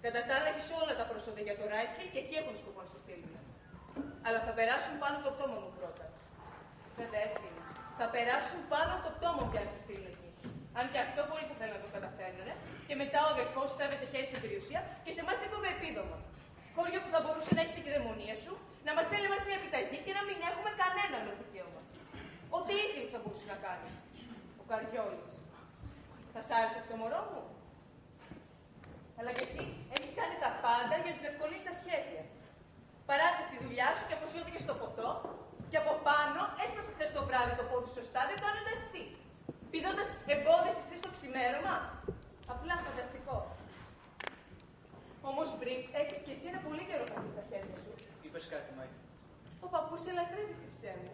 Κατά τα άλλα, έχεις όλα τα προσόντα για το ράιτχι και εκεί έχουν σκοπό να σε στείλουν. Αλλά θα περάσουν πάνω από το πτώμα μου πρώτα. Βέβαια έτσι είναι. Θα περάσουν πάνω από το πτώμα μου για να σε στείλουν εκεί. Αν και αυτό πολύ που θέλουν να το καταφέρνουν. Και μετά ο αδερφός σου θα έβαζε χέρι στην περιουσία και σε εμάς δεν κόβε επίδομα. Χώριο που θα μπορούσε να έχει την κυδαιμονία σου, να μας στέλνει μας μια επιταγή και να μην έχουμε κανένα άλλο δικαίωμα. Ό,τι ήθελε θα μπορούσε να κάνει. Ο Καριόλης. Θα σ' άρεσε αυτό, μωρό μου? Αλλά και εσύ έχεις κάνει τα πάντα για να τους ευκολύνεις τα σχέδια. Παράτησες τη δουλειά σου και αποσιώθηκες στο ποτό, και από πάνω έσπασες χθες το βράδυ το πόδι στο στάδιο κάνοντας τι? Πηδώντας εμπόδια στις 3 το ξημέρωμα. Απλά φανταστικό. Όμως, Μπρικ, έχεις και εσύ ένα πολύ καιρό παιδί στα χέρια σου. Είπες κάτι, Μάικη. Ο παππούς σε λατρεύει, Χρυσέ μου.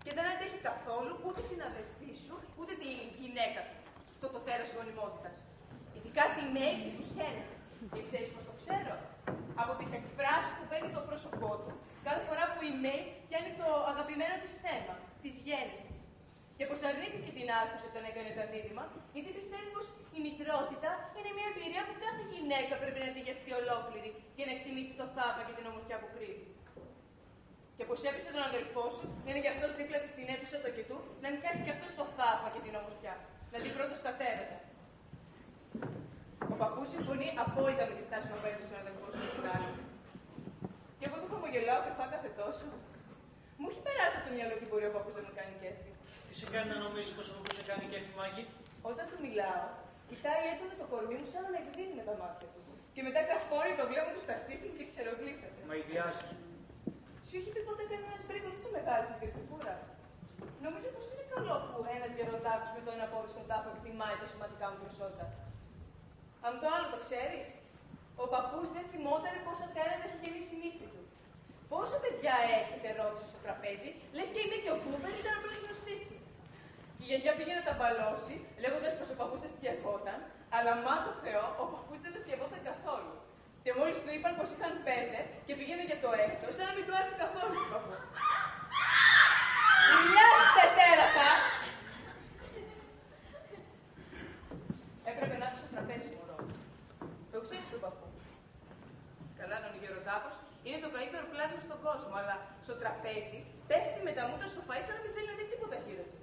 Και δεν αντέχει καθόλου ούτε την αδελφή σου, ούτε τη γυναίκα του. Αυτό το τέρας γονιμότητας. Ειδικά τη Μέη τη συχαίνεται. Και ξέρεις πώς το ξέρω? Από τις εκφράσεις που παίρνει το πρόσωπό του, κάθε φορά που η Μέη πιάνει το αγαπημένο της θέμα, της γέννησης. Και πως αρνήθηκε την άκουση όταν έκανε τα δίδυμα, γιατί πιστεύει πως η μητρότητα είναι μια εμπειρία που κάθε γυναίκα πρέπει να τη γευτεί ολόκληρη για να εκτιμήσει το θαύμα και την ομορφιά που κρύβει. Και πως έπεισε τον αδελφό σου να είναι και αυτός δίπλα της στην αίθουσα το κετού, να νοικιάσει και αυτός το θαύμα και την ομορφιά, να την πρώτο στα τέρατα. Ο παππούς συμφωνεί απόλυτα με τη στάση που απέναντι στον αδελφό σου του κάνει. Και εγώ του χαμογελάω κρυφά κάθε τόσο. Μου έχει περάσει από το μυαλό ότι μπορεί ο παππούς να μου κάνει κέφι. Τι σε κάνει να νομίζεις πως ο παππούς σε κάνει κέφι, Μάγκη? Όταν του μιλάω, κοιτάει έντονα το κορμί μου σαν να με εκδίνει με τα μάτια του. Και μετά καφόρει το βλέμμα του στα στήθη και ξερογλύφεται. Μα ιδιάζει. Σου έχει πει ποτέ κανένας Μπρίκο ότι σε μεγάλη συντηρητικούρα? Νομίζω πως είναι καλό που ένας γεροντάκος με το ένα πόδι στον τάφο εκτιμάει τα σωματικά μου προσόντα. Αν το άλλο το ξέρεις, ο παππούς δεν θυμόταν πόσα τέρατα έχει γεννήσει η νύφη του. Πόσα παιδιά έχετε, ρώτησε στο τραπέζι, λες και είναι και ο Κούπερ ήταν απλώς γνωστή. Η γιαγιά πήγε να τα μπαλώσει, λέγοντας πως ο παππούς της πιευόταν, αλλά μα το Θεό, ο παππούς δεν τους πιευόταν καθόλου. Και μόλις του είπαν πως είχαν 5 και πήγαινε για το 6ο, σαν να μην του άρεσε καθόλου του παππού. Μιλιάστε τέρατα! Έπρεπε να έρθει στο τραπέζι, μωρό. Το ξέρεις τον παππού. Καλά, ο γεροντάπος είναι το καλύτερο πλάσμα στον κόσμο, αλλά στο τραπέζι πέφτει με τα μούτρα στο φαΐ σαν να μην θέλει να δει τίποτα γύρω του.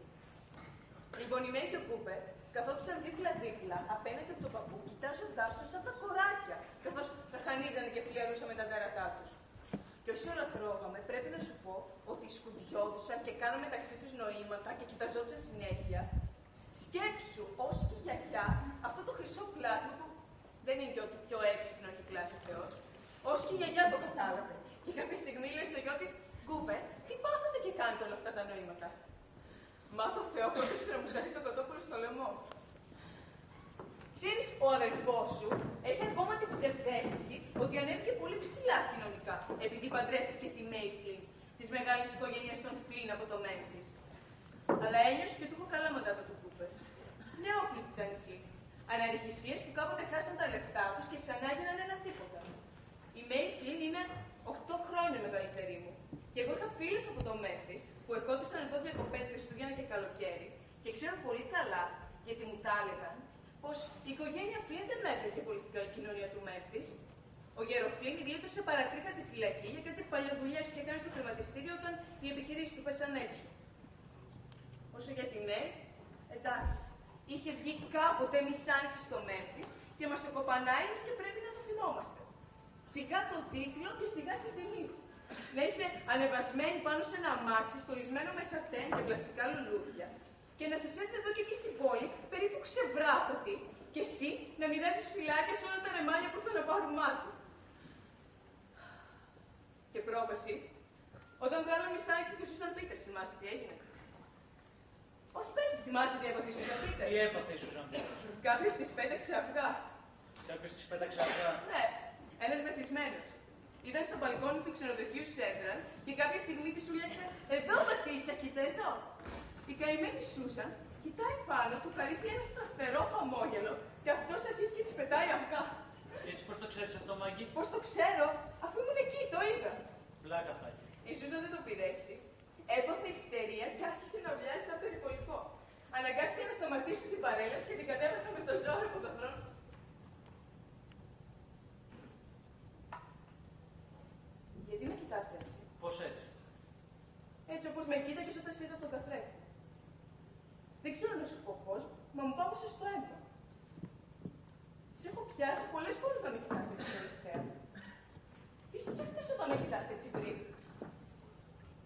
Λοιπόν, η Μέη και ο Κούπερ καθόντουσαν δίπλα-δίπλα απέναντι από τον παππού, κοιτάζοντάς τους σαν τα κοράκια, καθώς τα χανίζανε και φιλιαρούσαν με τα δέρατά τους. Και όσοι όλα τρώγαμε, πρέπει να σου πω ότι σκουντιόντουσαν και κάναμε μεταξύ τους νοήματα και κοιταζόντουσαν συνέχεια. Σκέψου, ως και η γιαγιά, αυτό το χρυσό πλάσμα που δεν είναι και ότι πιο έξυπνο έχει κλάσει ο Θεός, ως και η γιαγιά το κατάλαβε. Και κάποια στιγμή λέει στο γιο της, Κούπερ, τι πάθατε και κάνετε όλα αυτά τα νοήματα. Μα το Θεό κόντεψε να μου σκαθεί το κοτόπουλο στο λαιμό. Ξέρεις, ο αδελφός σου έχει ακόμα την ψευδαίσθηση ότι ανέβηκε πολύ ψηλά κοινωνικά, επειδή παντρεύτηκε τη Μέη Φλιν, της μεγάλης οικογένειας των Φλιν από το Μέμφις. Αλλά ένιωσε και του έχω καλά μαντάτα του Κούπερ. Νεόκλητη ήταν η Φλιν. Αναρριχησίες που κάποτε χάσαν τα λεφτά τους και ξανά έγιναν ένα τίποτα. Η Μέη Φλιν είναι 8 χρόνια μεγαλύτερη μου. Και εγώ είχα φίλους από το Μέμφις που ερχόντουσαν εδώ διακοπές Χριστούγεννα και καλοκαίρι και ξέρω πολύ καλά, γιατί μου τα έλεγαν, πως η οικογένεια Φλιν δεν μέτρηκε πολύ στην καλή κοινωνία του Μέμφις. Ο Γεροφλίν γλίτωσε παρατρίχα τη φυλακή για κάτι παλιοδουλειές που έκανε στο χρηματιστήριο όταν οι επιχειρήσεις του πέσαν έξω. Όσο για τη Μέη, εντάξει, είχε βγει κάποτε μισάνοιξη στο Μέμφις και μας το κοπανάει και πρέπει να το θυμόμαστε. Σιγά τον τίτλο και σιγά την τιμή. Να είσαι ανεβασμένη πάνω σε ένα αμάξι, στολισμένο με σατέν και πλαστικά λουλούδια, και να σε έρθει εδώ και εκεί στην πόλη, περίπου ξεβράκωτη, και εσύ να μοιράζεις φυλάκια σε όλα τα ρεμάλια που θα να πάρουν μάτι. Και πρόπαση, όταν κάναμε μισάνοιξη τη Σούσαν Πίτερ, θυμάσαι τι έγινε. Όχι, πες μου, θυμάσαι τι έπαθε η Σούσαν Πίτερ. Τι έπαθε η Σούσαν Πίτερ. Κάποιος της πέταξε αυγά. Κάποιος της πέταξε αυγά. Ναι, ένας μεθυσμένος. Ήταν στο μπαλκόνι του ξενοδοχείου Σέντραν και κάποια στιγμή τη σούλιαξε «Εδώ, Βασίλισσα, κοίτα εδώ». Η καημένη Σούσαν κοιτάει πάνω, του χαρίσει ένα σταθερό χαμόγελο και αυτός αρχίζει και της πετάει αυγά. Και εσύ πώς το ξέρεις αυτό, Μάγκη? Πώς το ξέρω, αφού ήμουν εκεί, το είδα. Πλάκα φάγει. Η Σούσαν δεν το πήρε έτσι. Έπαθε ιστερία και άρχισε να ουρλιάζει σαν περιπολικό. Αναγκάστηκε να σταματήσει την παρέλαση και την κατέβασα με το ζόρι από τον δρόμο. Γιατί με κοιτάς έτσι? Πώς έτσι? Έτσι όπως με κοίταγες όταν σε είδα τον καθρέφτη. Δεν ξέρω να σου πω πώς, μα μου πάγωσε στο αίμα. Σε έχω πιάσει πολλές φορές να με κοιτάς έτσι τελευταία. Τι σκέφτεσαι όταν με κοιτάς έτσι πριν?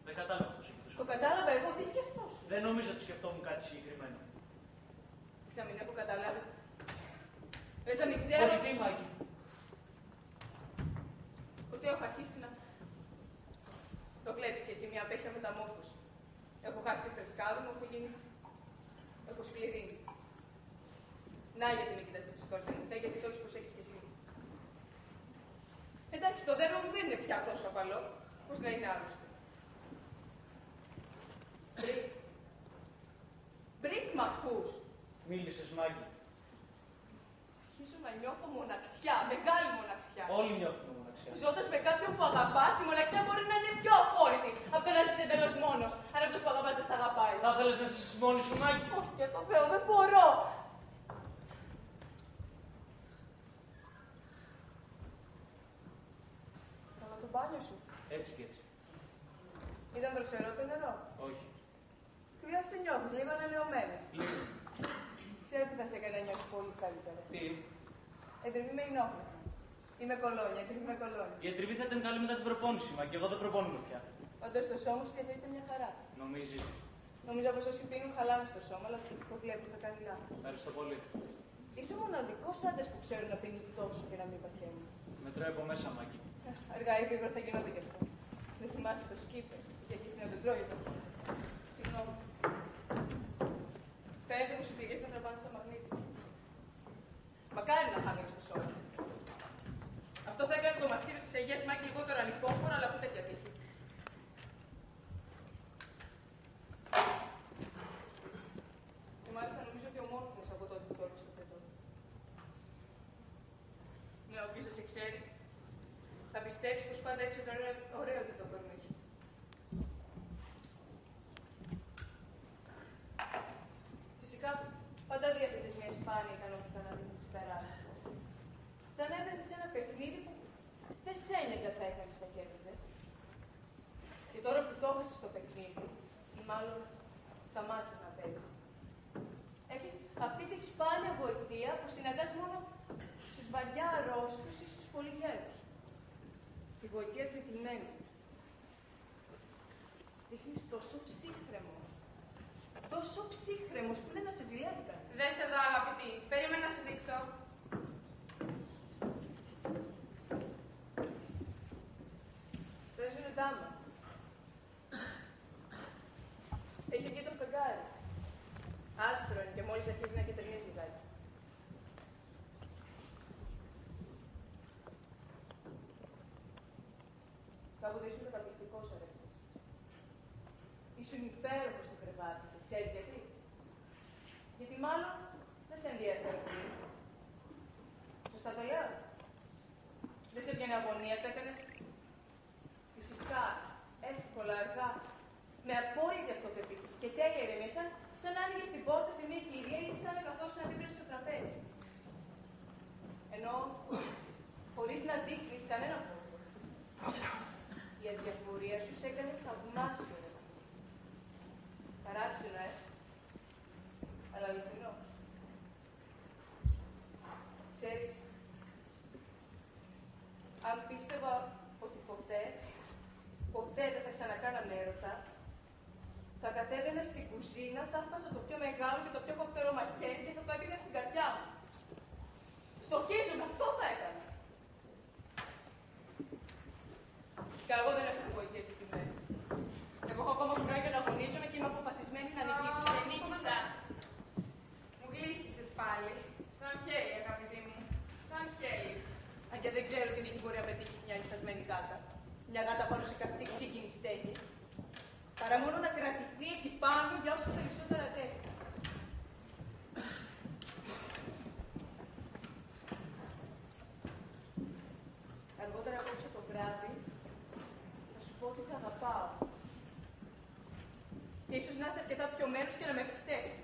Δεν κατάλαβα πώς σκέφτεσαι. Το κατάλαβα εγώ, τι σκεφτόσαι? Δεν νομίζω ότι σκεφτόμουν κάτι συγκεκριμένο. Σαν μην έχω καταλάβει. Λες να μην ξέρω. Ότι τι, Μάγκη? Ότι έχω αρχίσει να... Το βλέπεις κι εσύ, μια απέσια μεταμόρφωση. Έχω χάσει τη φρεσκάδα μου, έχω γίνει... Έχω σκληρύνει. Να γιατί με κοιτάς έτσι σκορπινητά, γιατί το έχεις προσέξει κι εσύ. Εντάξει, το δέρμα μου δεν είναι πια τόσο απαλό, πώς να είναι άλλωστε. Μπρικ, μ' ακούς? Μίλησες, Μάγκη. Αρχίζω να νιώθω μοναξιά, μεγάλη μοναξιά. Όλοι νιώθουμε μοναξιά. Ζώντας με κάποιον που αγαπάς, η μοναξιά μπορεί να είναι πιο αφόρητη από το να ζεις εντελώς μόνος, αν αυτός που αγαπάς δεν σ' αγαπάει. Θα ήθελες να ζήσεις μόνη σου, Μάγκη? Όχι, για το Θεό, δεν μπορώ. Καλά το μπάνιο σου. Έτσι και έτσι. Ήταν δροσερό το νερό. Όχι. Ποια σε νιώθεις, λίγο ανανεωμένη. Λίγο. Ξέρω τι θα σε έκανε να νιώσεις πολύ καλύτερα. Τι? Εντριβή με ενόχληση. Είμαι κολόνια, εντριβή με κολόνια. Η εντριβή θα ήταν καλή μετά την προπόνηση, Μάγκη. Εγώ δεν προπονούμε πια. Όντως το σώμα σου διαθέτει μια χαρά. Νομίζεις? Νομίζω πως όσοι πίνουν χαλάνε στο σώμα, αλλά το βλέπουν θα κάνει λάθος. Ευχαριστώ πολύ. Είσαι ο μοναδικός άντρας που ξέρει να πίνει τόσο και να μην παθαίνει. Μετρώει από μέσα, Μάγκη. Αργά ή γρήγορα θα γινόταν κι αυτό. Δεν θυμάσαι το σκύπερ, γιατί να τον τρώει το. Συγγνώμη. Φαίνεται πως οι πηγές θα τραβάνε σαν μαγνήτη. Μακάρι να χάνει στο σώμα. Αυτό θα έκανε το μαχαίρι της Αγίας Μάγκη λιγότερο ανυπόφορο, αλλά που τέτοια τύχη. ξέρει, θα πιστέψει πως πάντα έτσι ωραίο είναι το κορμί σου. Φυσικά, πάντα διαθέτεις μια σπάνια ικανότητα να δίνεις συμπεράσματα. Σαν έπαιζες σε ένα παιχνίδι που δεν σ' ένοιαζε αν θα έκανες τα κέρδισες. Και τώρα που το έχασες στο παιχνίδι, ή μάλλον σταμάτησες να παίζεις, έχεις αυτή τη σπάνια γοητεία που συναντάς μόνο στους βαριά αρρώστιους ή στους πολύ γέρους. Τη γοητεία του ηττημένου. Δείχνεις τόσο ψύχρεμος που δεν να σε ζηλεύει κανείς. Δες εδώ, αγαπητή. Περίμενα να σου δείξω. Παίζουνε ντάμα. Έχει βγει το φεγγάρι. Άσπρο είναι και μόλις αρχίζει να κεντρινίζει λιγάκι. Κάποτε ήσουν καταπληκτικός Ορέστης. Ήσουν υπέροχος στο κρεβάτι. Και ξέρεις γιατί? Γιατί μάλλον δεν σε ενδιαφέρει πολύ. Σωστά το λέω? Δεν σε έβγαινε αγωνία, το έκανες φυσικά, εύκολα, αργά, με απόλυτη αυτοπεποίθηση και τέλεια ηρεμία, σαν να άνοιγες την πόρτα σε μια κυρία ή σαν να καθόσουν να δίπλα στο τραπέζι. Ενώ χωρίς να δείχνεις κανένα πόρτα. Η αδιαφορία σου σε έκανε θαυμάσιο. Παράξενο, αλλά αληθινό. Ξέρεις, αν πίστευα ότι ποτέ δεν θα ξανακάναμε έρωτα, θα κατέβαινα στην κουζίνα, θα έφτασα το πιο μεγάλο και το πιο κοφτερό μαχαίρι και θα το έδινα στην καρδιά μου. Στοχίζομαι, αυτό θα έκανα. Φυσικά, εγώ δεν έχω γοητεία επιτυχημένη. Εγώ έχω ακόμα κουράγιο να αγωνίζομαι και είμαι αποφασισμένη να νικήσω. Σε νίκησα. Μου γλίστησες πάλι. Σαν χέρι, αγαπητή μου. Σαν χέρι. Αν και δεν ξέρω τι νίκη μπορεί να πετύχει μια λυσασμένη γάτα. Μια γάτα πάνω σε καυτή ξύκινη στέγη. Παρά μόνο να κρατηθεί εκεί πάνω για όσο περισσότερα τέτοια. Αργότερα απόψε το βράδυ θα σου πω ότι σε αγαπάω. Και ίσως να είσαι αρκετά πιωμένος και να με πιστέψεις.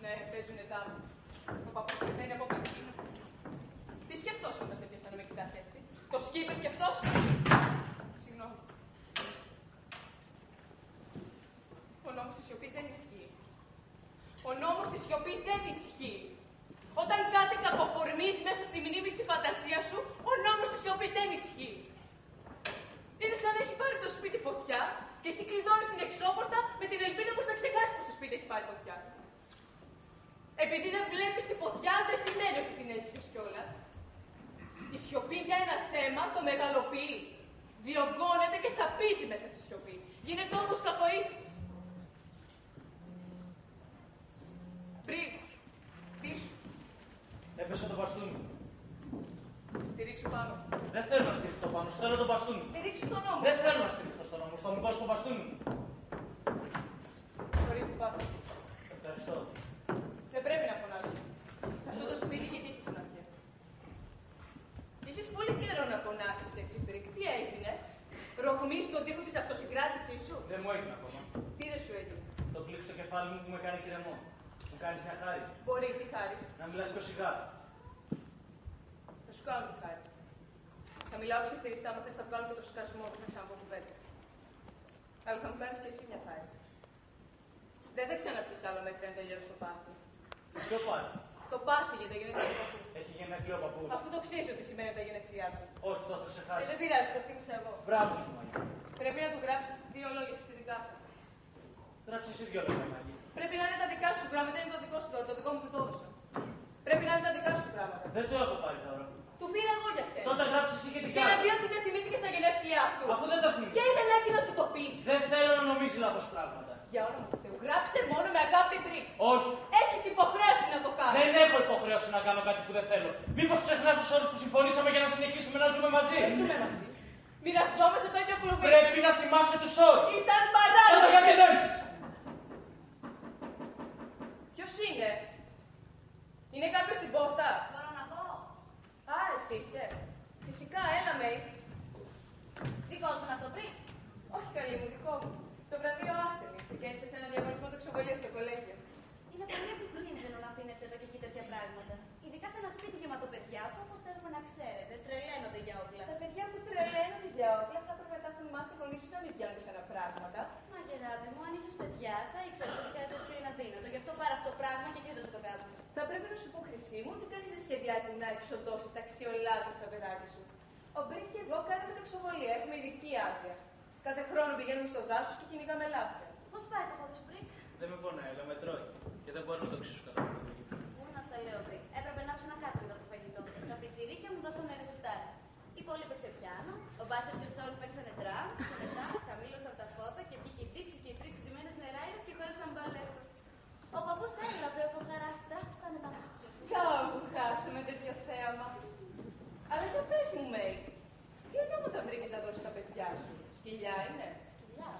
Ναι, παίζουνε δάμα. Ο παππούς πεθαίνει από καρκίνο. Τι σκεφτόσαι όταν σε πιάσα να με κοιτάς έτσι? Το σκύπες σκεφτόσαι? Συγγνώμη. Ο νόμος της σιωπής δεν ισχύει. Ο νόμος της σιωπής δεν ισχύει. Όταν κάτι κακοφορμείς μέσα στη μνήμη στη φαντασία σου, ο νόμος της σιωπής δεν ισχύει. Είναι σαν να έχει πάρει το σπίτι φωτιά και εσύ κλειδώνεις την εξώπορτα με την ελπίδα πως θα ξεχάσεις πως το σπίτι έχει πάρει φωτιά. Επειδή δεν βλέπεις τη φωτιά, δεν σημαίνει ότι την έζησες κιόλας. Η σιωπή για ένα θέμα το μεγαλοποιεί. Διωγγώνεται και σαπίζει μέσα στη σιωπή. Γίνεται όμως κακοήθης. Πριν, πίσω. Έπεσε το μπαστούνι. Στηρίξου πάνω. Δεν θέλω να στηρίξω πάνω, θέλω το μπαστούνι. Στηρίξου στον νόμο. Δεν θέλω να στηρίξω στον νόμο, θα μου πάρει το μπαστούνι. Χωρίς του πάνω. Ευχαριστώ. Δεν πρέπει να φωνάσεις. Σε αυτό το σπίτι γιατί έχει φωναχτεί. Έχεις πολύ καιρό να φωνάξεις έτσι, Μπρικ. Τι έγινε? Ρογμείς στον τοίχο της αυτοσυγκράτησής σου? Δεν μου έγινε ακόμα. Τι δεν σου έγινε? Το κλικ στο κεφάλι μου που με κάνει κρεμό. Μου κάνεις μια χάρη. Μπορεί, τι χάρη. Να μιλάς πιο σιγά. Θα σου κάνω τη χάρη. Θα μιλάω ψιθυριστά, άμα θες θα βγάλω και το σκασμό που θα ξαναπώ κουβέντα. Αλλά θα μου κάνεις και εσύ μια χάρη. Δεν θα ξαναπείς άλλο μέχρι να τελειώσει το πάρτι. Ποιο πάρτι? Το πάρτι για τα γενέθλιά του παππού. Έχει γενέθλιο ο παππούς. Αφού το ξέρεις ότι σημαίνει τα γενέθλιά του. Όχι, το θα ξεχάσει. Δεν πειράζει, το θύμισα εγώ. Μπράβο σου, Μαγί. Πρέπει να του γράψεις δύο λόγια σχετικά. Γράψε εσύ δυο λόγια, Μαγί. Πρέπει να είναι τα δικά σου γράμματα, είναι το δικό σου τώρα, το δικό μου του το έδωσα. Πρέπει να είναι τα δικά σου γράμματα. Δεν το έχω πάρει τώρα. Του πήρα εγώ για σένα. Τότε γράψε εσύ και την Και κάρτα. εναντίον του δεν θυμήθηκε στα γενέθλιά του. Αφού δεν το θυμήθηκα. Και είναι ανάγκη να του το πεις. Δεν θέλω να νομίζει λάθος πράγματα. Για όνομα του Θεού, γράψε μόνο με αγάπη Μπρικ. Όχι. Έχεις υποχρέωση να το κάνεις. Δεν έχω υποχρέωση να κάνω κάτι που δεν θέλω. Μήπως ξεχνάς τους όρους που συμφωνήσαμε για να συνεχίσουμε να ζούμε μαζί? Δεν ζούμε μαζί. Μοιραζόμαστε το ίδιο κλουβί. Πρέπει να θυμάσαι τους όρους. Ήταν Τότε γιατί παράλογο. δεν. Ποιος είναι? Είναι κάποιος στην πόρτα? Μπορώ να πω. Α, εσύ είσαι. Φυσικά, έλα Μέη. Δικό σου είναι αυτό πριν. Όχι καλή μου, δικό μου. Το βραβείο Άρτεμις. Κέρδισε σε ένα διαγωνισμό του εξοβολίου στο κολέγιο. Είναι πολύ επικίνδυνο να αφήνετε εδώ και εκεί τέτοια πράγματα. Ειδικά σε ένα σπίτι γεμάτο παιδιά που, όπως θέλουμε να ξέρετε, τρελαίνονται για όπλα. Τα παιδιά που τρελαίνονται για όπλα θα έπρεπε να τα έχουν μάθει οι γονείς τους να μην πιάνουν σε ένα πράγματα. Μα γεράδε μου, αν είχες παιδιά, θα ήξερες ότι κάτι τέτοιο είναι αδύνατο. Γι' αυτό πάρε αυτό το πράγμα και κλείδωσε το κάτω. Θα πρέπει να σου πω, Χρυσή μου, ότι κανείς δεν σχεδιάζει να εξοντώσει τα αξιολάτου στα παιδάκια σου. Ο Μπρικ και εγώ κάναμε το εξοβολία, έχουμε ειδική άδεια. Κάθε χρόνο πηγαίνουμε στο δάσος και κυνηγάμε λάπια. Πώς πάει το πόδι σου, Μπρικ? Δεν με πονάει, αλλά με τρώει. Και δεν μπορώ να το ξύσω κατά το γύψο. Πού να στα λέω, Μπρικ. Έπρεπε να σου να κάτω μετά το φαγητό. Τα πιτσιρίκια μου δώσανε ρεσιτάρι. Η Πόλη παίξε πιάνο, ο Μπάστερ και ο Σόλ παίξανε ντραμς και μετά χαμήλωσαν τα φώτα και βγήκε η Ντίξη και οι τρίξ ντυμένες νεράιδες και χώρισαν μπαλέτο. Ο παππούς έλαβε από χαρά, στράφηκαν τα μάτια. Σκάω που χάσαμε τέτοιο θέαμα. Αλλά για πες μου, Μέη, τι ονόματα βρήκες να δώσεις στα παιδιά σου? Σκυλιά είναι? Σκυλιά.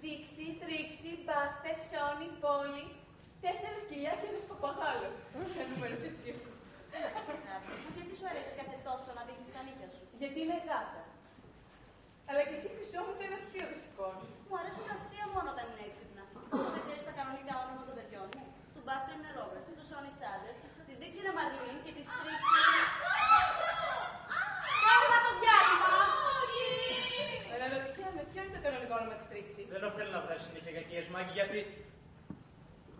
Δίξη, Τρίξη, Μπάστερ, Σόνι, Πόλη. 4 σκυλιά και ένας παπαγάλος. Σε νούμερος έτσι. Γιατί σου αρέσει κάθε τόσο να δείχνεις τα νύχια σου? Γιατί είναι γάτα. Αλλά και εσύ, Χρυσό μου, το ένα αστείο δεν σηκώνεις. Μου αρέσουν τα αστεία μόνο όταν είναι έξυπνα. Δεν ξέρεις τα κανονικά όνομα των παιδιών μου. Του Μπάστερ είναι Ρόμπερτς, του Σόνι Σάντερς, της Δίξη είναι Μαρλίν και της Τρίξη είναι... Κάρμα το διάλειμμα! Αναρωτιέμαι, ποιο είναι το κανονικό όνομα της Τρίξη? Δεν οφείλω να βγάζει συνέχεια κακίες, Μάγκη, γιατί.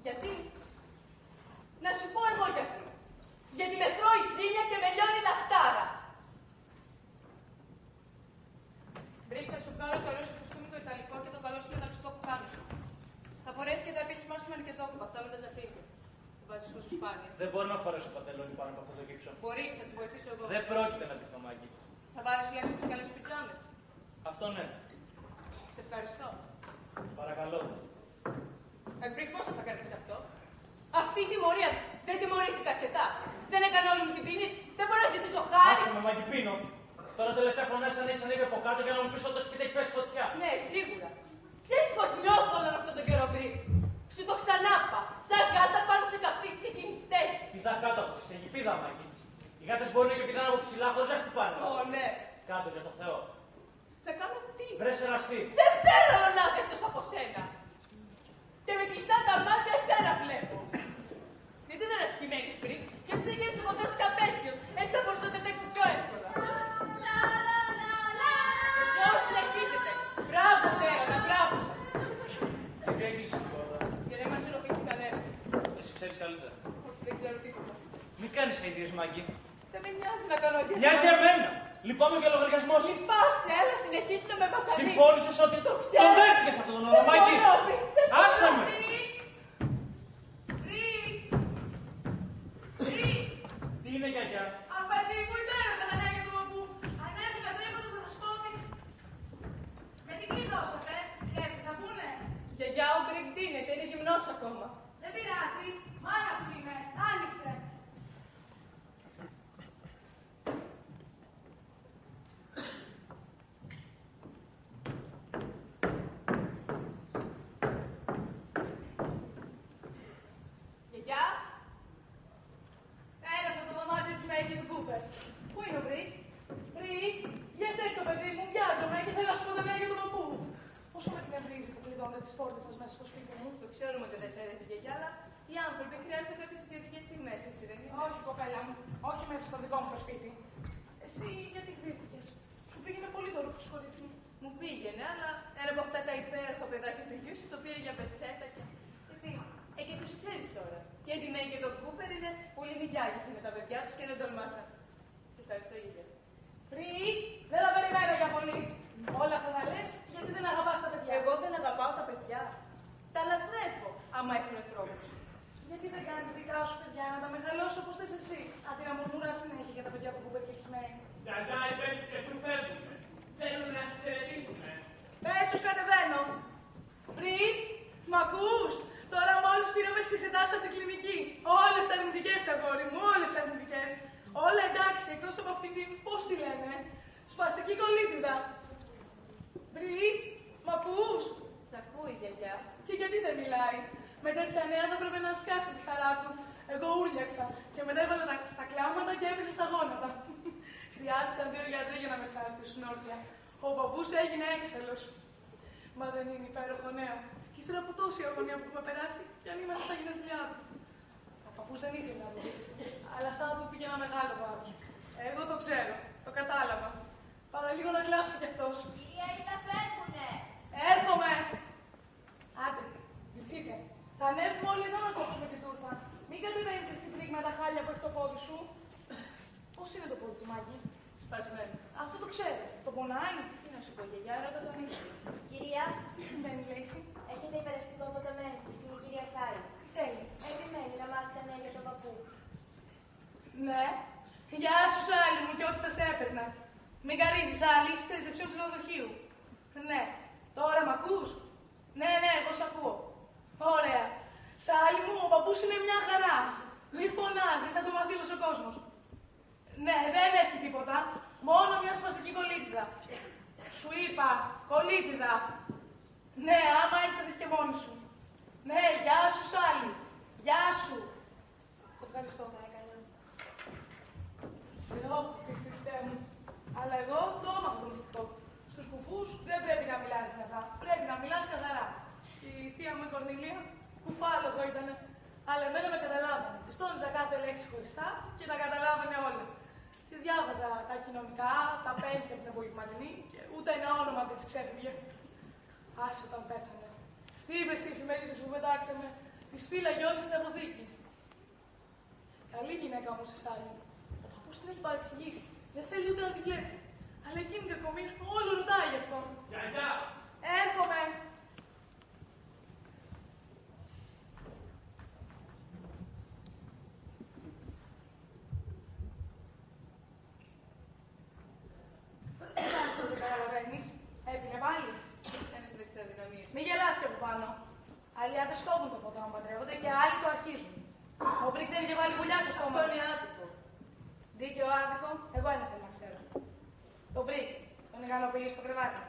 Γιατί? Να σου πω εγώ γιατί. Γιατί με τρώει ζήλια και με λιώνει λαχτάρα. Μπρικ, θα σου κάνω το ωραίο σου κοστούμι το ιταλικό και το καλό σου μεταξωτό που κάνω σου. Θα φορέσει και τα επίσημά σου με αρκετόκουπα, αυτά με τα ζαφύρια. Το βάζεις τόσο σπάνια. Δεν μπορώ να φορέσω παντελόνι πάνω από αυτό το γύψο. Μπορείς, θα σε βοηθήσω εγώ. Δεν πρόκειται να ντυθώ, Μάγκη. Θα βάλεις τουλάχιστον τις καλές πιτζάμες. Αυτό ναι. Σε ευχαριστώ. Παρακαλώ. Μπρικ, πόσο θα κάνεις αυτό? Αυτή η τιμωρία δεν τιμωρήθηκα αρκετά. Δεν έκανα όλη μου την ποινή. Δεν μπορώ να ζητήσω χάρη. Άσε με, Μάγκη, πίνω. Τώρα τελευταία χρονιά σαν έχεις ανέβει από κάτω για να μου πεις ότι το σπίτι έχει πέσει φωτιά. Ναι, σίγουρα. Ξέρεις πώς νιώθω όλον αυτόν τον καιρό, Μπρικ? Σου το ξανάπα. Σαν γάτα πάνω σε καυτή της εκείνη στέκει. Πηδά κάτω από τη στέγη, πήδα, Μάγκη. Οι γάτες μπορεί να και πηδάνε από ψηλά χωρίς να χτυπάνε. Ω, ναι. Κάτω για το Θεό. Θα κάνω τι? Βρες εραστή. Δεν θέλω άλλον άδεκτος από σένα. Και με κλειστά τα μάτια σένα βλέπω. Γιατί δεν ασχημένεις πριν, γιατί δεν γίνεις χοντρός καπέσιος, έτσι θα μπορείς να το αντέξω πιο εύκολα. Εσώ συνεχίζετε. Μπράβο, Τέρανα, μπράβο σας. Γιατί έκλεισε την πόρτα. Για να μην μας ενοχλήσει κανένας. Εσύ ξέρεις καλύτερα. Δεν ξέρω τίποτα. Μην κάνεις αηδίες, Μάγκη. Δεν με νοιάζει να κάνω αντίστοιχα. Μοιάζει εμένα. Λυπάμαι για λογαριασμό σου. Λυπάσαι, έλα συνεχίζει να με βασανίζεις. Συμφώνησες ότι Το ξέρω. τον δέχτηκες αυτόν τον όρο, Μάγκη. Άσε με. Τι είναι, γιαγιά? Απαντή μου, υπέροχα τα νέα του παππού. Ανέβηκα τρέχοντας να σας πω ότι... Γιατί κλειδώσατε, έρθεις να πούνε. Γιαγιά, ο Μπρικ δίνεται, είναι γυμνός ακόμα. Δεν πειράζει, μάνα του είμαι, άνοιξε. Γιαγιά, Πέρασε από το δωμάτιο της Μέγκη του Κούπερ. Πού είναι ο Μπρικ? Μπρικ, βγες έξω παιδί μου, βιάζομαι και θέλω να σου πω τα νέα για τον παππού. Πόσο με την ευρύζει που κλειδώνετε τις πόρτες σας μέσα στο σπίτι μου. το ξέρουμε ότι δεν σε αρέσει, Γιαγιά, αλλά οι άνθρωποι χρειάζεται κάποιες ιδιωτικές στιγμές, έτσι δεν είναι? Όχι, κοπέλα μου, όχι μέσα στο δικό μου το σπίτι. Εσύ γιατί χτύθηκες? Σου πήγαινε πολύ το ρούχο σου, κορίτσι μου. Μου πήγαινε, αλλά ένα από αυτά τα υπέροχα παιδάκια του γιού σου το πήρε για πετσέτα και πήγε. Και τους ξέρεις τώρα. Και η Μέη και τον Κούπερ είναι πολύ μιλιάγικοι με τα παιδιά τους και δεν τολμάσαν. Σε ευχαριστώ, Γιαγιά. Μπρικ, δεν τα περιμένω για πολύ. Όλα αυτά τα λες γιατί δεν αγαπάς τα παιδιά. Εγώ δεν αγαπάω τα παιδιά. Τα λατρεύω, άμα έχουν τρόπους. Γιατί δεν κάνεις δικά σου παιδιά να τα μεγαλώσει όπως θες εσύ, αντί να μουρμουράς συνέχεια για τα παιδιά του Κούπερ και της Μέη. Γιαγιά, είπες και πού φεύγουμε. Θέλουν να σου χαιρετήσουμε. Πες τους κατεβαίνω. Μπρικ, μ' ακούς? Τώρα μόλις πήραμε τις εξετάσεις από την κλινική. Όλες αρνητικές, αγόρι μου, όλες αρνητικές. Όλα εντάξει, εκτός από αυτή την, πώς τη λένε, σπαστική κολίτιδα. Μπρικ, μ' ακούς? Σ' ακούει, Γιαγιά. Και γιατί δεν μιλάει? Με τέτοια νέα θα πρέπει να σκάσει τη χαρά του. Εγώ ούρλιαξα και μετά έβαλα τα κλάματα και έπεσε στα γόνατα. Χρειάστηκαν 2 γιατροί για να με ξαναστήσουν όρθια. Ο παππούς έγινε έξαλλος. Μα δεν είναι υπέροχο νέο. Και ύστερα από τόση αγωνία που έχουμε περάσει, κι αν είμαστε στα γενέθλιά του. Ο παππούς δεν ήθελε να το δείξει, αλλά σαν να του πήγε ένα μεγάλο βάρος. Εγώ το ξέρω, το κατάλαβα. Παραλίγο να κλάψει κι αυτός. Κυρία, τα φεύγουνε. Έρχομαι! Άντε, ντυθείτε. Θα ανέβουμε όλοι εδώ να κόψουμε την τούρτα. Μην κατεβαίνεις εσύ πριν με τα χάλια που έχει το πόδι σου. Πώς είναι το πόδι του, Μάκη? Σπασμένο. Αυτό το ξέρω. Το πονάει. Τι να σου πω, γιαγιά, ρώτα τον ίσο. Κυρία, Τι συμβαίνει, Λέισι? έχετε υπεραστικό από το Memphis, είναι η κυρία Σάρη. Τι θέλει? Επιμένει να μάθει τα νέα για τον παππού. Ναι. Γεια σου, Σάλι μου, και ό,τι θα σε έπαιρνα. Μην καρίζεις, Άλλη, είσαι στη ρεζεψιόν του ξενοδοχείου. Ναι. Τώρα μ' ακούς? Ναι, εγώ σ' ακούω. Ωραία. Σάλι μου, ο παππούς είναι μια χαρά. Μη φωνάζεις, θα το μαθεί όλος ο κόσμος. Ναι, δεν έχει τίποτα. Μόνο μια σπαστική κολλήτιδα. Σου είπα, κολλήτιδα. Ναι, άμα έρθει θα δεις και μόνη σου. Ναι, γεια σου, Σάλι. Γεια σου. Σε ευχαριστώ. Χριστέ μου. Αλλά εγώ το έμαθα το μυστικό. Στους κουφούς δεν πρέπει να μιλάς δυνατά. Πρέπει να μιλάς καθαρά. Η θεία μου η Κορνήλια, κουφάλογο ήτανε. Αλλά εμένα με καταλάβανε. Της τόνιζα κάθε λέξη χωριστά και τα καταλάβανε όλα. Της διάβαζα τα κοινωνικά, τα πέντε από την απογευματινή και ούτε ένα όνομα δεν της ξέφυγε. Άσε όταν πέθανε. Στίβες οι εφημερίδες που πετάξαμε, της φύλαγε όλη στην αποθήκη. Καλή γυναίκα όμως η Σάλη. Ο παππούς την έχει παρεξηγήσει. Δεν θέλει ούτε να την βλέπει. Αλλά εκείνη η κακομοίρα όλο ρωτάει γι' αυτό. Γιαγιά! Έρχομαι. Δεν καταλαβαίνεις. Έπινε πάλι. Ένας με τις αδυναμίες. Μη γελάς και από πάνω. Άλλοι άντρες κόβουν το ποτό να παντρεύονται και άλλοι το αρχίζουν. Ο Μπρικ δεν είχε βάλει γουλιά στο στόμα. Αυτό είναι άδικο. Δίκαιο άδικο, εγώ ένα θέλω να ξέρω. Το Μπρικ, τον ικανοποιεί στο κρεβάτι.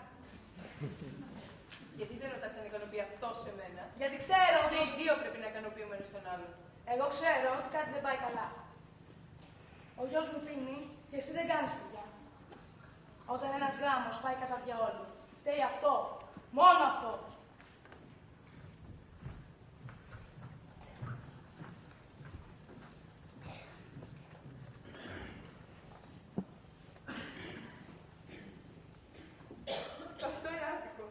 Γιατί δεν ρωτάς αν ικανοποιεί αυτό σε μένα? Γιατί ξέρω Και ότι. οι δύο πρέπει να ικανοποιούμε ένας τον άλλον. Εγώ ξέρω ότι κάτι δεν πάει καλά. Ο γιος μου πίνει και εσύ δεν κάνεις παιδιά. Όταν ένας γάμος πάει κατά διαόλου, φταίει αυτό. Μόνο αυτό. Αυτό είναι άδικο.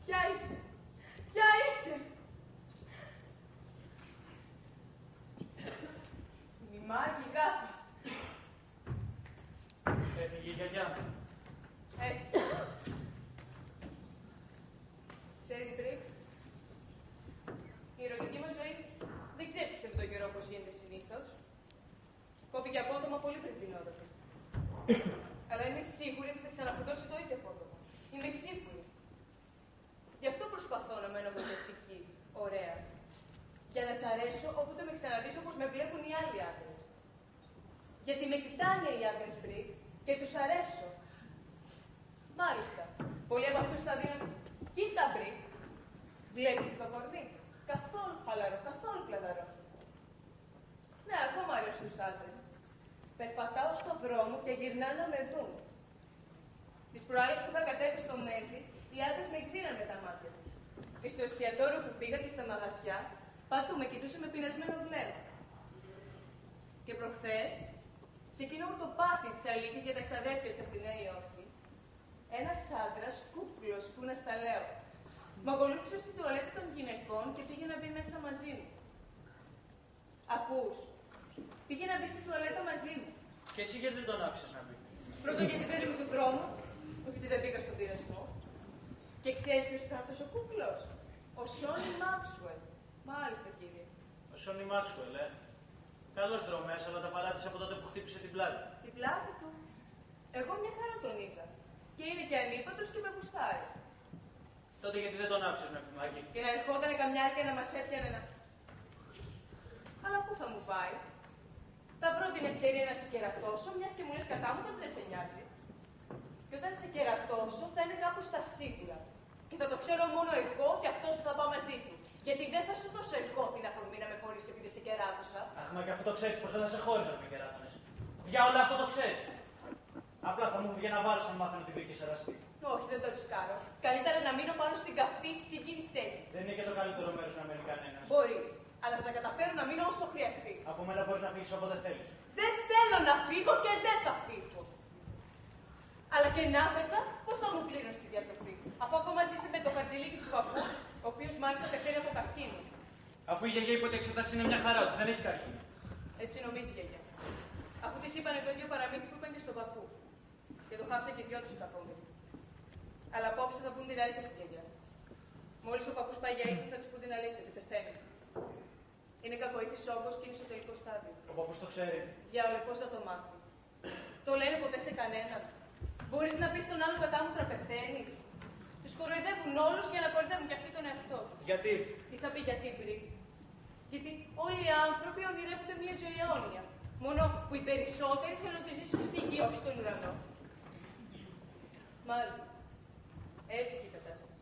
Ποια είσαι? Ποια είσαι? Μημάκι γάτα. Έφυγε η γιαγιά. Ξέρεις, Μπρικ, η ερωτική μας ζωή δεν ξέφτισε με τον καιρό όπως γίνεται συνήθως. Κόπηκε απότομα πολύ πριν την ώρα της. Αλλά είμαι σίγουρη ότι θα ξαναφωτώσει το ίδιο απότομα. Είμαι σίγουρη. Γι' αυτό προσπαθώ να μένω βοηθευτική, ωραία. Για να σ' αρέσω όποτε με ξαναδείς όπως με βλέπουν οι άλλοι άντρες. Γιατί με κοιτάνε οι άντρες, Μπρικ, και τους αρέσω. Μάλιστα, πολλοί από αυτούς θα δίνουν. Κοίτα, Μπρικ, βλέπεις το κορμί. Καθόλου χαλαρό, καθόλου πλαδαρό. Ναι, ακόμα αρέσουν στους άντρες. Περπατάω στον δρόμο και γυρνάνε να με δουν. Τις προάλλες που είχα κατέβει στο Memphis, οι άντρες με εκδίναν με τα μάτια τους. Και στο εστιατόριο που πήγα και στα μαγαζιά, παντού με κοιτούσε με πειρασμένο βλέμμα. Και προχθές, σε εκείνο το πάρτι της Αλίκης για τα ξαδέρφια της από τη Νέα Υόρκη, ένας άντρας κούκλος που να στα λέω, μ' ακολούθησε στην τουαλέτα των γυναικών και πήγε να μπει μέσα μαζί μου. Ακούς, πήγε να μπει στην τουαλέτα μαζί μου. Και εσύ γιατί δεν τον άφησες να μπει? Πρώτον γιατί δεν είμαι του δρόμου, όχι ότι δεν πήγα στον πειρασμό. Και ξέρεις ποιος ήταν αυτός ο κούκλος? Ο Σόνι Μάξουελ. Μάλιστα, κύριε. Ο Σόνι Μάξουελ, Καλός δρομέας, αλλά τα παράτησε από τότε που χτύπησε την πλάτη. Την πλάτη του. Εγώ μια χαρά τον είδα. Και είναι και ανίπατος και με γουστάρει. Τότε γιατί δεν τον άφησες με κουμάκι? Και να ερχόταν καμιά και να μας έπιανε να. Αλλά πού θα μου πάει? Θα βρω την ευκαιρία να σε κερατώσω, μιας και μου λες κατά μου, δεν σε νοιάζει. Και όταν σε κερατώσω θα είναι κάπου στα σίγουρα. Και θα το ξέρω μόνο εγώ και αυτός που θα πάω μαζί του. Γιατί δεν θα σου δώσω εγώ την αφορμή να με χωρίσεις επειδή σε κεράτωσα. Αχ, μα και αυτό το ξέρεις πως δεν θα σε χώριζα να με κεράτωνες. Για όλα αυτό το ξέρεις. Απλά θα μου βγει να βάλω αν μάθω να τη βρήκες εραστή. Όχι, δεν το ρισκάρω. Καλύτερα να μείνω πάνω στην καυτή της υγιεινής στέγη. Δεν είναι και το καλύτερο μέρος να μένει κανένας. Μπορεί, αλλά θα καταφέρω να μείνω όσο χρειαστεί. Από μένα μπορείς να φύγεις όποτε θέλεις. Δεν θέλω να φύγω και δεν θα φύγω. Αλλά και να φεύγα, πώς θα μου πλήρωνες τη διατροφή. Αφού ακόμα ζήσει με το χατζηλίκι του παππού, ο οποίος μάλιστα πεθαίνει από καρκίνο. Αφού η γιαγιά είπε ότι εξετάσεις είναι μια χαρά, δεν έχει καρκίνο. Έτσι νομίζει η γιαγιά. Αφού της είπανε το ίδιο παραμύθι που είπαν και στον παππού. Και το χάψαν και δυο τους οι κακόμοιροι. Αλλά απόψε θα πούν την αλήθεια στη γιαγιά. Μόλις ο παππούς πάει για ύπνο θα τους πούν την αλήθεια ότι πεθαίνει. Είναι κακοήθης όγκος και είναι στο τελικό στάδιο. Ο παππούς το ξέρει. Διάολε, πώς θα το μάθει. Το λένε ποτέ σε κανέναν. Μπορείς να πεις στον άλλον κατάμουτρα πεθαίνεις. Τους κοροϊδεύουν όλους για να κοροϊδεύουν και αυτοί τον εαυτό τους. Γιατί? Τι θα πει γιατί πριν. Γιατί όλοι οι άνθρωποι ονειρεύονται μια ζωή αιώνια. Μόνο που οι περισσότεροι θέλουν να τη ζήσουν στη γη, όχι στον ουρανό. Μάλιστα. Έτσι και η κατάσταση.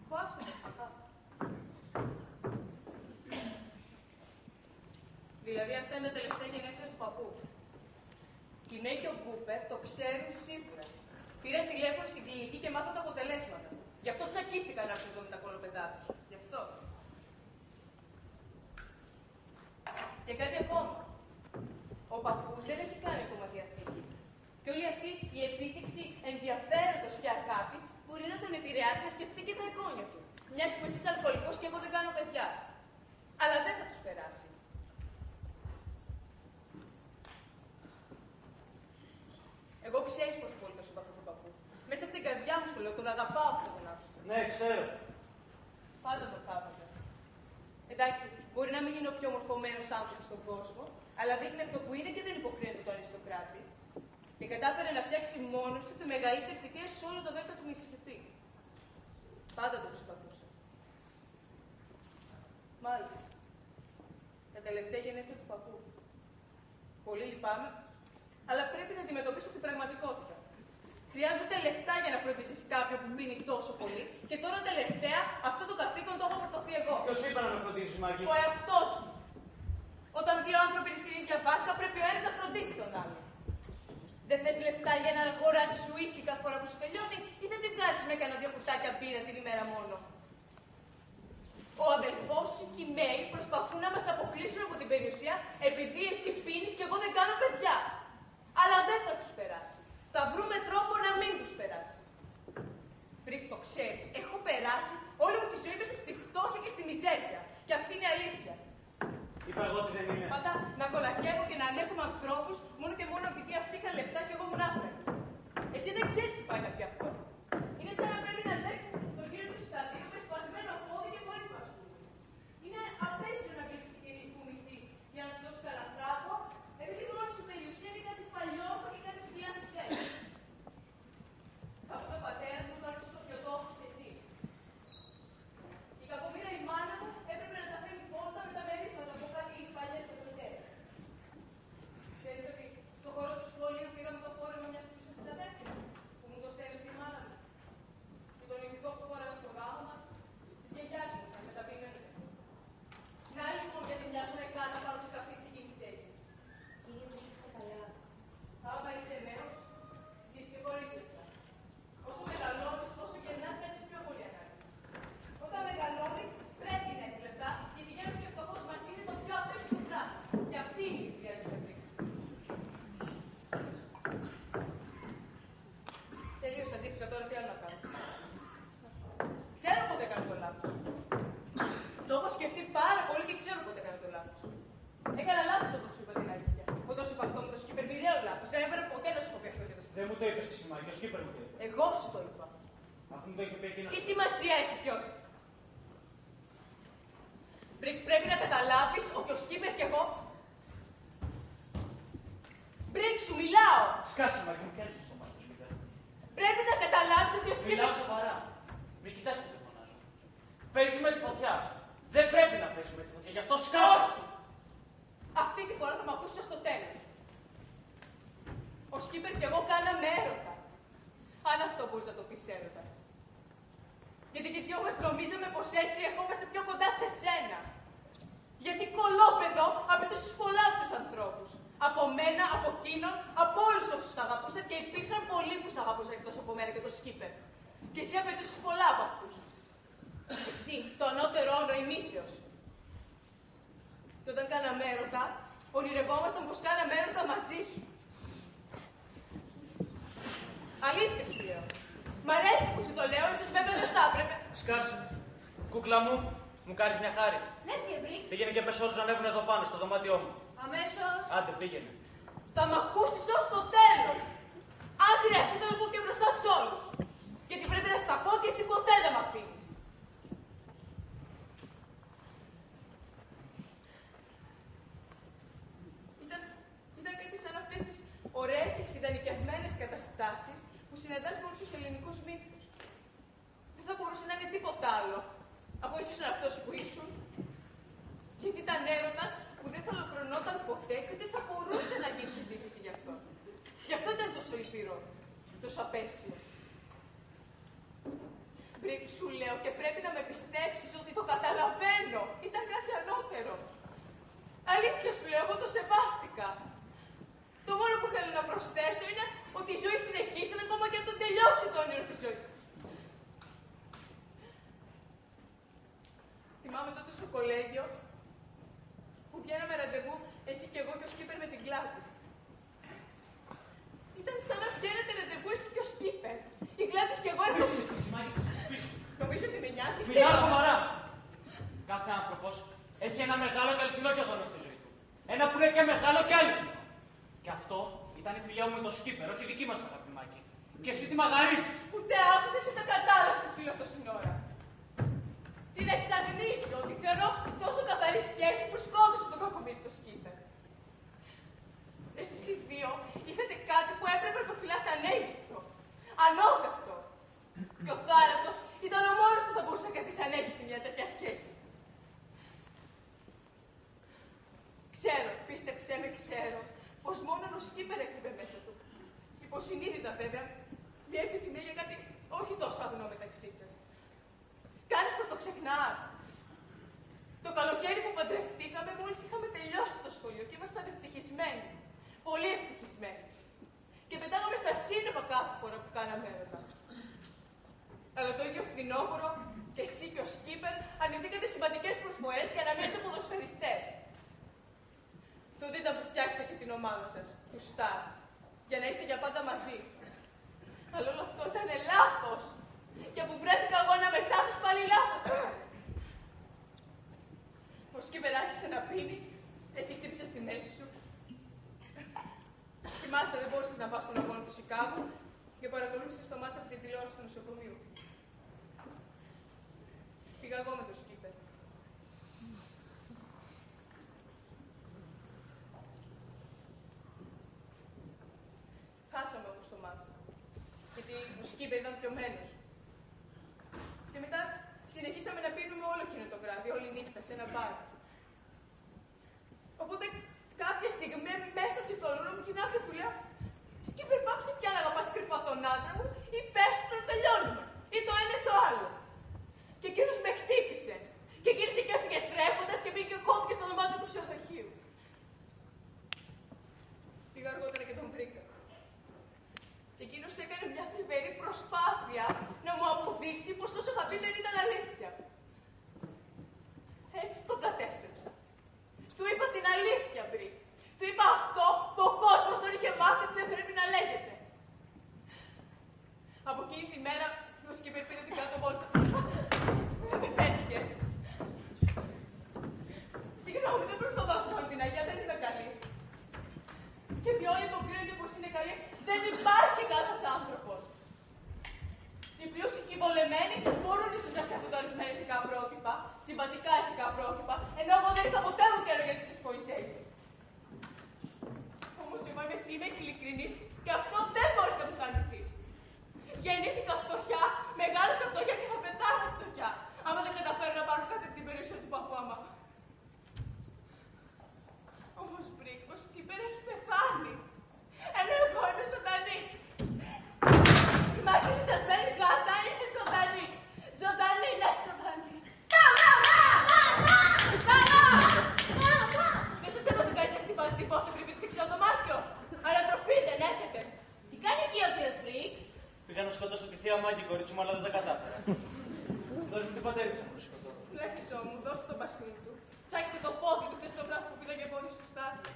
Πού άφησε το παπά. Δηλαδή αυτά είναι τα τελευταία γενέθλια του παππού. Η Νέη και ο Κούπερ το ξέρουν σίγουρα. Πήραν τηλέφωνο στην κλινική και μάθαν τα αποτελέσματα. Γι' αυτό τσακίστηκαν να έρθουν εδώ με τα κολοπεδά τους. Γι' αυτό. Και κάτι ακόμα. Ο παππούς δεν έχει κάνει ακόμα διαθήκη. Και όλη αυτή η επίδειξη ενδιαφέροντος και αγάπης μπορεί να τον επηρεάσει να σκεφτεί και τα εγγόνια του. Μιας που εσύ είσαι αλκοολικός και εγώ δεν κάνω παιδιά. Αλλά δεν θα τους περάσει. Εγώ ξέρεις πόσο πολύ το συμπαθώ τον παππού. Μέσα από την καρδιά μου σου λέω, τον αγαπάω αυτόν τον άνθρωπο. Ναι, ξέρω. Πάντα το θαύμαζα. Εντάξει, μπορεί να μην είναι ο πιο μορφωμένος άνθρωπος στον κόσμο, αλλά δείχνει αυτό που είναι και δεν υποχρέεται το αριστοκράτη. Και κατάφερε να φτιάξει μόνος του τη μεγαλύτερη θητεία σε όλο το δέλτα του Μισισιπί. Πάντα τον συμπαθούσα. Μάλιστα. Τα τελευταία γενέθλια του παππού. Πολύ λυπάμαι, αλλά πρέπει να αντιμετωπίσω την πραγματικότητα. Χρειάζονται λεφτά για να φροντίσεις κάποιον που πίνει τόσο πολύ, και τώρα τελευταία αυτό το καθήκον το έχω φορτωθεί εγώ. Ποιος είπε να με φροντίσεις, Μάγκη? Ο εαυτός μου. Όταν δύο άνθρωποι είναι στην ίδια βάρκα, πρέπει ο ένας να φροντίσει τον άλλο. Δεν θες λεφτά για να αγοράσεις ουίσκι κάθε φορά που σου τελειώνει, ή δεν τη βγάζεις με κανένα δύο κουτάκια μπύρα την ημέρα μόνο. Ο αδελφός σου και οι Μέοι προσπαθούν να μας αποκλείσουν από την περιουσία επειδή εσύ πίνεις και εγώ δεν κάνω παιδιά. Αλλά δεν θα τους περάσει. Θα βρούμε τρόπο να μην τους περάσει. Πριν το ξέρεις, έχω περάσει όλη μου τη ζωή μέσα στη φτώχεια και στη μιζέρια. Και αυτή είναι η αλήθεια. Είπα εγώ ότι δεν είναι. Πάντα να κολακεύω και να ανέχομαι ανθρώπους μόνο και μόνο επειδή αυτοί είχαν λεφτά και εγώ ήμουν άφραγη. Εσύ δεν ξέρεις τι πάει να πει αυτό. Είναι σαν να πρέπει να αντέξεις τον κύριο του Στατίου με σπασμένο πόδι και χωρίς μασκούλι. Είναι απέσιο να βλέπεις κυρίες που μισείς για να σου δώσει καλαθράκο, επειδή μόνη σου περιουσία είναι κάτι παλιό και κάτι ψηλά στη τσέπη. Από τον πατέρα μου τώρα στο πιωτό έχεις εσύ. Η κακομοίρα η μάνα μου έπρεπε να τα φέρει πόρτα με τα μερίσματα από κάτι παλιές φωτογραφίες. Ξέρεις ότι στο χώρο του σχολείου πήγαμε το φόρεμα μιας πλούσιας της αδέρφης που μου το στέλνησε η μάνα μου. Και τον ειδικό που φόραγα στο γάμο μας, της γιαγιάς μου ήταν μεταποιημένη. Να λοιπόν γιατί μοιάζουν κάτω πάνω στο καφί της εκείνης στέγη. Κύριε, δεν είσαι καλά. Άμα είσαι νέος, ζεις και χωρίς λεφτά. Όσο μεγαλώνεις, όσο γερνάς, κάνεις πιο πολύ ανάγκη. Όταν μεγαλώνεις, πρέπει να έχεις λεφτά, γιατί για και ο φτωχός μαζί είναι το πιο απέσιο πράγμα. Και αυτή είναι η δουλειά της Ευρύκης. Τελείως αντίθετα τώρα, τι άλλο να κάνω. Ξέρω πότε κάνω το λάθος. Το έχω σκεφτεί πάρα πολύ και ξέρω πότε κάνω το λάθος. Έκανα λάθος όταν σου είπα την αλήθεια. Όταν σου είπα αυτό με το σκύπερ, μοιραίο λάθος. Δεν έπρεπε ποτέ να σου πω αυτό για το σκύπερ. Δεν μου το είπες εσύ, Μάγκη, ο Σκύπερ μου το είπε. Εγώ σου το είπα. Αφού μου το είχε πει εκείνος. Τι σημασία έχει ποιος. Πρέπει να καταλάβεις ότι ο Σκύπερ και εγώ. Μπρικ, σου μιλάω. Σκάσε, Μάγκη, μου πιάνεις το στόμα του Σκύπερ. Πρέπει να καταλάβεις ότι ο Σκύπερ. Μιλάω σοβαρά. Μην κοιτάς που δεν φωνάζω. Παίζεις με τη φωτιά. Δεν πρέπει να παίζεις με τη φωτιά, γι' αυτό σκάσε. Αυτή τη φορά θα με ακούσεις στο τέλος. Ο Σκύπερ Σκύπερ και εγώ κάναμε έρωτα. Αν αυτό μπορείς να το πεις έρωτα. Γιατί και οι δυο μας νομίζαμε πως έτσι ερχόμαστε πιο κοντά σε σένα. Γιατί κολόπεδο απαιτούσες πολλά από τους ανθρώπους. Από μένα, από εκείνον, από όλους όσους τα αγαπούσαν και υπήρχαν πολλοί που σ' αγαπούσαν εκτός από μένα και το Σκύπερ. Και εσύ απαιτούσες πολλά από αυτούς. Εσύ, το ανώτερο όνο ημίθειος. Και όταν κάναμε έρωτα, ονειρευόμασταν πως κάναμε έρωτα μαζί σου. Αλήθεια σου λέω. Μ' αρέσει που σου το λέω, ίσως βέβαια δεν θα έπρεπε. Σκάσου. Κούκλα μου, μου κάνεις μια χάρη. Ναι, Διευρύ. Πήγαινε και πες όλους να ανέβουν εδώ πάνω, στο δωμάτιό μου. Αμέσως. Άντε, πήγαινε. Θα μ' ακούσεις ως το τέλος. Αν χρειαστεί το πω και μπροστά σε όλους. Γιατί πρέπει να στα πω και εσύ ποτέ δεν μ' αφήνεις. Ήταν κάτι σαν αυτές τις ωραίες εξειδανικευμένες καταστάσεις που συναντάς με όλους τους ελληνικούς μύθους. Δεν θα μπορούσε να είναι τίποτα άλλο, αφού εσύ ήσουν αυτός που ήσουν. Γιατί ήταν έρωτας που δεν θα ολοκληρωνόταν ποτέ και δεν θα μπορούσε να γίνει συζήτηση γι' αυτό. Γι' αυτό ήταν τόσο λυπηρό, τόσο απέσιο. Σου λέω και πρέπει να με πιστέψεις ότι το καταλαβαίνω. Ήταν κάτι ανώτερο. Αλήθεια σου λέω, εγώ το σεβάστηκα. Το μόνο που θέλω να προσθέσω είναι ότι η ζωή συνεχίζεται ακόμα και αν το τελειώσει το όνειρο της ζωής. Θυμάμαι τότε στο κολέγιο που βγαίναμε ραντεβού εσύ και εγώ και ο Σκύπερ με την Γκλάδης. Ήταν σαν να βγαίνετε ραντεβού εσύ και ο Σκύπερ. Η Γκλάδης και εγώ έρχομαι. Νομίζω ότι με νοιάζει. Μιλάω σοβαρά. Κάθε άνθρωπος έχει ένα μεγάλο και αληθινό γεγονό στη ζωή του. Ένα που είναι και μεγάλο και αληθινό. Και αυτό ήταν η φιλιά μου με τον Σκύπερ, όχι η δική μας αγάπη, Μάκη. Και εσύ τη μαγαρίζεις. Ούτε άκουσες ούτε κατάλαβες φίλο το σύνορα. Την εξαγνήσω ότι θεωρώ τόσο καθαρή σχέση που σκότωσε τον κακομοίρη το Σκύπερ. Εσείς οι δύο είχατε κάτι που έπρεπε να το φυλάτε ανέγγικτο. Ανώδευτο. Και ο θάνατος ήταν ο μόνος που θα μπορούσε να κρατήσει ανέγγικτη μια τέτοια σχέση. Ξέρω, πίστεψέ με, ξέρω, πως μόνο ο Σκύπερ έκρυβε μέσα του. Υποσυνείδητα βέβαια, μια επιθυμία για κάτι όχι τόσο αγνό μεταξύ σας. Κάνεις πως το ξεχνάς. Το καλοκαίρι που παντρευτήκαμε, μόλις είχαμε τελειώσει το σχολείο και ήμασταν ευτυχισμένοι. Πολύ ευτυχισμένοι. Και πετάγαμε στα σύννεφα κάθε φορά που κάναμε έρωτα. Αλλά το ίδιο φθινόπωρο και εσύ και ο Σκύπερ ανεβήκατε σημαντικές προσφορές για να μείνετε ποδοσφαιριστές. Τότε ήταν που φτιάξατε και την ομάδα σας, του Σταρ, για να είστε για πάντα μαζί. Αλλά όλο αυτό ήταν λάθος. Και που βρέθηκα εγώ ανάμεσά σας πάλι λάθος. Ο Σκύπερ άρχισε να πίνει, εσύ χτύπησες στη μέση σου. Θυμάσαι, δεν μπορούσες να πας στον αγώνα του Σικάγο και παρακολούθησες το μάτσα από την τηλεόραση του νοσοκομείου. Πήγα εγώ με τον Σκύπερ. Χάσαμε όμως το μάτσα, γιατί ο Σκύπερ ήταν πιωμένος. Και μετά συνεχίσαμε να πίνουμε όλο εκείνο το βράδυ, όλη νύχτα, σε ένα μπαρ. Οπότε κάποια στιγμή μέσα στη θολούνα μου κοινάω και του λέω «Σκύπερ, πάψε πια να αγαπάς κρυφά τον άντρα μου ή πες του να τελειώνουμε, ή το ένα ή το άλλο». Και εκείνος με χτύπησε. Και γύρισε και έφυγε τρέχοντας και πήγε και κόθηκε στο δωμάτιο του ξενοδοχείου. Πήγα αργότερα και τον βρήκα. Και εκείνος έκανε μια θλιβερή προσπάθεια να μου αποδείξει πως όσο είχα πει δεν ήταν αλήθεια. Έτσι τον κατέστρεψα. Του είπα την αλήθεια, Μπρι. Του είπα αυτό που ο κόσμος τον είχε μάθει ότι δεν πρέπει να λέγεται. Από εκείνη τη μέρα ο Σκύπερ πήρε την κάτω βόλτα. Δεν με πέτυχες. Συγγνώμη, δεν προσπαθώ να σου κάνω την Αγία, δεν είμαι καλή. Και επειδή όλοι υποκρίνονται πως είναι καλή, δεν υπάρχει καλός άνθρωπος. Οι πλούσιοι και οι βολεμένοι μπορούν ίσως να έχουν ορισμένα ηθικά πρότυπα, συμβατικά ηθικά πρότυπα, ενώ εγώ δεν είχα ποτέ μου καιρό για τις πολυτέλειες. Όμως εγώ είμαι ειλικρινής και αυτό δεν μπορείς να μου το αρνηθείς. Γεννήθηκα φτωχιά, μεγάλωσα φτωχιά και θα πεθάνω φτωχιά, άμα δεν καταφέρω να πάρω κάτι από την περιουσία του παππού-μαμά. Όμως Μπρικ, ο Σκύπερ έχει πεθάνει. Ενώ εγώ είμαι σαν τα έπιασε να προσηκωθώ. Τρέφισό μου, δώσε το μπαστούνι του. Τσάξτε το πόδι του και στο βράδυ που πήγα και πόδι στο στάδιο.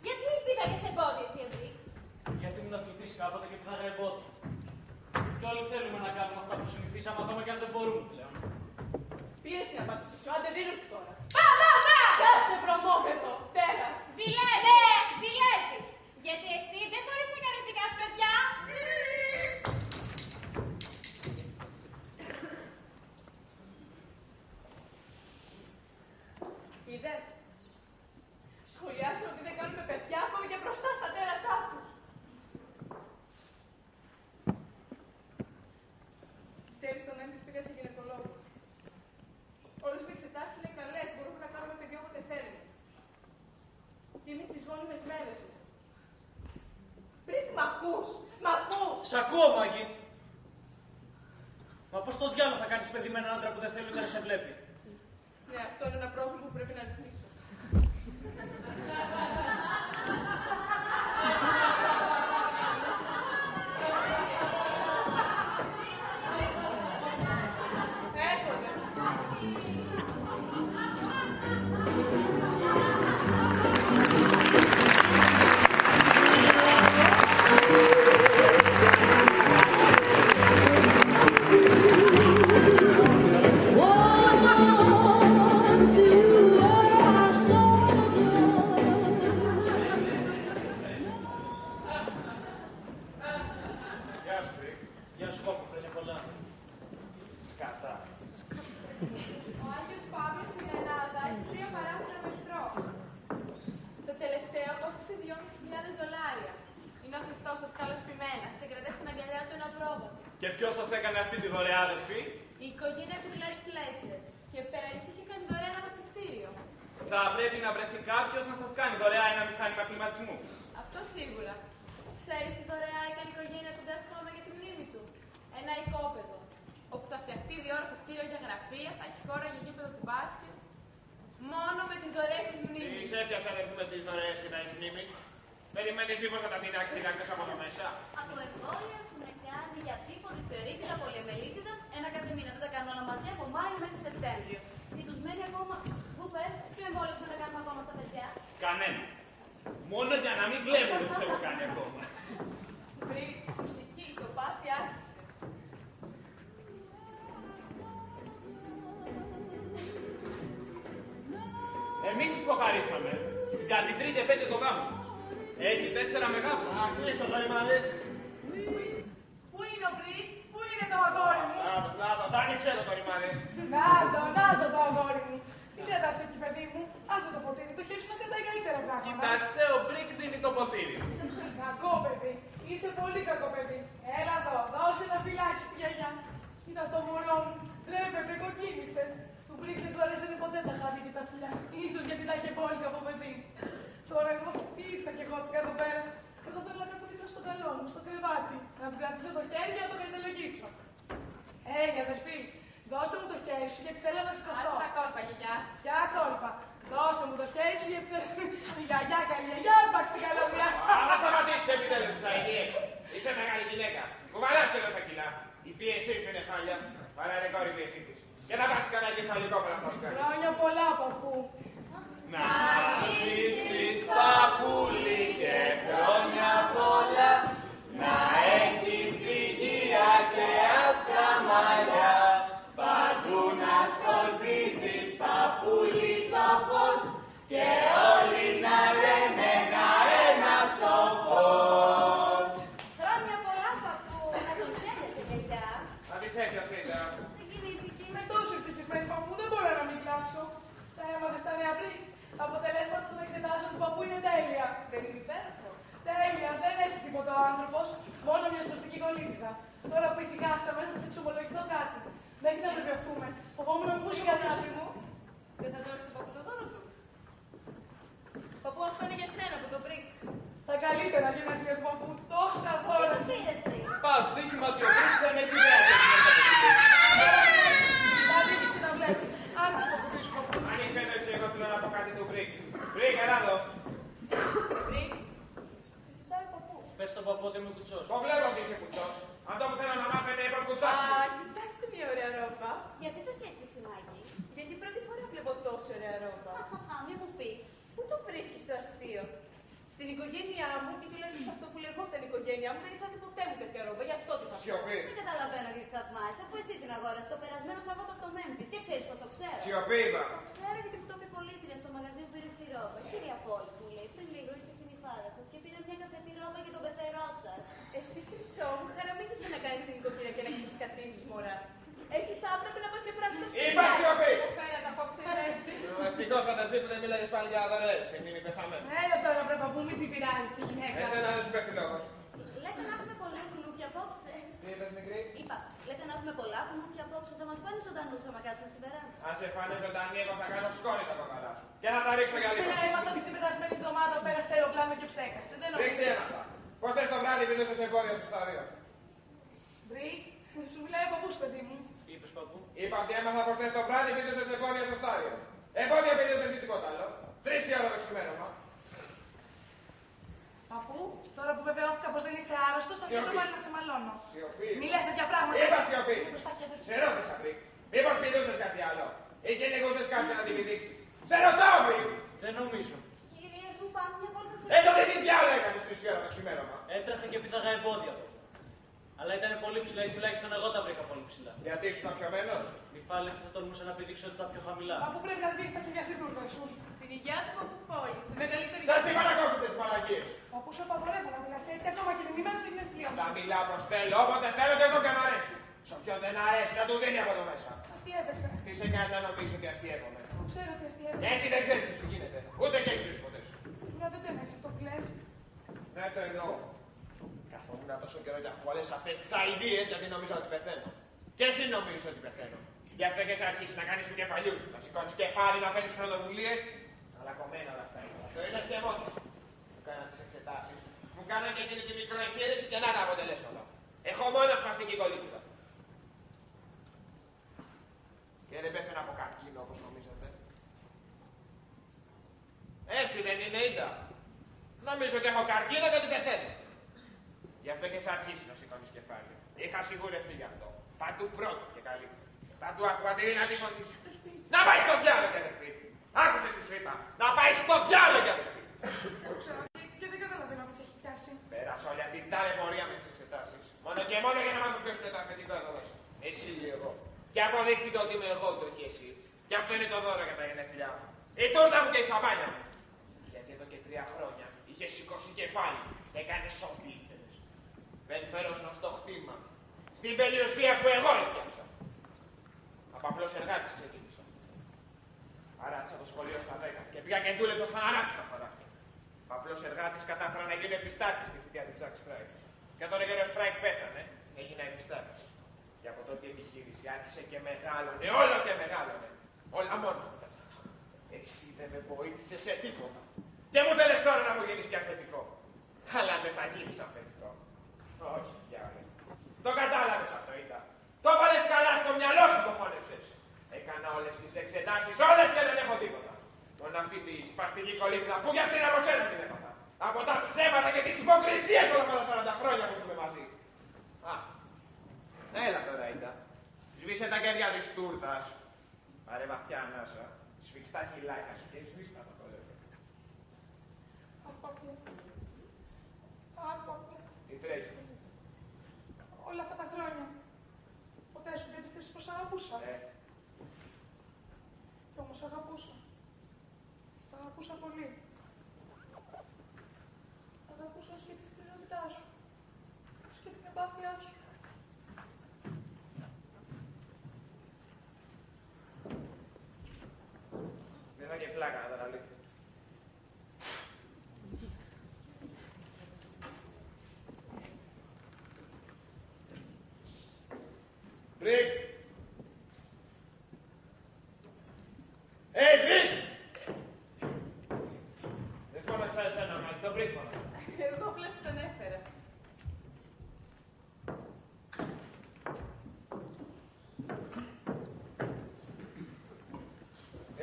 Γιατί πήγα και σε πόδι, Εφιεβρή. Γιατί ήμουν αθλητής κάποτε και πήδαγα εμπόδια. Και όλοι θέλουμε να κάνουμε αυτά που συνηθίσαμε, ακόμα και αν δεν μπορούμε πλέον. Πήρες την απάντησή σου, άντε δίνω του τώρα. Πα! Κάστε βρωμόκρεπο, τέρας. Ζηλεύεις. Γιατί εσύ δεν μπορείς να κάνεις δικά σου παιδιά. Είδες. Σχολιάσαν ότι δεν κάνουμε παιδιά ακόμη και μπροστά στα τέρατά τους. Ξέρεις, τον Έντης πήγα σε γυναικολόγο. Όλες οι εξετάσεις είναι καλές, μπορούμε να κάνουμε παιδί όποτε θέλουμε. Και είμαι στις γόνιμες μέρες μου. Πριν μ' ακούς, μ' ακούς. Σ' ακούω, Μάκη. Μα πώς το διάλογο θα κάνεις παιδί με έναν άντρα που δεν θέλει ούτε να σε βλέπει. Ναι, αυτό είναι ένα πρόβλημα που πρέπει να ρυθμίσω. Έρχονται. Γεια σου, Κόκκο, χρόνια πολλά. Σκατά. Ο Άγιος Παύλος στην Ελλάδα έχει 3 παράθυρα μετρό. Το τελευταίο κόστησε $2.500. Είναι ο Χριστός ο σκάλος ποιμένας και κρατάει στην αγκαλιά του ένα πρόβατο. Και ποιος σας έκανε αυτή τη δωρεά, αδερφή? Η οικογένεια του Λες Φλέτσερ και πέρυσι είχε κάνει δωρεά ένα βαπτιστήριο. Θα πρέπει να βρεθεί κάποιος να σας κάνει δωρεά ένα μηχάνημα κλιματισμού. Αυτό σίγουρα. Ξέρεις τι δωρεά έκανε η οικογένεια του Ντάσχομα για τη μνήμη του. Ένα οικόπεδο, όπου θα φτιαχτεί διόρροφο κτίριο για γραφεία, θα έχει χώρο για γήπεδο του μπάσκετ. Μόνο με τις δωρεές της μνήμης. Τις έπιασα, αδερφή, με τις δωρεές και τα εις μνήμη. Περιμένεις μήπως θα τα πειράξει την κάποιος από εδώ μέσα. Από εμβόλια έχουν κάνει για τύπο, διφθερίτιδα, πολυεμελίτιδα, ένα κάθε μήνα. Δεν τα κάνουν όλα μαζί από Μάιο μέχρι Σεπτέμβριο. Και τους μένει ακόμα. Βούπερ, ποιο εμβόλιο θέλουν να κάνουμε ακόμα στα παιδιά. Κανένα. Μόνο για να μην κλέβουν τους έχω κάνει ακόμα. Πριν, μουσική, το πάθη άρχισε. Εμείς τις φοκαρίσαμε. Για την 3η επέτειο το γάμο τους. Έχει 4 μεγάφωνα. Α, κλείς το ρημάδι. Πού είναι ο Μπρι, πού είναι το αγόρι μου. Λάθος, άνοιξε το ρημάδι. Να το αγόρι μου. Τι κρατάς εκεί, παιδί μου. Άσε το ποτήρι, το χέρι σου να κρατάει καλύτερα πράγματα. Κοιτάξτε, ο Μπρικ δίνει το ποτήρι. Κακό παιδί. Είσαι πολύ κακό παιδί. Έλα εδώ, δώσε ένα φυλάκι στη γιαγιά. Κοίτα το μωρό μου. Τρέπεται, κοκκίνησε. Του Μπρικ δεν του αρέσανε ποτέ τα χάδια και τα φιλιά. Ίσως γιατί τα είχε μπόλικα από παιδί. Τώρα εγώ τι ήρθα κι εγώ εδώ πέρα. Εγώ θέλω να κάτσω δίπλα στο καλό μου, στο κρεβάτι. Να του κρατήσω το χέρι και να το κατελογήσω. Αδερφή, δώσε μου το χέρι σου γιατί θέλω να σηκωθώ. Άσε τα κόρπα, γιαγιά. Ποια κόρπα. Δώσε μου το χέρι σου γιατί θέλω. Η γιαγιά, καλή γιαγιά, άρπαξε την καλωδία. Άμα σταματήσεις επιτέλους τις αηδίες. Είσαι μεγάλη γυναίκα. Κουβαλάς και τόσα κιλά. Η πίεσή σου είναι χάλια. Παραρεκόρ η πίεσή της. Και θα πάθεις κανένα κεφαλικό παραθώσκα. Χρόνια πολλά, παππού. Να ζήσεις παππούλη και χρόνια πολλά. Να έχεις υγεία και άσπρα μαλλιά. Παντού να σκορπίζεις παππούλη το φως. Και όλοι να λένε ένα σοφός. Χρόνια πολλά, παππού. Να τον χαίρεσαι, γιαγιά. Θα τις έπιασε τώρα. Δεν κινήθηκε. Με τόσο ευτυχισμένη παππού δεν μπορώ να μην κλάψω. Τα έμαθες στα νέα πριν. Τα αποτελέσματα των εξετάσεων του παππού είναι τέλεια. Δεν είναι υπέροχο. Τέλεια, δεν έχει τίποτα ο άνθρωπος. Μόνο μια στροφική κολλήτητα. Τώρα που ησυχάσαμε, θα σε εξομολογηθώ κάτι. Μέχρι να βεβαιωθούμε. Φοβόμουν να μου πούσει Αγάπη κάτι. μου, δεν θα δώσεις τον παππού το δώρο του. Παππού, αυτό είναι για σένα που το βρήκα. Τα καλύτερα γενέθλια του παππού. Τόσα Τι δώρα. το πήρες, πριν. Πάω στοίχημα ότι ο Μπρικ δεν έχει ιδέα τι έχει μέσα από το σπίτι. Τα δείχνεις και τα βλέπεις. Άνοιξε το κουτί σου, παππού. Άνοιξε το εσύ, εγώ θέλω να πω κάτι του Μπρικ. Μπρικ, έλα εδώ. Βρήκ. Σε συζητάει ο παππούς. Πες στον παππού ότι είμαι κουτσός. Το βλέπω ότι είσαι κουτσός. Αυτό που θέλω να μάθετε είναι πως Α, κουτσός. κοιτάξτε μια ωραία ρόπα. Γιατί το σε έκπληξε, Μάκη. Στην οικογένειά μου, ή τουλάχιστον σε αυτό που λεγόταν η οικογένειά μου, δεν είχα δει ποτέ μου τέτοια ρόμπα, γι' αυτό το θα πω. Σιωπή. Δεν καταλαβαίνω γιατί θαυμάζεσαι, αφού εσύ την αγόρασε το περασμένο Σάββατο από το Memphis και ξέρεις πως το ξέρω. Σιωπή, είπα. Το ξέρω γιατί μου το είπε η πολίτρια στο μαγαζί που πήρε τη ρόμπα. Κυρία Πόλη, μου λέει, πριν λίγο ήρθε η συνυφάδα σας και πήρε μια καφετή ρόμπα για τον πεθερό σας. Εσύ, Χρυσό μου, χαραμίζεσαι να κάνεις την οικογένεια και να ξεσκατήσεις, μωρά. Εσύ θα έπρεπε να πας και πράκτορας. Είπα σιωπή. Πέρατε απόψε, βρέστη. Ο ευτυχώς αδερφή που δεν μιλάει πάλι για αδερές και μείνει πεθαμένο. Έλα τώρα πρέπει να πούμε τι πειράζει τη γυναίκα. Εσένα δεν σου πέφτει λόγος. Λέτε να έχουμε πολλά κουνούπια απόψε. Τι είπες, μικρή? Είπα, λέτε να έχουμε πολλά κουνούπια απόψε. Θα μας πάνε ζωντανούς άμα κάτσουμε στην βεράντα. Αν σε φάνε ζωντανή, εγώ θα κάνω σκόνη τα κοκαλά σου. Και θα τα ρίξω για λίγο. Έμαθα ότι την περασμένη εβδομάδα πέρασε αεροπλάνο και ψέκασε. Δεν Βρήκ, τι νομίζω. έμαθα. Πώς θες το βράδυ πίνω σε εμπόδιο στο στάδιο. Βρήκ, σου μιλάει από πού, παιδί μου. Είπες παππού. Είπα ότι έμαθα πως θες το βράδυ πίνω σε εμπόδιο στο στάδιο. Εμπόδια πίνω εσύ τίποτα άλλο. 3 η ώρα το ξημέρωμα. Παππού, τώρα που βεβαιώθηκα πως δεν είσαι άρρωστος, θα αρχίσω Σιωπή. πάλι να σε μαλώνω. Σιωπή. Μη λες τέτοια πράγματα. Είπα σιωπή. Μήπως τα χέρια Σε ρώτησα πριν. Μήπως πηδούσες κάτι άλλο. Ή κυνηγούσες κάποιον να την πηδήξεις. Σε ρωτάω πριν. Δεν νομίζω. Κυρίες μου, πάμε μια βόλτα στο Τότε τι διάλογο έκανες 3 η ώρα το ξημέρωμα. Έτρεχα και πήδαγα εμπόδια. Αλλά ήταν πολύ ψηλά ή τουλάχιστον εγώ τα βρήκα πολύ ψηλά. Γιατί ήσουν πιωμένος. Μη φάλες που θα τολμούσα να πηδήξω ότι τα πιο χαμηλά. Παππού πρέπει να σβήσεις τα χέρια στην τούρτα σου. Στην υγειά του από πόλη. Τη μεγαλύτερη. Σας είπα να κόψετε τις μαλακίες. Παππού σου απαγορεύω να μιλάς έτσι ακόμα και την ημέρα του γενεθλίων Θα σου. μιλάω πως θέλω, όποτε θέλω και όσο και μ' αρέσει. Σε όποιον δεν αρέσει να του δίνει από το μέσα. Αστείευεσαι. Τι σε κάνει να νομίζεις ότι αστείευομαι. Το ξέρω ότι Και αστείευεσαι. εσύ δεν ξέρεις τι σου γίνεται. Ούτε και ξέρεις ποτέ σου. Σίγουρα δεν το εννοείς αυτό που λες. Ναι, το εννοώ. Καθόμουν τόσο καιρό και ακούω όλες αυτές τις αηδίες γιατί νομίζω ότι πεθαίνω. Και εσύ νομίζεις ότι πεθαίνω. Γι' αυτό και έχεις αρχίσει να κάνεις του κεφαλιού σου. Να σηκώνεις κεφάλι, να παίρνεις πρωτοβουλίες. Αλλά κομμένα όλα αυτά είναι. Το είδες και μόνος σου. Μου κάναν τις εξετάσεις. Μου κάναν και εκείνη τη μικροεμφιέρεση και να τα αποτελέσματα. Έχω μόνος μαστική κολλήτιδα. Και δεν πέθαινα από καρκίνο όπως νομίζετε. Έτσι δεν είναι, είδα. Νομίζω ότι έχω καρκίνο και ότι πεθαίνω. Γι' αυτό και σε αρχίσει να σηκώνεις κεφάλι. Είχα σιγουρευτεί γι' αυτό. Παντού πρώτο και καλύτερο. Παντού ακουαντήρι να τη φωνήσει. Να πάει στο διάλογο κι αδερφή. Άκουσες τι σου είπα. Να πάει στο διάλογο κι αδερφή. Σε έχω ξαναδεί έτσι και δεν καταλαβαίνω τι σε έχει πιάσει. Πέρασα όλη αυτή την ταλαιπωρία με τις εξετάσεις. Μόνο και μόνο για να μάθω ποιος είναι το αφεντικό εδώ μέσα. Εσύ ή εγώ. Και αποδείχθηκε ότι είμαι εγώ το όχι εσύ. Γι' αυτό είναι το δώρο για τα γενέθλιά μου. Η τούρτα μου και η σαμπάνια μου. Γιατί εδώ και 3 χρόνια είχε σηκώσει κεφάλι και έκανε ό,τι ήθελες. Δεν φέρω σωστό χτύπημα. Στην περιουσία που εγώ έφτιαξα. Από απλός εργάτης ξεκίνησα. Αράτησα το σχολείο στα 10 και πήγα και δούλεψα σαν ανάψα χωράφια. Από απλός εργάτης κατάφερα να γίνω επιστάτης στη θητεία του Τζακ Στράικ. Και όταν ο κύριος Στράικ πέθανε, έγινα επιστάτης. Και από τότε η επιχείρηση άρχισε και μεγάλωνε, όλο και μεγάλωνε. Όλα μόνος μου τα φτιάξα. Εσύ δεν με βοήθησες σε τίποτα. Και μου θέλεις τώρα να μου γίνεις και αφεντικό. Αλλά δεν θα γίνεις αφεντικό. Όχι, διάλε. Το κατάλαβες αυτό ήταν. Το βάλες καλά στο μυαλό σου το χώνεψες. Έκανα όλες τις εξετάσεις, όλες και δεν έχω τίποτα. Τον αυτή τη σπαστική κολλήτηδα που για αυτήν από σένα την έπαθα. Από τα ψέματα και τις υποκρισίες όλα αυτά τα 40 χρόνια που ζούμε μαζί. Α, έλα τώρα ήταν. Σβήσε τα κέρια της τούρτας. Πάρε βαθιά ανάσα. Σφίξε τα χειλάκια σου και σβήστα το λέω. Αχ, παππού. Αχ, παππού. Τι τρέχει. Όλα αυτά τα χρόνια. Ποτέ σου δεν πιστεύεις πως αγαπούσα. Κι όμως αγαπούσα. Σ' αγαπούσα πολύ. Αγαπούσα όσο και τη σκληρότητά σου. Όσο και την εμπάθειά σου. Δεν θα και πλάκα να τα αλήθεια. Μπρικ! Μπρικ! Δεν φώναξα εσένα, μα το Μπρικ φώναξα. Εγώ απλά σου τον έφερα.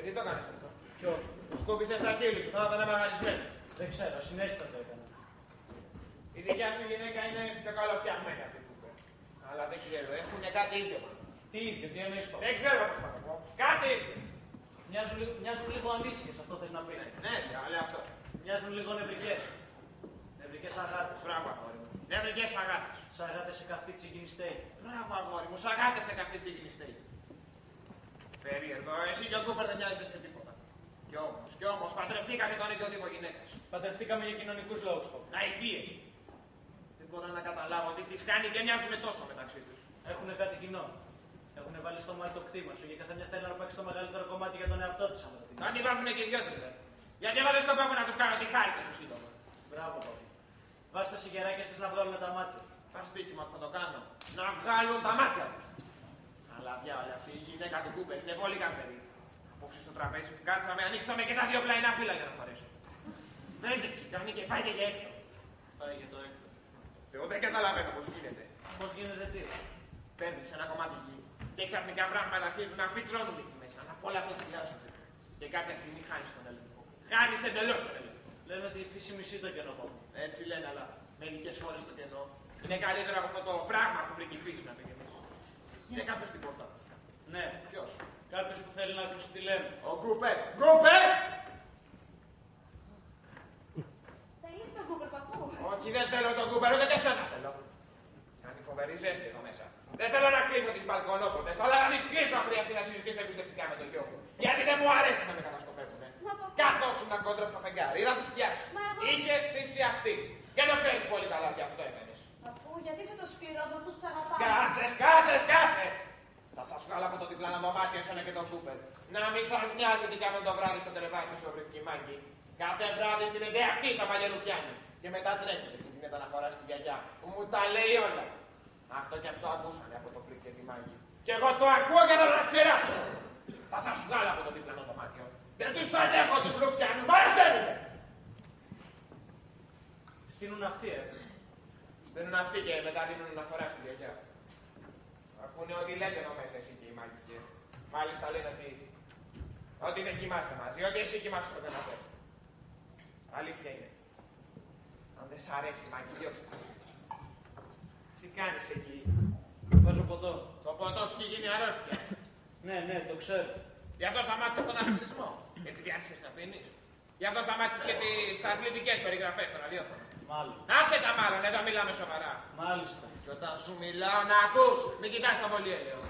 Τι το κάνεις αυτό. Ποιο? Του σκούπισες τα χείλη σου, θα ήταν εμαγαλισμένο. Δεν ξέρω, συνέστητα το έκανα. Η δικιά σου γυναίκα είναι πιο καλοφτιαγμένη αυτή που είπε. Αλλά δεν ξέρω, έχουνε κάτι ίδιο. Τι ίδιο, τι εννοείς το. Δεν ξέρω πώς θα το πω. Κάτι ίδιο. Μοιάζουν λίγο ανήσυχες, αυτό θες να πεις. Ναι, αλλά αυτό. Μοιάζουν λίγο νευρικές. Νευρικές αγάτες. Μπράβο, αγόρι μου. Νευρικές αγάτες. Σαγάτες σε καυτή τσιγκινιστέη. Μπράβο, αγόρι μου. Σαγάτες σε καυτή τσιγκινιστέη. Περίεργο. Εσύ και ο Κούπερ δεν μοιάζετε σε τίποτα. Κι όμως, παντρευτήκατε τον ίδιο τύπο γυναίκας. Παντρευτήκαμε για κοινωνικούς λόγους, παππού. Αηδίες. Δεν μπορώ να καταλάβω τι τις κάνει και μοιάζουν τόσο μεταξύ τους. Έχουνε κάτι κοινό. Έχουνε βάλει στο μάτι το κτήμα σου και καθένα θέλει να παίξει το μεγαλύτερο κομμάτι για τον εαυτό της. Αν τη βάφουνε και οι δυο τους, δε. Γιατί εγώ δεν σκοπεύω να τους κάνω τη χάρη τόσο σύντομα. Μπράβο, παππού. Βάζ' τα σιγεράκια στις να βγάλουν τα μάτια. Τα στοίχημα που θα το κάνω. Να βγάλουν τα μάτια τους. Αλλά πια όλη αυτή η γυναίκα του Κούπερ είναι πολύ καλύτερη. Απόψε στο τραπέζι που κάτσαμε, ανοίξαμε και τα δύο πλαϊνά φύλλα για να χωρέσω. Δεν τρέχει, κάνει και πάει και για έκτο. Πάει για το έκτο. Εγώ δεν καταλαβαίνω πώς γίνεται. Πώς γίνεται τι. Παίρνεις ένα κομμάτι γη και ξαφνικά πράγματα αρχίζουν να φυτρώνουν εκεί μέσα. Να πολλαπλασιάζονται. Και κάποια στιγμή χάνεις τον έλεγχο. Χάνεις εντελώς τον έλεγχο. Λένε ότι η φύση μισεί το κενό, παππού. Έτσι λένε, αλλά μερικές φορές το κενό είναι καλύτερο από αυτό το πράγμα που βρήκε η φύση να πει εμείς. Είναι κάποιος στην πόρτα. Ναι. Ποιος? Κάποιος που θέλει να ακούσει τι λέμε. Ο Κούπερ. Κούπερ! Θέλεις τον Κούπερ, παππού. Όχι, δεν θέλω τον Κούπερ, ούτε και εσένα θέλω. Κάνει φοβερή ζέστη εδώ μέσα. Δεν θέλω να κλείσω τις μπαλκονόπορτες, αλλά να τις κλείσω αν χρειαστεί να συζητήσω εμπιστευτικά με τον γιο μου. Γιατί δεν μου αρέσει να με κατασκοπεύουνε. Καθόσουν κόντρα στο φεγγάρι, είδα τη σκιά σου. Είχες στήσει αυτή. Και το ξέρεις πολύ καλά ότι αυτό έκανες. Παππού, γιατί είσαι τόσο σκληρός με αυτούς τους αγαπάω. Σκάσε! Θα σας βγάλω από το διπλάνο δωμάτιο εσένα και τον Κούπερ. Να μην σας νοιάζει τι κάνουν το βράδυ στο τερεβάκι σου, βρήκε μάγκη. Κάθε βράδυ στην ιδέα αυτή σαν παλιερουπιάνη. Και μετά τρέχετε και δίνετε να χωράσει τη γιαγιά που μου τα λέει όλα. Αυτό και αυτό ακούσανε από το πλήκ και τη μάγκη. Και εγώ το ακούω και θα το ξεράσω. Θα σας βγάλω από το διπλάνο δωμάτιο. Δεν τους αντέχω τους ρουφιάνους, μαραστένουνε. Στείνουν αυτοί, Στείνουν αυτοί και μετά δίνουν να χωράσει τη γιαγιά. Ακούνε ό,τι λέτε εδώ μέσα εσύ και οι μάγκοι. Μάλιστα λένε ότι δεν κοιμάστε μαζί, ότι εσύ κοιμάσαι στο καναπέ. Αλήθεια είναι. Αν δεν σ' αρέσει, μάγκη, διώξε τα. Τι κάνεις εκεί. Βάζω ποτό. Το ποτό σου έχει γίνει αρρώστια. Ναι, το ξέρω. Γι' αυτό σταμάτησες τον αθλητισμό. Επειδή άρχισες να πίνεις. Γι' αυτό σταμάτησες και τις αθλητικές περιγραφές στο ραδιόφωνο. Μάλλον. Άσε τα μάλλον, εδώ μιλάμε σοβαρά. Μάλιστα. Και όταν σου μιλάω να ακούς, μην κοιτάς τα βολιέλαιο.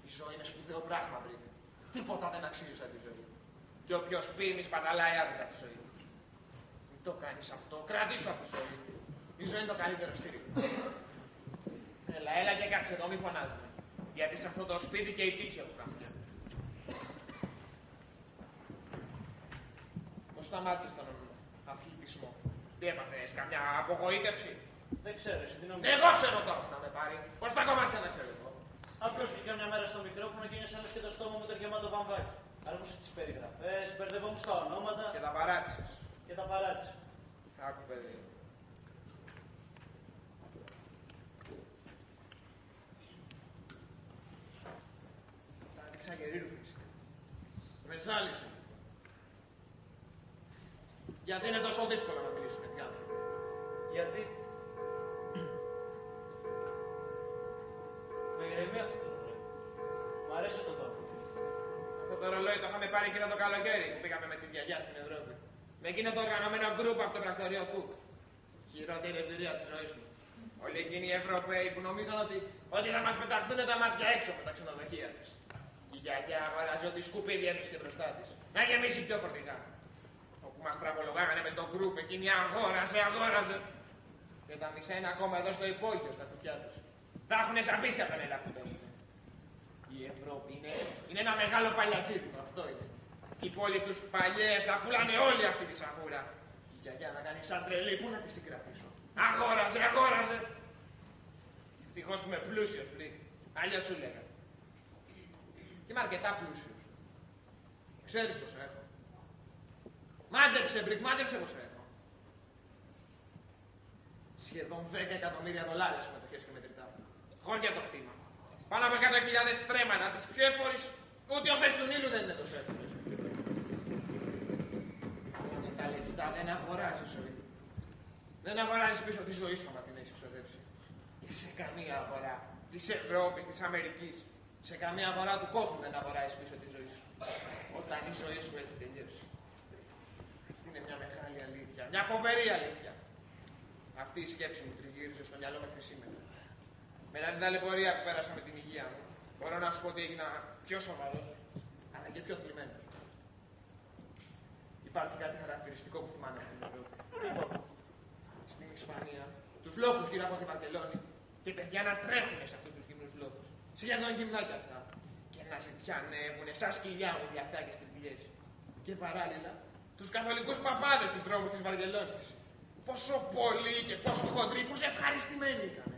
Η ζωή είναι σπουδαίο πράγμα, βρήκε. Τίποτα δεν αξίζει σαν τη ζωή. Και όποιος πίνει σπαταλάει άδεικα τη ζωή. Μην το κάνεις αυτό, κρατήσου από τη ζωή. Η ζωή είναι το καλύτερο στήριγμα. Έλα και κάτσε εδώ, μη φωνάζουμε. Γιατί σε αυτό το σπίτι και η τύχη έχουν κάνει. Πώς σταμάτησες τον αθλητισμό. Τι έπαθες, καμιά απογοήτευση. Δεν ξέρω, εσύ τι νομίζεις. Εγώ ξέρω τώρα να με πάρει. Πώς τα κομμάτια να ξέρω εγώ. Απλώς βγήκα μια μέρα στο μικρόφωνο και νιώσα όλος και το στόμα μου το γεμάτο βαμβάκι. Άκουσες τις περιγραφές, μπερδευόμουν στα ονόματα. Και τα παράτησες. Και τα παράτησα. Άκου, παιδί. Τα ρίξα και ρίλουφες. Με ζάλισε. Γιατί είναι τόσο δύσκολο να μιλήσουν οι άνθρωποι. Γιατί. Με ηρεμεί αυτό το ρολόι. Μ' αρέσει το τόπο. Αυτό το ρολόι το είχαμε πάρει εκείνο το καλοκαίρι που πήγαμε με τη γιαγιά στην Ευρώπη. Με εκείνο το οργανωμένο γκρουπ από το πρακτορείο Κουκ. Χειρότερη εμπειρία της ζωής μου. Όλοι εκείνοι οι Ευρωπαίοι που νομίζαν ότι θα μας πεταχθούν τα μάτια έξω από τα ξενοδοχεία τους. Η γιαγιά αγοράζει ό,τι σκουπίδι έβρισκε μπροστά της. Να γεμίσει πιο φορτικά. Όπου μας τραβολογάγανε με το γκρουπ, εκείνη αγόραζε. Και τα μισά είναι ακόμα εδώ στο υπόγειο, στα κουτιά τους. Θα έχουν σαπίσει από τον έλα που παίρνουν. Η Ευρώπη είναι ένα μεγάλο παλιατσίδικο, αυτό είναι. Οι πόλεις τους παλιές θα πουλάνε όλη αυτή τη σαγούρα. Η γιαγιά να κάνει σαν τρελή, πού να τη συγκρατήσω. Αγόραζε. Ευτυχώς είμαι πλούσιος, Μπρικ. Αλλιώς σου λέγα. Και είμαι αρκετά πλούσιος. Ξέρεις πόσο έχω. Μάντεψε, Μπρικ, μάντεψε πόσο έχω. Σχεδόν 10 εκατομμύρια δολάρια συμμετοχές και μετρητά. Χώρια το κτήμα. Πάνω από 100.000 στρέμματα, τις πιο εφόρεις, ούτε ο φες του Νείλου δεν είναι τόσο εύκολες. Με τα λεφτά δεν αγοράζεις ζωή. Δεν αγοράζεις πίσω τη ζωή σου άμα την έχεις εξοδέψει. Και σε καμία αγορά της Ευρώπης, της Αμερικής, σε καμία αγορά του κόσμου δεν αγοράζεις πίσω τη ζωή σου. Όταν η ζωή σου έχει τελειώσει. Αυτή είναι μια μεγάλη αλήθεια, μια φοβερή αλήθεια. Αυτή η σκέψη μου τριγύριζε στο μυαλό μέχρι σήμερα. Μετά την ταλαιπωρία που πέρασα με την υγεία μου, μπορώ να σου πω ότι έγινα πιο σοβαρός, αλλά και πιο θλιμμένος. Υπάρχει κάτι χαρακτηριστικό που θυμάμαι από την Ευρώπη. Στην Ισπανία, τους λόφους γύρω από τη Βαρκελόνη και παιδιά να τρέχουν σε αυτούς τους γυμνούς λόφους. Σχεδόν γυμνάκια αυτά. Και να ζητιανεύουν σαν σκυλιά όλοι αυτά και στις δουλειές. Και παράλληλα, τους καθολικούς παπάδες στους δρόμους της Βαρκελόνης. Πόσο πολλοί και πόσο χοντροί, πόσο ευχαριστημένοι ήταν.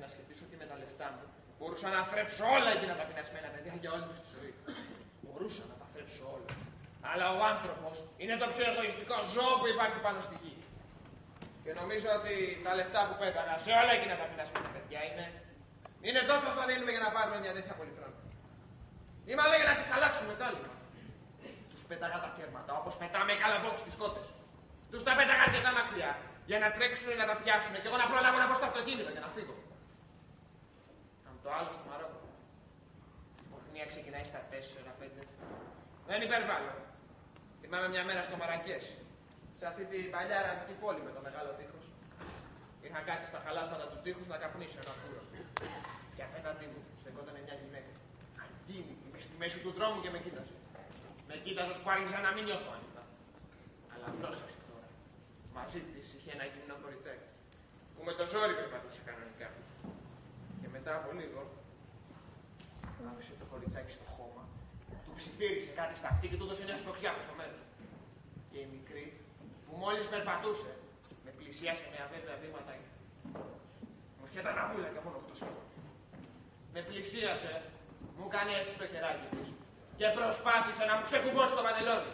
Να σκεφτείς ότι με τα λεφτά μου μπορούσα να θρέψω όλα εκείνα τα πεινασμένα παιδιά για όλη τους τη ζωή. Μπορούσα να τα θρέψω όλα. Αλλά ο άνθρωπος είναι το πιο εγωιστικό ζώο που υπάρχει πάνω στη γη. Και νομίζω ότι τα λεφτά που πέταγα σε όλα εκείνα τα πεινασμένα παιδιά είναι τόσο όσο δίνουμε για να πάρουμε μια τέτοια πολυθρόνα. Ή μάλλον για να τις αλλάξουμε κάλυμα. Τους πέταγα τα κέρματα όπως πετάμε καλαμπόκι στις κότες. Τους τα πέταγα αρκετά μακριά για να τρέξουν να τα πιάσουν και εγώ να προλάβω να πω στο αυτοκίνητο για να φύγω. Το άλλο στο Μαρόκο. Η πορνεία ξεκινάει στα 4-5. Δεν υπερβάλλω. Θυμάμαι μια μέρα στο Μαρακές, σε αυτή την παλιά αραβική πόλη με το μεγάλο τείχος. Είχα κάτσει στα χαλάσματα του τείχους να καπνίσω ένα φούρο. Και απέναντί μου στεκόταν μια γυναίκα. Αγκίνητη, μες στη μέση του δρόμου και με κοίταζε. Με κοίταζε ώσπου άρχισα να μην νιώθω άνετα. Αλλά πρόσεξε τώρα. Μαζί της είχε ένα γυμνό κοριτσάκι που με το ζόρι περπατούσε κανονικά. Και μετά από λίγο, άφησε το κοριτσάκι στο χώμα, του ψιθύρισε κάτι στα αυτή και του έδωσε μια σπροξιά προς το μέρος. Και η μικρή, που μόλις περπατούσε, με πλησίασε με αβέβαια βήματα. Μου είχε τα ναβούλα και μόνο αυτό. Με πλησίασε, μου κάνει έτσι το χεράκι της και προσπάθησε να μου ξεκουμπώσει το παντελόνι.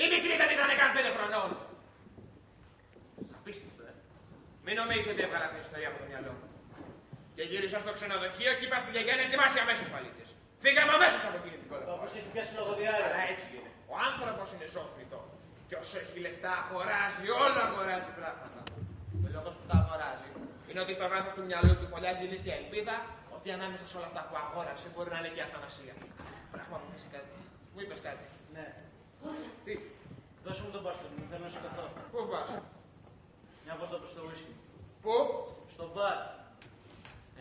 Η μικρή δεν ήταν καν 5 χρονών. Απίστευτο, Μην νομίζετε ότι έβγαλα την ιστορία από το μυαλό μου. Και γύρισα στο ξενοδοχείο και είπα στη γιαγιά να ετοιμάσει αμέσως παλίτες. Φύγαμε αμέσως από εκείνη την κόλαση. Όπως έχει πιάσει λογοδιάρεια. Αλλά έτσι είναι. Ο άνθρωπος είναι ζώφριτο. Και όσο έχει λεφτά αγοράζει, όλο αγοράζει πράγματα. Ο λόγος που τα αγοράζει είναι ότι στο βάθος του μυαλού του φωλιάζει ηλίθια ελπίδα ότι ανάμεσα σε όλα αυτά που αγόρασε μπορεί να είναι και αθανασία. Πράγμα μου πες κάτι. Μου είπες κάτι. Ναι. Τι. Δώσε μου τον μπάστον μου, θέλω να σηκωθώ. Πού πας. Μια βόλτα προς το ουίσκι. Πού. Στο βάρ.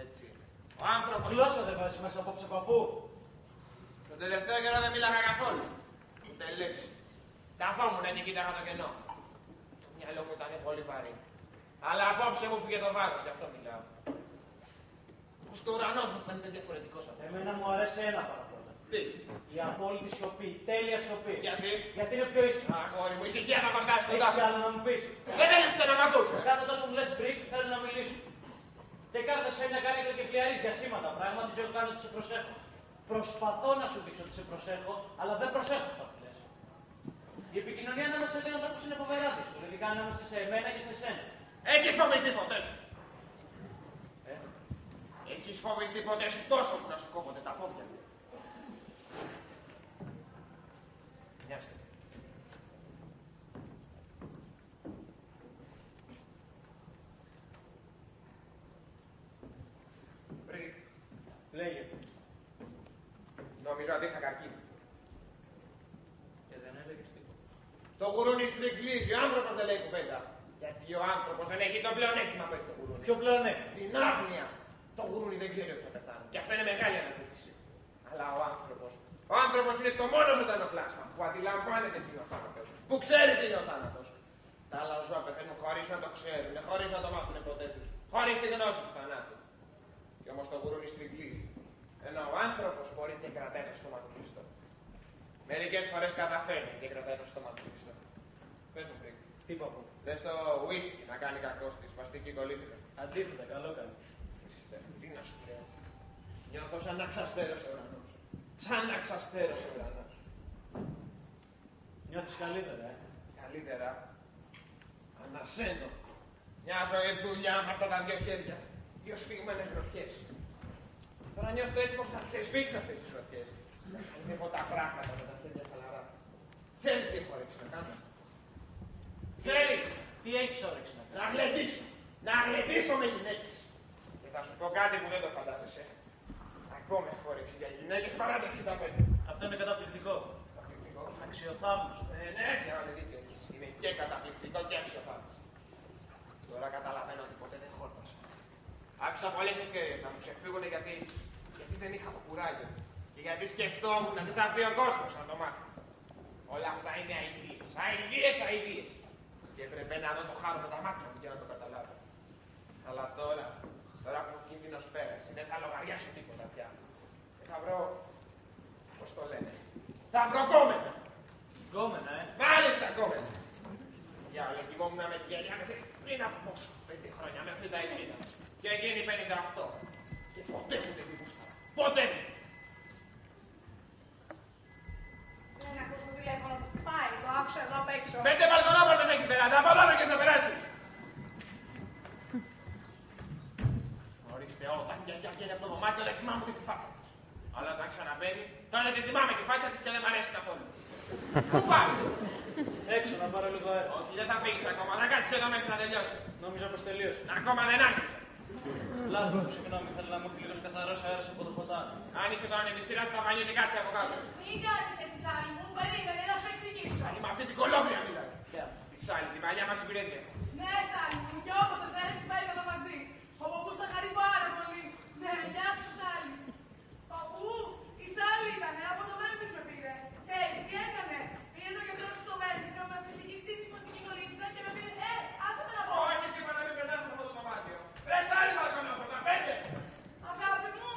Έτσι είναι. Ο άνθρωπος. Γλώσσα δεν βάζεις μέσα απόψε παππού. Τον τελευταίο καιρό δεν μίλαγα καθόλου. Ούτε λέξη. Καθόμουν και κοίταγα το κενό. Το μυαλό μου ήταν πολύ βαρύ. Αλλά απόψε μου πήγε το βάρος, γι' αυτό μιλάω. Πως το ουρανός μου φαίνεται διαφορετικός από αυτό. Εμένα μου αρέσει ένα παραπάνω. Τι. Η απόλυτη σιωπή, τέλεια σιωπή. Γιατί. Γιατί είναι πιο ήσυχη. Αγόρι μου, ησυχία θα κοντάσει τον Έχεις τάφο. άλλο να μου πεις. Δεν θέλεις να μ' ακούσω. Κάθε τόσο μου λες μπρικ, θέλω να μιλήσω. Και κάθε σένα κάνει και πλιαρείς για σήματα πράγματα και εγώ κάνω ότι σε προσέχω. Προσπαθώ να σου δείξω ότι σε προσέχω, αλλά δεν προσέχω αυτό που λες. Η επικοινωνία ανάμεσα σε δύο ανθρώπους είναι φοβερά δύσκολη, ειδικά ανάμεσα σε εμένα και σε σένα. Έχεις φοβηθεί ποτέ σου. Έχεις φοβηθεί ποτέ σου τόσο που να σου κόβονται τα πόδια. Μια στιγμή. Μπρικ. Λέγε. Νόμιζα ότι είχα καρκίνο. Και δεν έλεγες τίποτα. Το γουρούνι στριγκλίζει, ο άνθρωπος δεν λέει κουβέντα. Γιατί ο άνθρωπος δεν έχει το πλεονέκτημα που έχει το γουρούνι. Ποιο πλεονέκτημα. Την άγνοια. Το γουρούνι δεν ξέρει ότι θα πεθάνει. Και αυτό είναι μεγάλη ανακούφιση. Αλλά ο άνθρωπος είναι το μόνο ζωντανό πλάσμα που αντιλαμβάνεται τι είναι ο θάνατος. Που ξέρει τι είναι ο θάνατος. Τα άλλα ζώα πεθαίνουν χωρίς να το ξέρουν, χωρίς να το μάθουν ποτέ τους. Χωρίς τη γνώση του θανάτου. Και όμως το γουρούνι στριγκλίζει. Ενώ ο άνθρωπος μπορεί και κρατάει το στόμα του κλειστό. Μερικές φορές καταφέρνει και κρατάει το στόμα του κλειστό. Πες μου πριν. Τι παππού. Δες το ουίσκι να κάνει κακό στη σπαστική κολλήτρια. Αντίθετα, καλό κάνει. Τι να σου λέω. Νιώθω σαν να ξαστέρωσε ο ουρανός. Σαν να ξαστέρωσε ο ουρανός. Νιώθεις καλύτερα, Καλύτερα. Ανασένω. Μια ζωή δουλειά με αυτά τα δύο χέρια. Δύο σφιγμένες γροθιές. Τώρα νιώθω έτοιμος να ξεσφίξω αυτές τις γροθιές. Να χαλεύω τα πράγματα με τα χέρια χαλαρά. Ξέρεις τι έχω όρεξη να κάνω. Ξέρεις. Τι έχεις όρεξη να κάνεις. Να γλεντήσω. Να γλεντήσω με γυναίκες. Και θα σου πω κάτι που δεν το φαντάζεσαι. Ακόμα έχω όρεξη για γυναίκες παρά το 65. Αυτό είναι καταπληκτικό. Καταπληκτικό. Αξιοθαύμαστο. Ναι, μια άλλη δίκαια. Είναι και καταπληκτικό και αξιοθαύμαστο. Τώρα καταλαβαίνω ότι ποτέ δεν χόρτασα. Άφησα πολλές ευκαιρίες να μου ξεφύγουν γιατί δεν είχα το κουράγιο. Και γιατί σκεφτόμουν τι θα πει ο κόσμος να το μάθει. Όλα αυτά είναι αηδίες. Αηδίες. Και έπρεπε να δω το χάρο με τα μάτια μου για να το καταλάβω. Αλλά τώρα που ο κίνδυνος πέρασε, δεν θα λογαριάσω τίποτα πια. Θα βρω, πώς το λένε, θα βρω γκόμενα. Γκόμενα, Μάλιστα γκόμενα. Για όλα κοιμόμουν με τη γυαλιά πριν από πόσο, 5 χρόνια, μέχρι τα 60. Και εκείνη 58. Και ποτέ μου δεν τη γούσταρα. Ποτέ μου. Δεν ακούς το τηλέφωνο που χτυπάει, το άκουσα εδώ απ' έξω. 5 μπαλκονόπορτες έχει περάσει, από εδώ και να περάσεις. Ορίστε, όταν η γιαγιά βγαίνει από το δωμάτιο δεν θυμάμαι ούτε τη φάτσα της. Αλλά όταν ξαναμπαίνει, τότε τη θυμάμαι τη φάτσα της και δεν μ' αρέσει καθόλου. Πού πας? Έξω να πάρω λίγο αέρα. Όχι, δεν θα φύγεις ακόμα, θα κάτσεις εδώ μέχρι να τελειώσει. Νόμιζα πως τελείωσε. Ακόμα δεν άρχισε. Λάθος, συγγνώμη, θέλω να μου έρθει λίγος καθαρός αέρας από το ποτάμι. Άνοιξε το ανεμιστήρα του ταβανιού και κάτσε από κάτω. Μην κάνεις έτσι, Σάλι μου, περίμενε να σου εξηγήσω. Άλλη με αυτή την κολόμπια μιλάει. Ποια? Τη Σάλη, την παλιά μας υπηρέτεια. Ναι, Σάλι μου, και όποτε θα έρθει πάλι να μας δεις. Ο παππούς θα χαρεί πάρα πολύ. Ναι, γεια σου, Σάλι. Παππού, η Σάλι ήτανε, από το Μέμφις με πήρε. Ξέρεις τι έκανε? Πήρε το γιατρό του στο Μέμφις να μας εξηγήσει τι της στην κοινωνία και με πήρε. Άσε με να πω. Όχι, εσύ είπα να μην περνάς από αυτό το δωμάτιο. Ρε Σάλη μπαλκονόπορτα, 5. Αγάπη μου,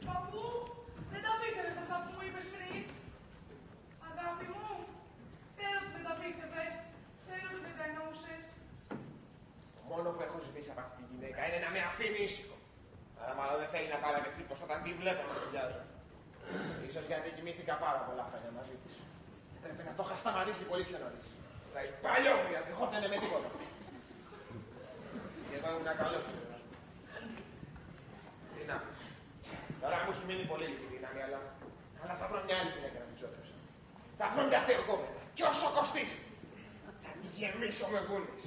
παππού, δεν τα πίστευες αυτά που μου είπες πριν. Αγάπη μου, ξέρω ότι δεν τα πίστευες. Ξέρω ότι δεν τα εννοούσες. Το μόνο που έχω ζητήσει από αυτή τη γυναίκα είναι να με αφήνει ήσυχο. Αλλά μάλλον δεν θέλει να παραδεχτεί πως όταν τη βλέπω να δουλειάζω. Ίσως γιατί κοιμήθηκα πάρα πολλά χρόνια μαζί της. Πρέπει να το είχα σταματήσει πολύ πιο νωρίς. Δηλαδή παλιό μου γιατί χώτανε με τίποτα. Και εδώ ήμουν καλός του. Τι να πεις. Τώρα μου έχει μείνει πολύ λίγη δύναμη, αλλά θα βρω μια άλλη γυναίκα να την ξόδεψω. Θα βρω μια θεοκόμενα. Και όσο κοστίσει. Θα τη γεμίσω με γούνες.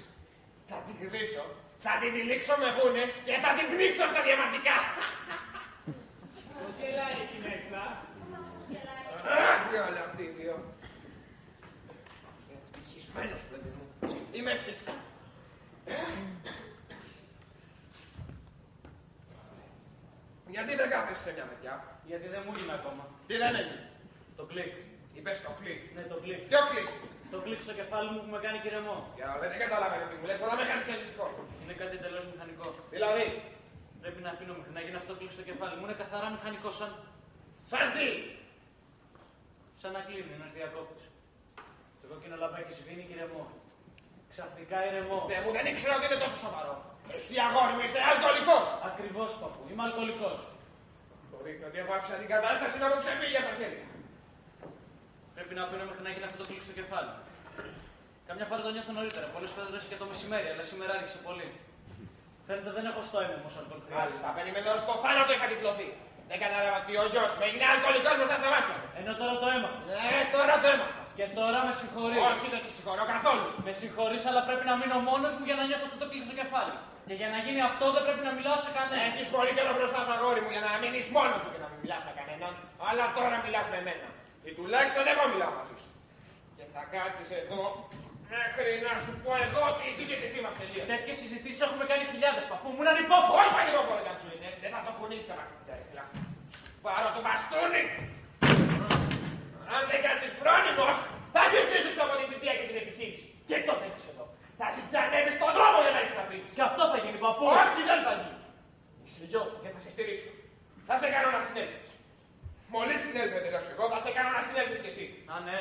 Θα την κρυβήσω, θα την τυλίξω με γούνες και θα την πνίξω στα διαμαντικά. Πώς γελάει εκεί μέσα? Αχ, όλα αυτοί οι δύο. Ευτυχισμένος, παιδί μου. Είμαι ευτυχισμένος. Γιατί δεν κάθεσαι σε μια μεριά? Γιατί δεν μου έγινε ακόμα. Τι δεν έγινε? Το κλικ. Είπες το κλικ. Ναι, το κλικ. Ποιο κλικ? Το κλικ στο κεφάλι μου που με κάνει κυρεμό. Για δεν καταλαβαίνω τι μου λες, αλλά με κάνεις και φυσικό. Είναι κάτι εντελώς μηχανικό. Δηλαδή, Πρέπει να πίνω μέχρι να γίνει αυτό το κλικ στο κεφάλι μου. Είναι καθαρά μηχανικό, σαν τι? σαν να κλείνει ένας διακόπτης. Το κόκκινο λαμπάκι σβήνει και ηρεμό. Ξαφνικά ηρεμό. Ναι, μου δεν ήξερα ότι είναι τόσο σοβαρό. Εσύ αγόρι μου είσαι αλκοολικός. Ακριβώς, παππού. Είμαι αλκοολικός. Το δείχνει ότι εγώ άφησα την κατάσταση να μου ξεφύγει από τα χέρια. Πρέπει να πίνω μέχρι να γίνει αυτό το κλικ στο κεφάλι. Καμιά φορά το νιώθω νωρίτερα. Πολλές φορές και το μεσημέρι, αλλά σήμερα άρχισε πολύ. Φαίνεται δεν έχω στο αίμα όμως αλκοόλ χρειάζεται. Μάλιστα, περιμένω στο θάνατο είχα τυφλωθεί. Δεν κατάλαβα ότι ο γιος μου έγινε αλκοολικός μπροστά στα μάτια μου. Ενώ τώρα το έμαθα. Ναι, τώρα το έμαθα. Και τώρα με συγχωρείς. Όχι, δεν σε συγχωρώ καθόλου. Με συγχωρείς, αλλά πρέπει να μείνω μόνος μου για να νιώσω αυτό το κλικ στο κεφάλι. Και για να γίνει αυτό δεν πρέπει να μιλάω σε κανέναν. Έχεις πολύ καιρό μπροστά σου, αγόρι μου, για να μείνεις μόνος σου και να μην μιλάς με κανέναν. Αλλά τώρα μιλάς με μένα. Ή τουλάχιστον εγώ μιλάω μαζί σου. Και θα κάτσεις εδώ μέχρι να σου πω εγώ ότι η συζήτησή μας τελείωσε. Τέτοιες συζητήσεις έχουμε κάνει χιλιάδες, παππού μου, είναι ανυπόφορο. Όχι ανυπόφορο να σου είναι, δεν θα το κουνήσεις από αυτή την καρέκλα. Πάρω το μπαστούνι. Αν δεν κάτσεις φρόνιμος, θα γυρνήσεις από τη θητεία και την επιχείρηση. Και τότε έχεις εδώ. Θα ζητζανεύεις στον δρόμο για να έχεις να πεις. Και αυτό θα γίνει, παππού. Όχι, δεν θα γίνει. Είσαι γιος μου και θα σε στηρίξω. Θα σε κάνω να συνέλθεις. Μόλις συνέλθετε να σου εγώ, θα σε κάνω να συνέλθεις κι εσύ. Α, ναι.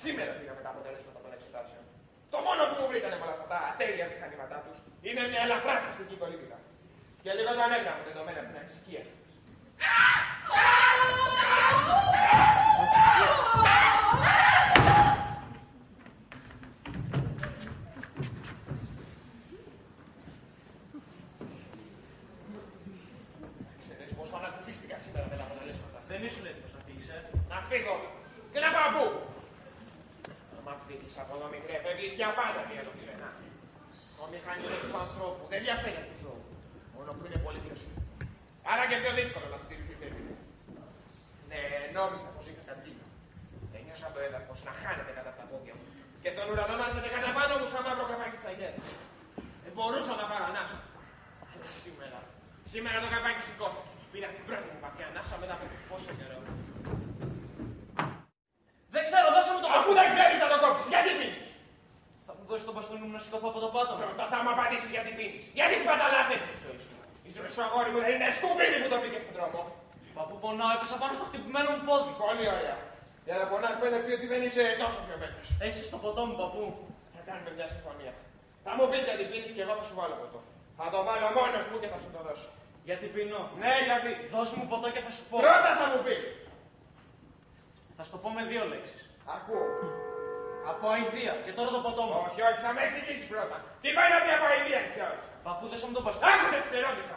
Σήμερα πήγαμε τα αποτελέσματα των εξετάσεων. Το μόνο που μου βρήκανε με όλα αυτά τα ατέλεια μηχανήματά τους είναι μια ελαφρά σπαστική κολύβητα. Και λίγο το ανέβγα μου δεδομένα από την ανησυχία. Ξέρεις πόσο ανακουφίστηκα σήμερα με τα αποτελέσματα. Δεν ήσουν έτοιμος να φύγεις, Να φύγω. Και να πάω πού. Αν φύγεις από εδώ μικρέ, φεύγεις για πάντα μία λογισμένα. Ο μηχανισμός του ανθρώπου δεν διαφέρει από του ζώου. Μόνο που είναι πολύ πιο σύντομο. Άρα και πιο δύσκολο να στηριχθεί παιδί. Ναι, νόμιζα πως είχα κατήγει. Ένιωσα το έδαφος να χάνεται κατά τα πόδια μου. Και τον ουρανό να έρχεται κατά πάνω μου σαν μαύρο καπάκι της αγέρας. μπορούσα να πάρω ανάσα. Αλλά σήμερα το καπάκι σηκώθηκε. Πήρα την πρώτη μου βαθιά ανάσα μετά από πόσο καιρό. Δεν ξέρω, δώσε μου το Αφού δεν ξέρεις να το κόψεις, γιατί πίνεις. Θα μου δώσεις τον μπαστούνι μου να σηκωθώ από το πάτωμα. Πρώτα θα μου απαντήσεις γιατί πίνεις. Γιατί σπαταλάς έτσι τη ζωή σου. Η ζωή σου, αγόρι μου, δεν είναι σκουπίδι που το βρήκες στον δρόμο. Παππού, πονάω, έπεσα πάνω στο χτυπημένο μου πόδι. Πολύ ωραία. Για να πονάς πέντε πει ότι δεν είσαι τόσο πιωμένος. Έχεις το ποτό μου, παππού. Θα κάνουμε μια συμφωνία. Θα μου πεις γιατί πίνεις και εγώ θα σου βάλω ποτό. Θα το βάλω μόνος μου και θα σου το δώσω. Γιατί πίνω. Ναι, γιατί. Δώσ' μου ποτό και θα σου πω. Πρώτα θα μου πεις. Θα σου το πω με 2 λέξεις. Ακούω. Από αηδία. Και τώρα το ποτό μου. Όχι, όχι, θα με εξηγήσεις πρώτα. Τι πάει να πει από αηδία της ώρας. Παππού, δώσε μου τον μπαστούνι. Άκουσες τι σε ρώτησα.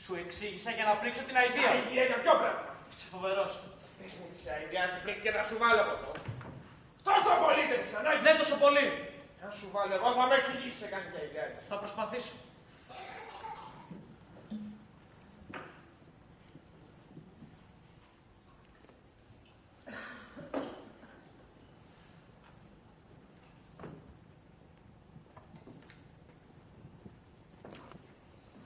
Σου εξήγησα για να πρίξω την αηδία. Αηδία για ποιο πράγμα. Είσαι φοβερός. Πες μου τι σε αηδιάζει πριν και θα σου βάλω ποτό. Τόσο πολύ δεν είσαι ανάγκη. Δεν τόσο πολύ. Αν σου βάλω εγώ θα με εξηγήσεις σε κάνει και αηδιάζει. Θα προσπαθήσω.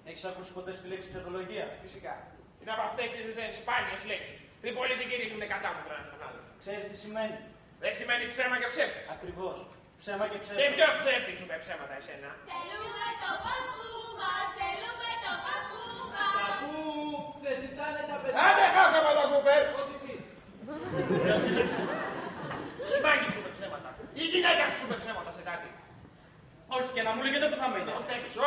Έχεις ακούσει ποτέ στη λέξη τεχνολογία. Φυσικά. Είναι από αυτές τις σπάνιες λέξεις. Οι πολιτικοί ρίχνουν κατάμετρα ένα στον άλλο. Ξέρεις τι σημαίνει. Δεν σημαίνει ψέμα και ψεύτης. Ακριβώς. Ψέμα και Και ψέμα. ποιος ψεύτης σου είπε ψέματα εσένα. Θέλουμε το παππού μας, θέλουμε το παππού μας. Παππού, σε ζητάνε τα παιδιά. Άντε χάσαμε τον Κούπερ. Ό,τι πεις. Ποιος είπε ψέματα. Η μάγκη σου είπε ψέματα. Η γυναίκα σου είπε ψέματα σε κάτι. Όχι, και να μου λέγεται που θα μείνει.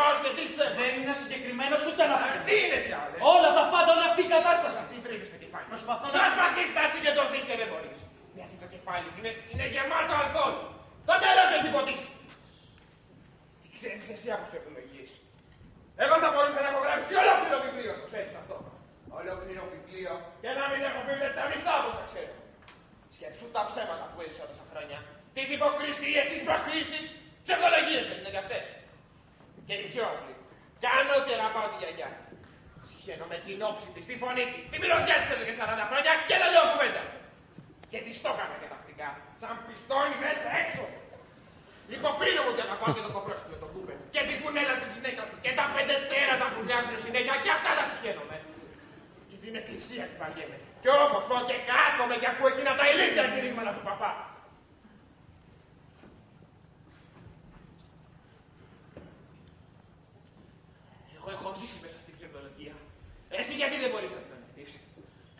Όχι και τι ψέμα. Δεν είναι συγκεκριμένο ούτε ένα ψέμα. Αυτή είναι διάλε. Όλα τα πάντα, όλη αυτή η κατάσταση. Τι τρίβεις το κεφάλι. Προσπαθώ να- Προσπαθείς να συγκεντρωθείς και δεν μπορείς. Γιατί το κεφάλι σου είναι γεμάτο αλκοόλ. Το τέλος έχει ποτίσει. Τι ξέρεις εσύ από τις επιλογές. Εγώ θα μπορούσα να έχω γράψει ολόκληρο βιβλίο. Το ξέρεις αυτό. Ολόκληρο βιβλίο και να μην έχω πει ούτε τα μισά από όσα ξέρω. Σκέψου τα ψέματα που έζησα τόσα χρόνια. Τις υποκρισίες, τις προσκλήσεις, ψευδολογίες δεν είναι και αυτές. Και η πιο απλή. Κάνω και αγαπάω τη γιαγιά. Συχαίνω με την όψη της, τη φωνή της, τη μυρωδιά της εδώ και 40 χρόνια και δεν λέω κουβέντα. Και της το έκανα και τακτικά. Σαν πιστώνει μέσα έξω. Υποκρίνω μου ότι αγαπάω και τον κοπρόσκυλο τον Κούπερ. Και την κουνέλα τη γυναίκα του. Και τα 5 τέρατα που βγάζουν συνέχεια και αυτά τα συχαίνομαι. Και την εκκλησία τη βαριέμαι. Και όπως πω και κάθομαι και ακούω εκείνα τα ηλίθια κηρύγματα του παπά. Εγώ έχω ζήσει μέσα στην ψευδολογία. Εσύ γιατί δεν μπορείς να την ανεχτείς.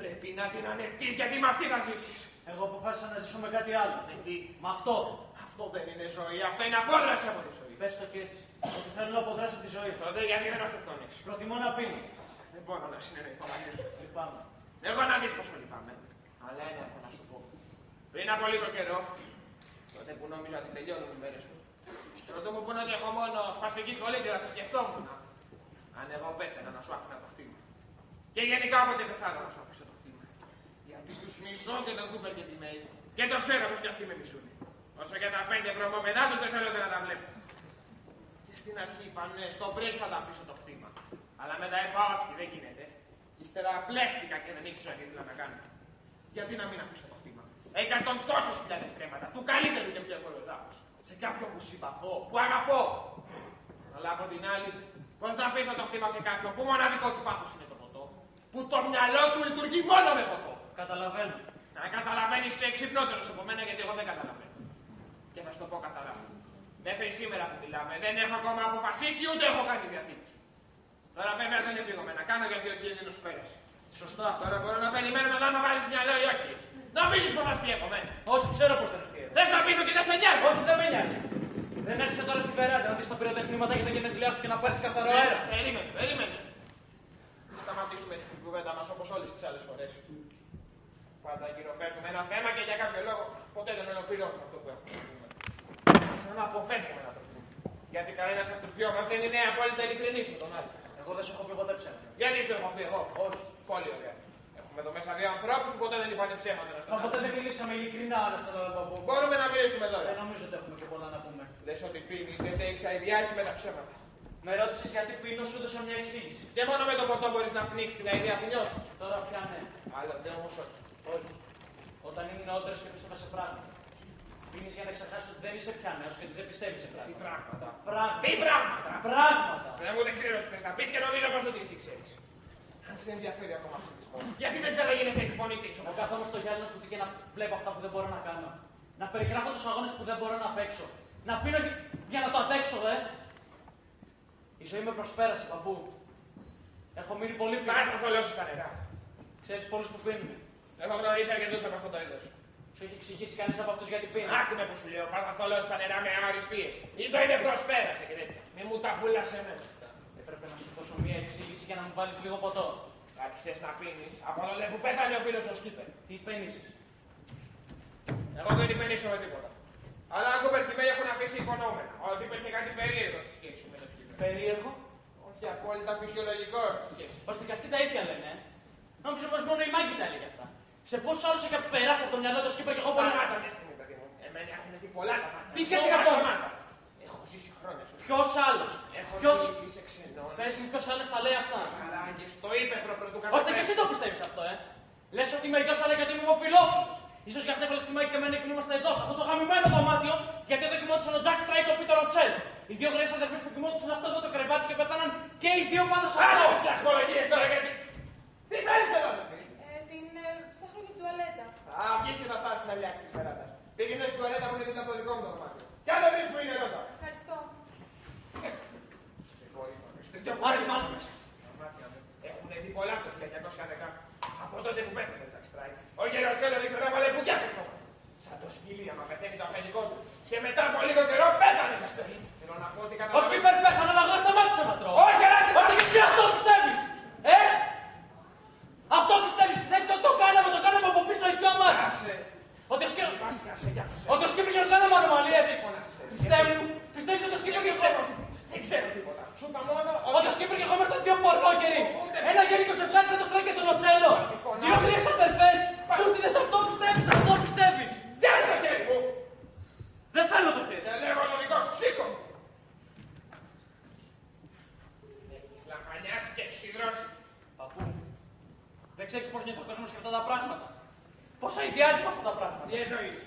Πρέπει να την ανεχτείς γιατί με αυτή θα ζήσεις. Εγώ αποφάσισα να ζήσω με κάτι άλλο. Με τι. Με αυτό. Αυτό δεν είναι ζωή. Αυτό είναι απόδραση από τη ζωή. Πες το και έτσι. Ότι θέλω να αποδράσω τη ζωή. Τότε γιατί δεν αυτοκτονείς. Προτιμώ να πίνω. Δεν μπορώ να συνεννοηθώ μαζί σου. Λυπάμαι. Εγώ να δεις πόσο λυπάμαι. Αλλά ένα έχω να σου πω. Πριν από λίγο καιρό, τότε που νόμιζα ότι τελειώνουν οι μέρες μου, ρωτώ μου πούνε ότι έχω μόνο σπαστική κολλή και να σε σκεφτόμουν. Αν εγώ πέθαινα να σου άφηνα το χτήμα. Και γενικά όποτε πεθάνω να σου αφήσω το χτήμα. Γιατί τους μισώ και τον Κούπερ και τη Μέη. Και το ξέρω πως κι αυτοί με μισούν. Όσο και τα 5 βρωμομετά τους δεν θέλω να τα βλέπω. Και στην αρχή είπαν ναι, στο break θα τα αφήσω το χτήμα. Αλλά μετά είπα όχι, δεν γίνεται. Ύστερα μπλέχτηκα και δεν ήξερα τι ήθελα να κάνω. Γιατί να μην αφήσω το χτήμα. Έκατον τόσες χιλιάδες τρέματα, του καλύτερου και πιο εύκολου εδάφους. Σε κάποιον που συμπαθώ, που αγαπώ. Αλλά από την άλλη, πώς να αφήσω το χτήμα σε κάποιον που μοναδικό του πάθος είναι το ποτό. Που το μυαλό του λειτουργεί μόνο με ποτό. Καταλαβαίνω. Να καταλαβαίνεις είσαι εξυπνότερος από μένα γιατί εγώ δεν καταλαβαίνω. Και θα σου το πω καθαρά. Μέχρι σήμερα που μιλάμε δεν έχω ακόμα αποφασίσει ούτε έχω κάνει διαθήκη. Τώρα βέβαια δεν επίγομαι να κάνω γιατί ο κίνδυνος πέρασε. Σωστά. Τώρα μπορώ να περιμένω μετά να βάλεις μυαλό ή όχι. Νομίζεις πως αστείευομαι. Όχι, ξέρω πώς θα αστείευω. Θες να πεις ότι δεν σε νοιάζει. Όχι, δεν με νοιάζει. Δεν έρχεσαι τώρα στην περάντα να δεις τα πυροτεχνήματα για τα γενέθλιά σου και να πάρεις καθαρό αέρα. Περίμενε. Θα σταματήσουμε έτσι την κουβέντα μας όπως όλες τις άλλες φορές. Πάντα γυροφέρνουμε ένα θέμα και για κάποιο λόγο ποτέ δεν ολοκληρώνουμε αυτό που έχουμε. Σαν να αποφεύγουμε να το πούμε. Γιατί κανένας από τους δυο μας δεν είναι απόλυτα ειλικρινής με τον άλλο. Εγώ δεν σου έχω πει ποτέ ψέματα. Γιατί σου έχω πει εγώ. Όχι. Πολύ ωραία. Έχουμε εδώ μέσα δύο ανθρώπους που ποτέ δεν είπαν ψέματα ένα στον Μα άλλο. ποτέ δεν μιλήσαμε ειλικρινά ένα στον άλλο παππού. Μπορούμε να μιλήσουμε τώρα. Δεν νομίζω ότι έχουμε και πολλά να πούμε. Λες ότι πίνεις, δεν έχεις αηδιάσει με τα ψέματα. Με ρώτησες γιατί πίνω, σου έδωσα μια εξήγηση. Και μόνο με το ποτό μπορείς να πνίξεις την αηδία που νιώθεις. Τώρα πια ναι. Άλλοτε όμως όχι. Όχι. Όταν ήμουν νεότερος και πίστευα σε πράγματα. Πίνεις για να ξεχάσεις ότι δεν είσαι πια νέος και ότι δεν πιστεύεις σε Τι πράγματα. πράγματα. Τι πράγματα. Πράγματα. Εγώ δεν ξέρω τι θες να πεις και νομίζω πως ότι εσύ ξέρεις. Αν σε ενδιαφέρει ακόμα αυτό το σπort, γιατί δεν ξαναγίνεσαι εκφωνητής Να όπως κάθομαι στο γυάλινο του και να βλέπω αυτά που δεν μπορώ να κάνω. Να περιγράφω τους αγώνες που δεν μπορώ να παίξω. Να πίνω για να το αντέξω, Η ζωή με προσπέρασε, παππού. Έχω μείνει πολύ πίσω. Πας να θολώσεις τα νερά. Ξέρεις πολλούς που πίνουν. Έχω γνωρίσει αρκετούς από αυτό το είδος. Σου έχει εξηγήσει κανείς από αυτούς γιατί πίνουν. Άκουμε που σου λέω, πας να θολώσεις τα νερά με άωρης πίεση. Η ζωή δεν προσπέρασε και τέτοια. Μη μου τα πουλάς εμένα. Έπρεπε να σου δώσω μία εξήγηση για να μου βάλεις λίγο ποτό. Άρχισες να πίνεις από τότε που πέθανε ο φίλος ο Σκύπερ. Τι υπένισες. Εγώ δεν υπενήσω με τίποτα. Αλλά αν κοπερκιμένοι έχουν αφήσει υπονόμενα. Ότι υπήρχε κάτι περίεργο στη σχέση σου με τον Σκύπερ. Περίεργο. Όχι απόλυτα φυσιολογικό στη σχέση σου. Ώστε και αυτοί τα ίδια λένε. Νόμιζα πως μόνο η Μάγκη τα έλεγε αυτά. Σε πόσους άλλους έχει περάσει από το μυαλό του Σκύπερ και εγώ μπορεί να. Σταμάτα μια στιγμή, παιδί μου. Εμένα έχουν δει πολλά τα μάτια. Τι σχέση με αυτό. Έχω ζήσει χρόνια σου. Ποιος άλλος. Έχω Ποιος. ζήσει σε ξενών. Πες μου ποιος άλλος τα λέει αυτά. Μαλάγες, το ύπαιθρο πρωτού Ώστε και εσύ το πιστεύεις αυτό, Λες ότι μερικός άλλα γιατί είμαι ομοφυλόφιλος. Ίσως για αυτό έβαλε στη Μάγκη και εμένα που είμαστε εδώ, σε αυτό το γαμημένο δωμάτιο, γιατί εδώ κοιμόντουσαν ο Τζακ Στράιτ και ο Πίτερ Οτσέλ. Οι δύο γραίες αδερφές που κοιμόντουσαν αυτό εδώ το κρεβάτι και πέθαναν και οι δύο πάνω σε αυτό. Άσε τις αστρολογίες τώρα γιατί. Τι θέλεις εδώ, Την ψάχνω για τουαλέτα. Α, βγεις και θα φτάσεις στην αλιάκη της περάτας. Πήγαινε στην τουαλέτα που είναι δίπλα από το δικό μου το δωμάτιο. Κι αν δεν βρεις που είναι εδώ τώρα. Ευχαριστώ. Έχουν δει πολλά το 1910 από τότε που πέθανε ο Τζακ Στράιτ. Ο Γεροτσέλο δεν ξανά βάλε κουκιά στο στόμα. Σαν το σκυλί άμα πεθαίνει το αφεντικό του. Και μετά από λίγο καιρό πέθανε. Θέλω να πω ότι Ο καταλαβαίνω. Σκύπερ πέθανε, αλλά εγώ σταμάτησα να τρώω. Όχι, αλλά δεν Ώστε και εσύ αυτό πιστεύεις. Αυτό πιστεύεις ότι το κάναμε από πίσω οι δυο μας. Ότι ο Σκύπερ και ο κάναμε ανομαλίες. Πιστεύεις ότι ο Σκύπερ και δεν ξέρω τίποτα. Σου είπα μόνο ότι ο Σκύπερ και εγώ ήμασταν δύο πορνόκεροι. Ένα γέρικο ζευγάρι σαν το Στράιτ και τον Οτσέλο. Δύο γριές αδερφές. Του στείλες αυτό πιστεύεις. Πιάσε το χέρι μου. Δεν θέλω το χέρι. Δεν λέγω το δικό σου, σήκω. Έχεις λαχανιάσει και έχεις υδρώσει. Παππού, δεν ξέρεις πώς γίνεται ο κόσμος και αυτά τα πράγματα. Πόσα ιδιάζει με αυτά τα πράγματα. Τι εννοείς.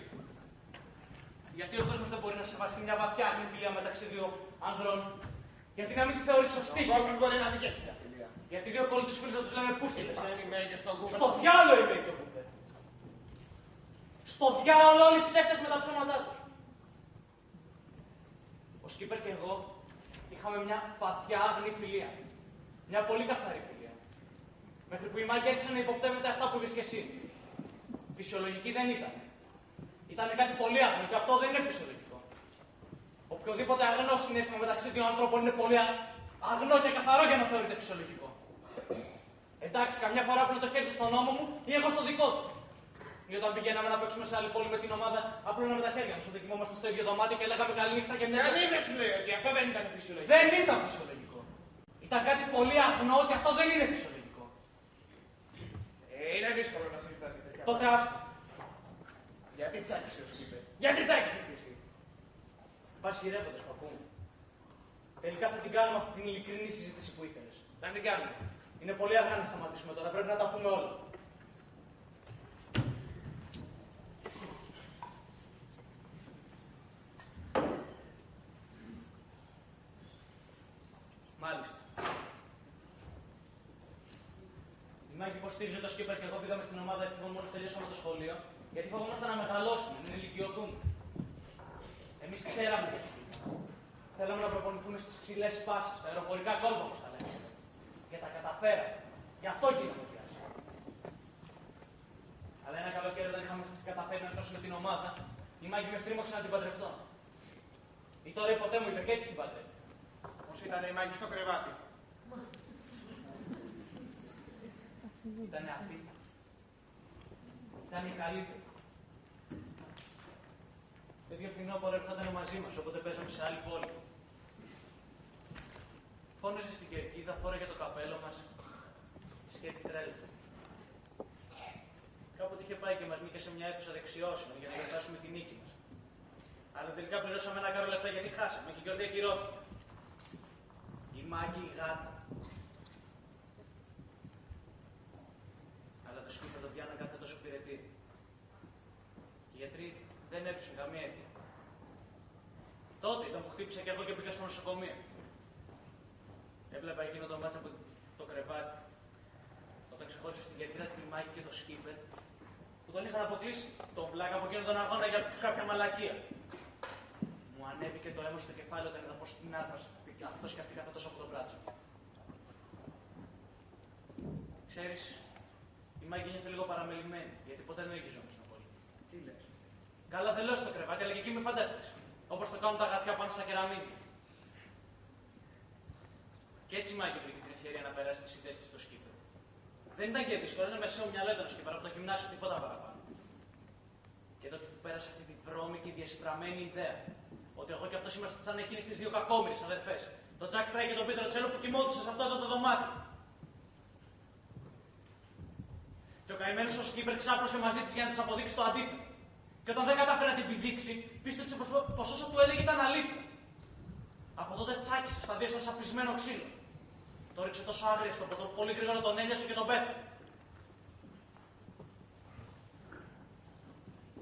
Γιατί ο κόσμος δεν μπορεί να σεβαστεί μια βαθιά αγνή φιλία μεταξύ δύο ανδρών. Γιατί να μην τη θεωρεί σωστή. Ο κόσμος μπορεί να δει και έτσι μια φιλία. Γιατί δύο κόλλοι τους φίλους να τους λένε πούστιδες. Και στον κούμπερ. Στο διάλο είναι και ο Κούπερ. Στο διάλο όλοι οι ψεύτες με τα ψέματά τους. Ο Σκύπερ και εγώ είχαμε μια βαθιά αγνή φιλία. Μια πολύ καθαρή φιλία. Μέχρι που η Μάγκη άρχισε να υποπτεύεται αυτά που είπες και εσύ. Φυσιολογική δεν ήταν. Ήταν κάτι πολύ άγνο και αυτό δεν είναι φυσιολογικό. Οποιοδήποτε αγνό συνέστημα μεταξύ δύο ανθρώπων είναι πολύ αγνό και καθαρό για να θεωρείται φυσιολογικό. Εντάξει, καμιά φορά απλό το χέρι του στον ώμο μου ή εγώ στο δικό του. Ή όταν πηγαίναμε να παίξουμε σε άλλη πόλη με την ομάδα, απλώναμε τα χέρια μας όταν κοιμόμαστε στο ίδιο δωμάτιο και λέγαμε καλή νύχτα και μια. Κανείς δεν σου λέει ότι αυτό δεν ήταν φυσιολογικό. Δεν ήταν φυσιολογικό. Ήταν κάτι πολύ αγνό και αυτό δεν είναι φυσιολογικό. Είναι δύσκολο να συζητάς για τέτοια. Τότε άστο. Γιατί τσάκισε ο Σκύπερ. Γιατί τσάκισε εσύ. Πας γυρεύοντας, παππού μου. Τελικά θα την κάνουμε αυτή την ειλικρινή συζήτηση που ήθελες. Να την κάνουμε. Είναι πολύ αργά να σταματήσουμε τώρα, πρέπει να τα πούμε όλα. Μάλιστα. Η Μάγκη υποστήριζε το Σκύπερ και εγώ πήγαμε στην ομάδα εθνικών μόλις τελειώσαμε το σχολείο, γιατί φοβόμασταν να μεγαλώσουμε, να ηλικιωθούμε. Εμείς ξέραμε γιατί πήγαμε. Θέλαμε να προπονηθούμε στις ψηλές σπάσεις, στα αεροπορικά κόλπα, όπως τα λέμε. Και τα καταφέραμε. Γι' αυτό γίναμε πιάσει. Αλλά ένα καλοκαίρι όταν είχαμε καταφέρει να σώσουμε την ομάδα, η Μάγκη με στρίμωξε να την παντρευτώ. Ή τώρα η ποτέ μου είπε και έτσι την παντρεύει. Πώς ήταν η Μάγκη στο κρεβάτι. Ήτανε αυτή. Ήταν η καλύτερη. Το ίδιο φθινόπωρο έρχονταν μαζί μας, οπότε παίζαμε σε άλλη πόλη. Φώναζε στην κερκίδα, φόραγε το καπέλο μας. Σκέτη τρέλα. Κάποτε είχε πάει και μας μήκε σε μια αίθουσα δεξιώσεων για να γιορτάσουμε τη νίκη μας. Αλλά τελικά πληρώσαμε ένα κάρο λεφτά γιατί χάσαμε και η γιορτή ακυρώθηκε. Η Μάγκη η γάτα. Αλλά το σπίτι το πιάναν κάθε τόσο πυρετή. Οι γιατροί Δεν έπεισε καμία αίτια. Τότε ήταν που χτύπησα και εγώ και πήγα στο νοσοκομείο. Έβλεπα εκείνο το μάτσα από το κρεβάτι. Όταν ξεχώρισε την κερκίδα τη Μάκη και το σκύπερ, που τον είχαν αποκλείσει τον βλάκα από εκείνον τον αγώνα για κάποια μαλακία. Μου ανέβηκε το αίμα στο κεφάλι όταν είδα πως την άρπασε αυτός και αυτή καθόταν από το μπράτσο. Ξέρεις, η Μάκη νιώθει λίγο παραμελημένη, γιατί ποτέ δεν εγγυζόμουν στο πολύ. Τι λες? Καλά δεν λέω στο κρεβάτι, αλλά και εκεί με φαντάστηκες. Όπως το κάνουν τα γατιά πάνω στα κεραμίδια. Και έτσι η Μάκη βρήκε την ευκαιρία να περάσει τις ιδέες της στο σκύπερ. Δεν ήταν και δύσκολο, είναι μεσαίο μυαλό ήταν σκύπερ, από το γυμνάσιο τίποτα παραπάνω. Και τότε που πέρασε αυτή την βρώμικη διαστραμμένη ιδέα, ότι εγώ και αυτός είμαστε σαν εκείνες τις δύο κακόμοιρες αδερφές, τον Τζακ Φράι και τον Πίτερ Τσέλο που κοιμόντουσαν σε αυτό εδώ το δωμάτιο. Και ο καημένος ο σκύπερ ξάπλωσε μαζί της για να της αποδείξει το αντίθετο. Και όταν δεν κατάφερε να την επιδείξει, πίστεψε πως όσο του έλεγε ήταν αλήθεια. Από τότε τσάκισε στα δύο σαν σαπισμένο ξύλο. Το ρίξε τόσο άγρια στο ποτό, πολύ γρήγορα τον έλιασε και τον πέθανε.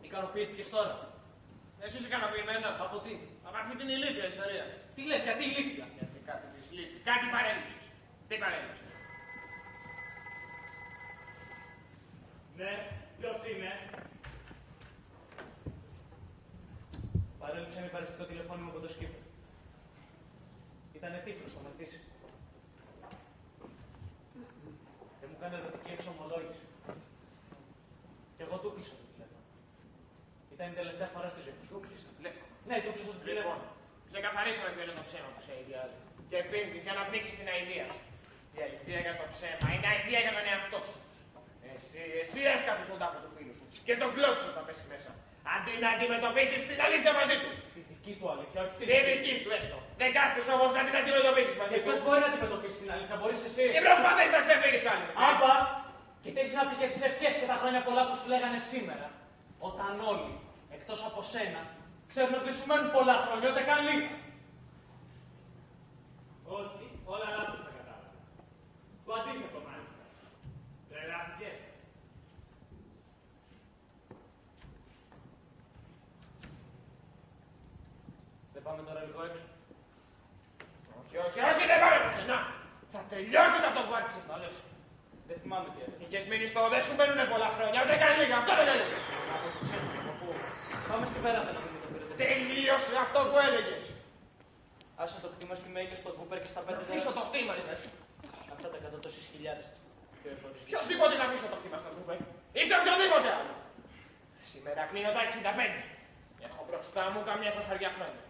Ικανοποιήθηκες τώρα? Εσύ είσαι ικανοποιημένος. Από τι? Από αυτή την ηλίθια ιστορία. Τι λες, γιατί ηλίθια? Γιατί κάτι της λείπει. Κάτι παρέλειψες. Τι παρέλειψες? Ναι, ποιος είναι? Παρέλειψε με παρεστικό τηλεφώνημα από το σκύπερ. Ήτανε τύφλος, το μεθύσει. Δεν μου κάνει ερωτική εξομολόγηση. Και εγώ του κλείσα το τηλέφωνο. Ήταν η τελευταία φορά στη ζωή μου. Του κλείσα το τηλέφωνο. Ναι, του κλείσα το τηλέφωνο. Ξεκαθαρίσαμε ποιο είναι το ψέμα που σε ιδιάζει. Και πίνεις για να πνίξεις την αηδία σου. Η αηδία για το ψέμα είναι αηδία για τον εαυτό σου. Εσύ έσκαψες τον τάφο του φίλου σου και τον κλώτσες όταν πέσει μέσα. Αντί να αντιμετωπίσεις την αλήθεια μαζί του. Τη δική του αλήθεια, όχι Τη δική του έστω. Δεν κάθεσαι όμως να την αντιμετωπίσεις μαζί του. Πώς μπορεί να αντιμετωπίσεις την αλήθεια, μπορείς εσύ? Και προσπαθείς να ξεφύγεις πάλι. Άπα! Και τι έχεις να πεις για τις ευχές και τα χρόνια πολλά που σου λέγανε σήμερα. Όταν όλοι, εκτός από σένα, ξέρουν ότι σου μένουν πολλά χρόνια, ούτε καν λίγα. Όχι, όλα λάθος τα κατάλαβες. Το αντίθετο μάλιστα. Τρελάθηκες. Δεν πάμε τώρα λίγο έξω? Όχι, δεν πάμε πουθενά. Θα τελειώσεις αυτό που άρχισες να λες. Δεν θυμάμαι τι έλεγε. Είχες μείνει στο δεν σου μένουν πολλά χρόνια, ούτε καν λίγα. Αυτό δεν έλεγες. Από το ξέρω, από πού. Πάμε στη βέραντα να δούμε το πήρετε. Τελείωσε αυτό που έλεγες. Άσε το κτήμα στη Μέγε, στον Κούπερ και στα 5 Αφήσω το χτήμα, είπες. Αυτά τα εκατοντώσεις χιλιάδες της πιο εφορείς. Ποιος είπε ότι να αφήσω το χτήμα στο Κούπερ. Είσαι οποιοδήποτε άλλο. Σήμερα κλείνω τα 65. Έχω μπροστά μου καμιά 20 χρόνια.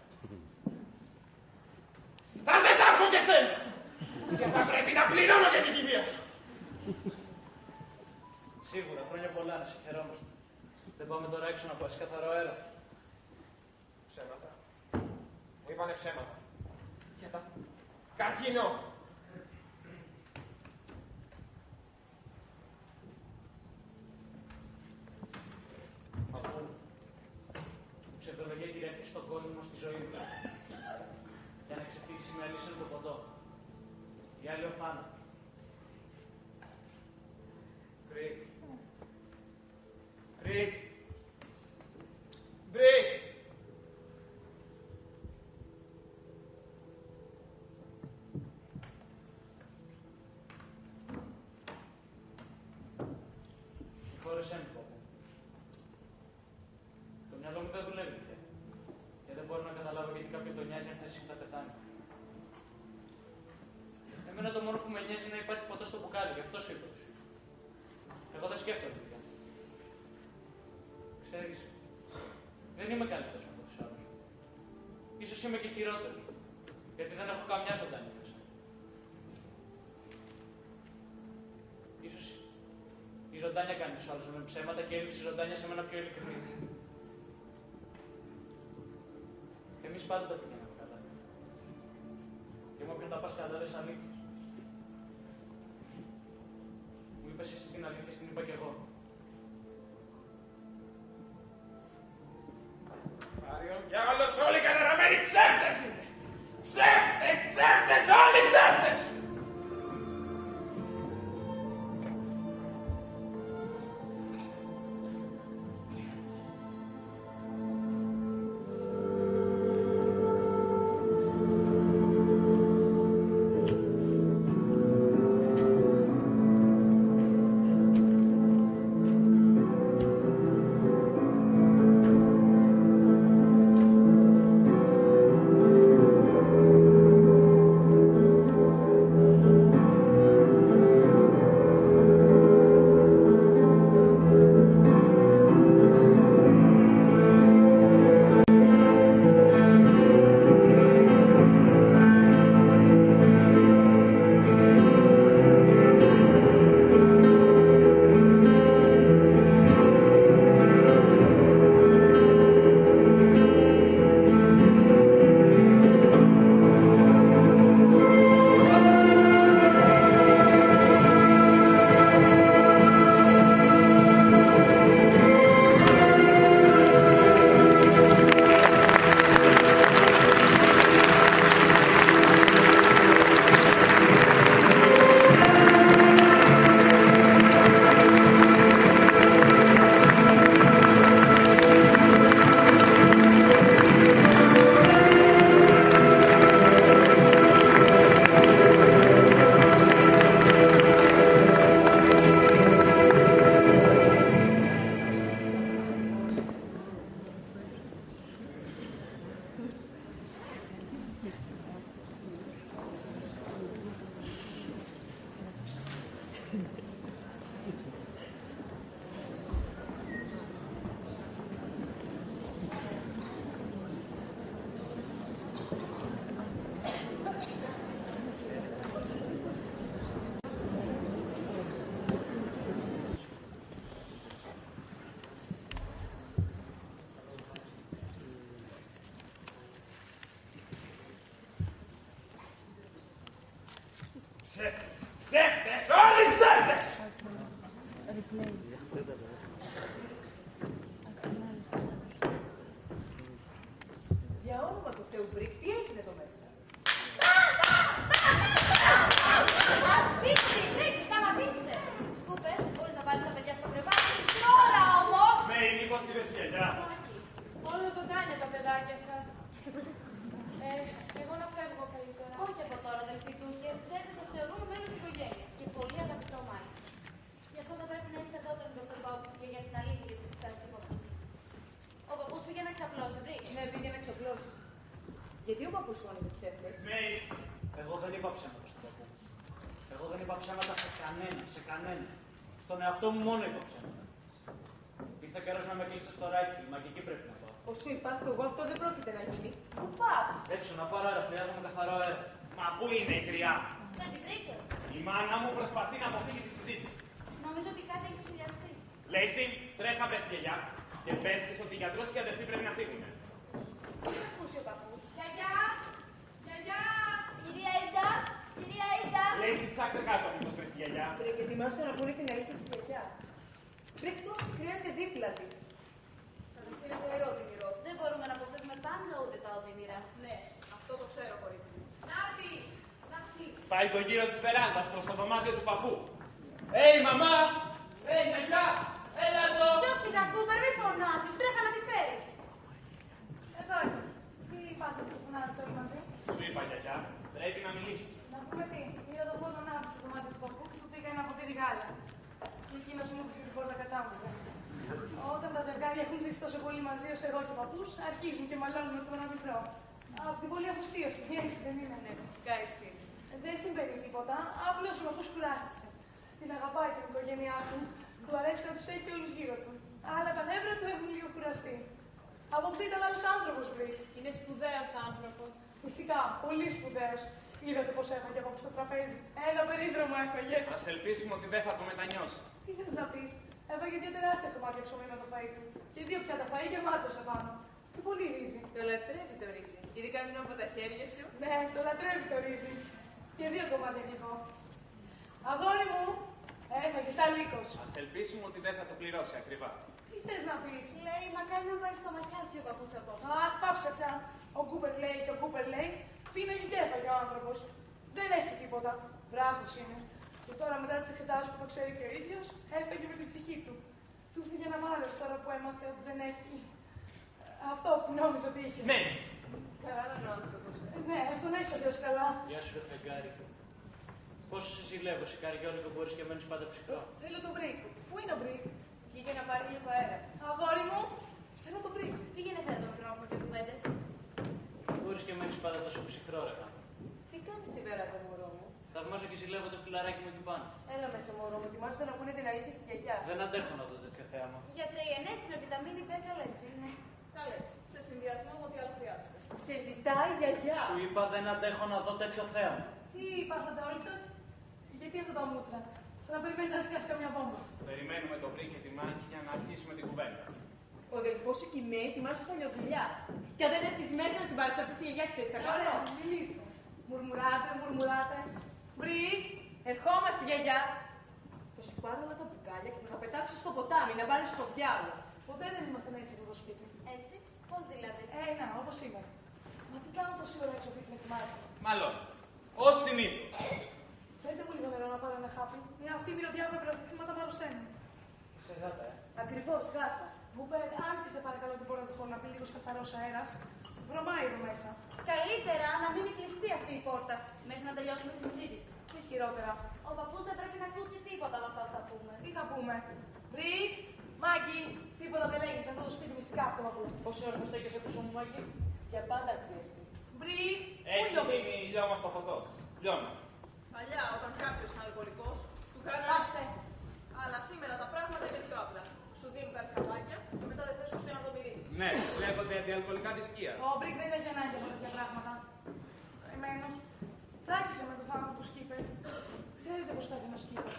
Θα σε θάψω και σένα. Και θα πρέπει να πληρώνω και την κηδεία σου. Σίγουρα, χρόνια πολλά να σε χαιρόμαστε. Δεν πάμε τώρα έξω να πας καθαρό αέρα. Ψέματα. Μου είπανε ψέματα. Για τα καρκίνο. Από ψευδολογία κυριαρχεί στον κόσμο μας στη ζωή του. Για να ξεφύγει με αλήθεια το ποτό. Οι άλλοι ο θάνατος. Μπρικ. Μπρικ. Μπρικ. Συγχώρεσέ με, πόπο. Το μυαλό μου δεν δουλεύει πια. Και δεν μπορώ να καταλάβω γιατί κάποιον τον νοιάζει αν θες να πεθάνει. Εμένα το μόνο που με νοιάζει είναι να υπάρχει ποτό στο μπουκάλι, γι' αυτό σου είπα. Εγώ δεν σκέφτομαι πια. Ξέρεις, δεν είμαι καλύτερος από τους άλλους. Ίσως είμαι και χειρότερος, γιατί δεν έχω καμιά ζωντανή μέσα. Ίσως η ζωντάνια κάνει τους άλλους με ψέματα και η έλλειψη ζωντάνια σε μένα πιο ειλικρινή. Εμείς πάντοτε πηγαίναμε καλά. Και μου όποιον τα πας καλά λες αλήθειες. Μου είπες εσύ την αλήθεια, την είπα κι εγώ. Άριον, για όλους όλοι καταραμένοι ψεύτες είναι. Ψεύτες, ψεύτες, όλοι ψεύτες. Ψεύτες! Ψεύτες! Όλοι ψεύτες! Για όνομα του Θεού, Μπρικ, τι έγινε εδώ μέσα? Σταματήστε, τρέξτε, σταματήστε! Σκούπερ, μπορείς να βάλεις τα παιδιά στο κρεβάτι. Τώρα όμως! Με η μήπως είδες τη γιαγιά. Μόνο ζωντάνια τα παιδάκια σας. Εγώ να φεύγω καλύτερα. Όχι από τώρα, αδελφοί του, και ξέρετε, σας θεωρούμε μέλος της οικογένειας και πολύ αγαπητό μάλιστα. Γι' αυτό θα πρέπει να είστε εδώ όταν τον Παύλο για την αλήθεια και τις εξετάσεις του παππού. Ο παππούς πήγε να ξαπλώσει, Μπρικ. Ναι, πήγε να ξαπλώσει. Γιατί ο παππούς φώναζε ψεύτες? Μέι. Εγώ δεν είπα ψέματα στον παππού. Εγώ δεν είπα ψέματα σε κανένα. Στον εαυτό μου μόνο είπα ψέματα. Ήρθε καιρός να με κλείσεις στο ράικι, μα και εκεί πρέπει να πάω. Όσο υπάρχω εγώ, αυτό δεν πρόκειται να γίνει. Πού πας? Έξω να πάρω αέρα, χρειάζομαι καθαρό αέρα. Μα πού είναι η γριά? Δεν την βρήκες. Η μάνα μου προσπαθεί να αποφύγει τη συζήτηση. Νομίζω ότι κάτι έχει χιλιαστεί. Λέισι, τρέχα πες τη γιαγιά και πες της ότι γιατρός και αδερφή πρέπει να φύγουν. Τι θα ακούσει ο παππούς? Γιαγιά! Γιαγιά! Κυρία Ίντα! Κυρία Ίντα! Λέισι, ψάξε κάτω μήπως πες τη γιαγιά. Μπρικ, ετοιμάστε να πούνε την αλήθεια στη γιαγιά. Μπρικ, τώρα χρειάζεται δίπλα της. Θα της είναι πολύ οδυνηρό. Δεν μπορούμε να αποφεύγουμε πάντα ούτε τα οδυνηρά. Ναι, αυτό το ξέρω, κορίτσι μου. Νάτι! Νάτι! Πάει το γύρο της βεράντας προς το δωμάτιο του παππού. Μαμά! Γιαγιά! Έλα εδώ! Ποιος είναι Κούπερ, μη φωνάζεις, τρέχα να τη φέρεις. Εδώ είναι. Τι είπατε που φωνάζετε όλοι μαζί? Σου είπα γιαγιά, πρέπει να μιλήσει. Να πούμε τι. Είδα το φως να ανάβει στο κομμάτι του παππού και του πήγα ένα ποτήρι γάλα. Και εκείνος μου έκλεισε την πόρτα κατάμουγα. Όταν τα ζευγάρια έχουν ζήσει τόσο πολύ μαζί όσο εγώ και ο παππούς, αρχίζουν και μαλώνουν με ένα μικρό. Από την πολλή αφοσίωση, έτσι δεν είναι? Ναι, φυσικά έτσι είναι. Δεν συμβαίνει τίποτα, απλώς ο παππούς κουράστηκε. Την αγαπάει την οικογένειά του, του αρέσει να τους έχει όλους γύρω του. Αλλά τα νεύρα του έχουν λίγο κουραστεί. Απόψε ήταν άλλος άνθρωπος, Μπρικ. Είναι σπουδαίος άνθρωπος. Φυσικά, πολύ σπουδαίος. Είδατε πως έφαγε από στο τραπέζι. Ένα περίδρομο έφαγε. Ας ελπίσουμε ότι δεν θα το μετανιώσει. Τι θες να πεις? Έφαγε δύο τεράστια κομμάτια ψωμί με το φαΐ του. Και δύο πιάτα φαΐ γεμάτος επάνω. Και πολύ ρύζι. Το λατρεύει το ρύζι. Ειδικά μην από τα χέρια σου. Ναι, το λατρεύει το ρύζι. Και δύο κομμάτια γλυκό. Αγόρι μου, έφαγε σαν λύκος. Ας ελπίσουμε ότι δεν θα το πληρώσει ακριβά. Τι θες να πεις? Λέει, μακάρι να πάρει στο μαχιάσι ο παππούς απόψε. Αχ, πάψε πια. Ο Κούπερ λέει και ο Κούπερ λέει, πίναγε και έφαγε ο άνθρωπος. Δεν έχει τίποτα. Βράχος είναι. Και τώρα μετά τις εξετάσεις που το ξέρει και ο ίδιος, έφαγε με την ψυχή του. Του φύγε ένα μάλλον τώρα που έμαθε ότι δεν έχει αυτό που νόμιζε ότι είχε. Ναι, Καλά είναι ο άνθρωπος. Ναι, ας τον έχει ο Θεός καλά. Γεια σου, φεγγάρι. Πόσο σε ζηλεύω, σικαριόλικο μπορείς και μένεις πάντα ψυχρό. Θέλω τον Μπρικ. Πού είναι ο Μπρικ? Βγήκε να πάρει λίγο αέρα. Αγόρι μου, θέλω τον Μπρικ. Πήγαινε φέρε το μικρό μου δύο κουβέντες. Μπορείς και μένεις πάντα τόσο ψυχρό, ρε γάμο. Τι κάνεις στη βεράντα, μωρό μου? Θαυμάζω και ζηλεύω το φιλαράκι μου εκεί πάνω. Έλα μέσα, μωρό μου. Ετοιμάζονται να πούνε την αλήθεια στη γιαγιά. Δεν αντέχω να δω τέτοιο θέαμα. Γιατρέ, οι ενέσεις με βιταμίνη B καλές είναι. Καλές. Σε συνδυασμό με ό,τι άλλο χρειάζεται. Σε ζητάει η γιαγιά. Σου είπα δεν αντέχω να δω τέτοιο θέαμα. Τι υπάρχατε όλοι σας? Γιατί αυτά τα μούτρα? Σαν να περιμένετε να σκάσει καμιά βόμβα. περιμένουμε τον Μπρικ και τη Μάκη για να αρχίσουμε την κουβέντα. Ο αδελφός σου κοιμέ, ετοιμάζει παλιοδουλειά. Και αν δεν έρθεις μέσα να συμπάρεις, θα πεις η γιαγιά, ξέρεις τα κάνω. Ωραία, μιλήστε. Μουρμουράτε, μουρμουράτε. Μπρικ, Ερχόμαστε, γιαγιά. Θα σου πάρω όλα τα μπουκάλια και θα τα πετάξω στο ποτάμι να βάλεις στο διάλογο. ποτέ δεν ήμασταν έτσι εδώ στο σπίτι. Έτσι, πώς δηλαδή? Να, όπως σήμερα. Μα τι κάνω τόση ώρα έξω σπίτι με τη Μάρια? Μάλλον, ως συνήθως. Φέρτε μου λίγο νερό να πάρω ένα χάπι. Μια αυτή μυρωδιά που έπρεπε χρήματα μ' αρρωσταίνει. Σε γάτα, Ακριβώς, γάτα. Μπουπέ, άνοιξε παρακαλώ την πόρτα του χώρου να πει λίγο καθαρός αέρας. Βρωμάει εδώ μέσα. Καλύτερα να μην κλειστεί αυτή η πόρτα μέχρι να τελειώσουμε τη συζήτηση. Και χειρότερα. Ο παππούς δεν πρέπει να ακούσει τίποτα από αυτά που θα πούμε. Τι θα πούμε? Μπρικ, Μάκη, τίποτα δεν λέγει σε αυτό το σπίτι μυστικά από το παππού. Πόση ώρα θα στέκεσαι πίσω μου, Μάκη? Για πάντα χρειαστεί. Μπρικ, πού Έχει είναι ο Μπρικ? μείνει λιώμα από το ποτό. Λιώμα. Παλιά, όταν κάποιος είναι αλκοολικός, του κάνανε. Αλλάξτε. Αλλά σήμερα τα πράγματα είναι πιο απλά. Σου δίνουν κάτι χαπάκια και μετά δεν θες ούτε να το μυρίσεις. Ναι, λέγονται αντιαλκοολικά δισκία. Ο Μπρικ δεν έχει ανάγκη από τέτοια πράγματα. Εμένος, τσάκισε με το θάνατο του Σκύπερ. Ξέρετε πώς πέθανε ο Σκύπερ?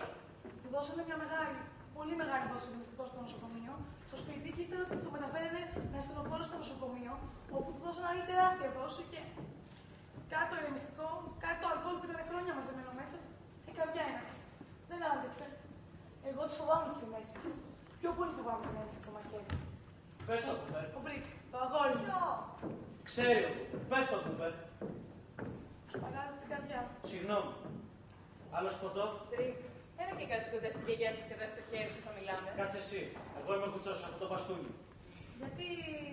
Του δώσανε μια μεγάλη, πολύ μεγάλη δόση μυστικό στο νοσοκομείο, στο σπίτι και ύστερα το μεταφέρανε με ασθενοφόρο στο νοσοκομείο, όπου του δώσανε άλλη τεράστια δόση και κάτω το μυστικό, κάτι το αλκοόλ που ήταν χρόνια μαζεμένο μέσα, καρδιά είναι. Δεν άντεξε. Εγώ τους φοβάμαι τις ενέσεις. Πιο πολύ φοβάμαι την ένεση από το μαχαίρι. Πες το, Κούπερ. Ο Μπρικ, το αγόρι μου. Ξέρει ο Κούπερ. Πες το, Κούπερ. Σου παράζει την καρδιά. Συγγνώμη. Άλλο ποτό. Μπρικ, ένα και κάτσε κοντά στη γιαγιά της και δες το χέρι σου θα μιλάμε. Κάτσε εσύ. Εγώ είμαι κουτσός από το μπαστούνι. Γιατί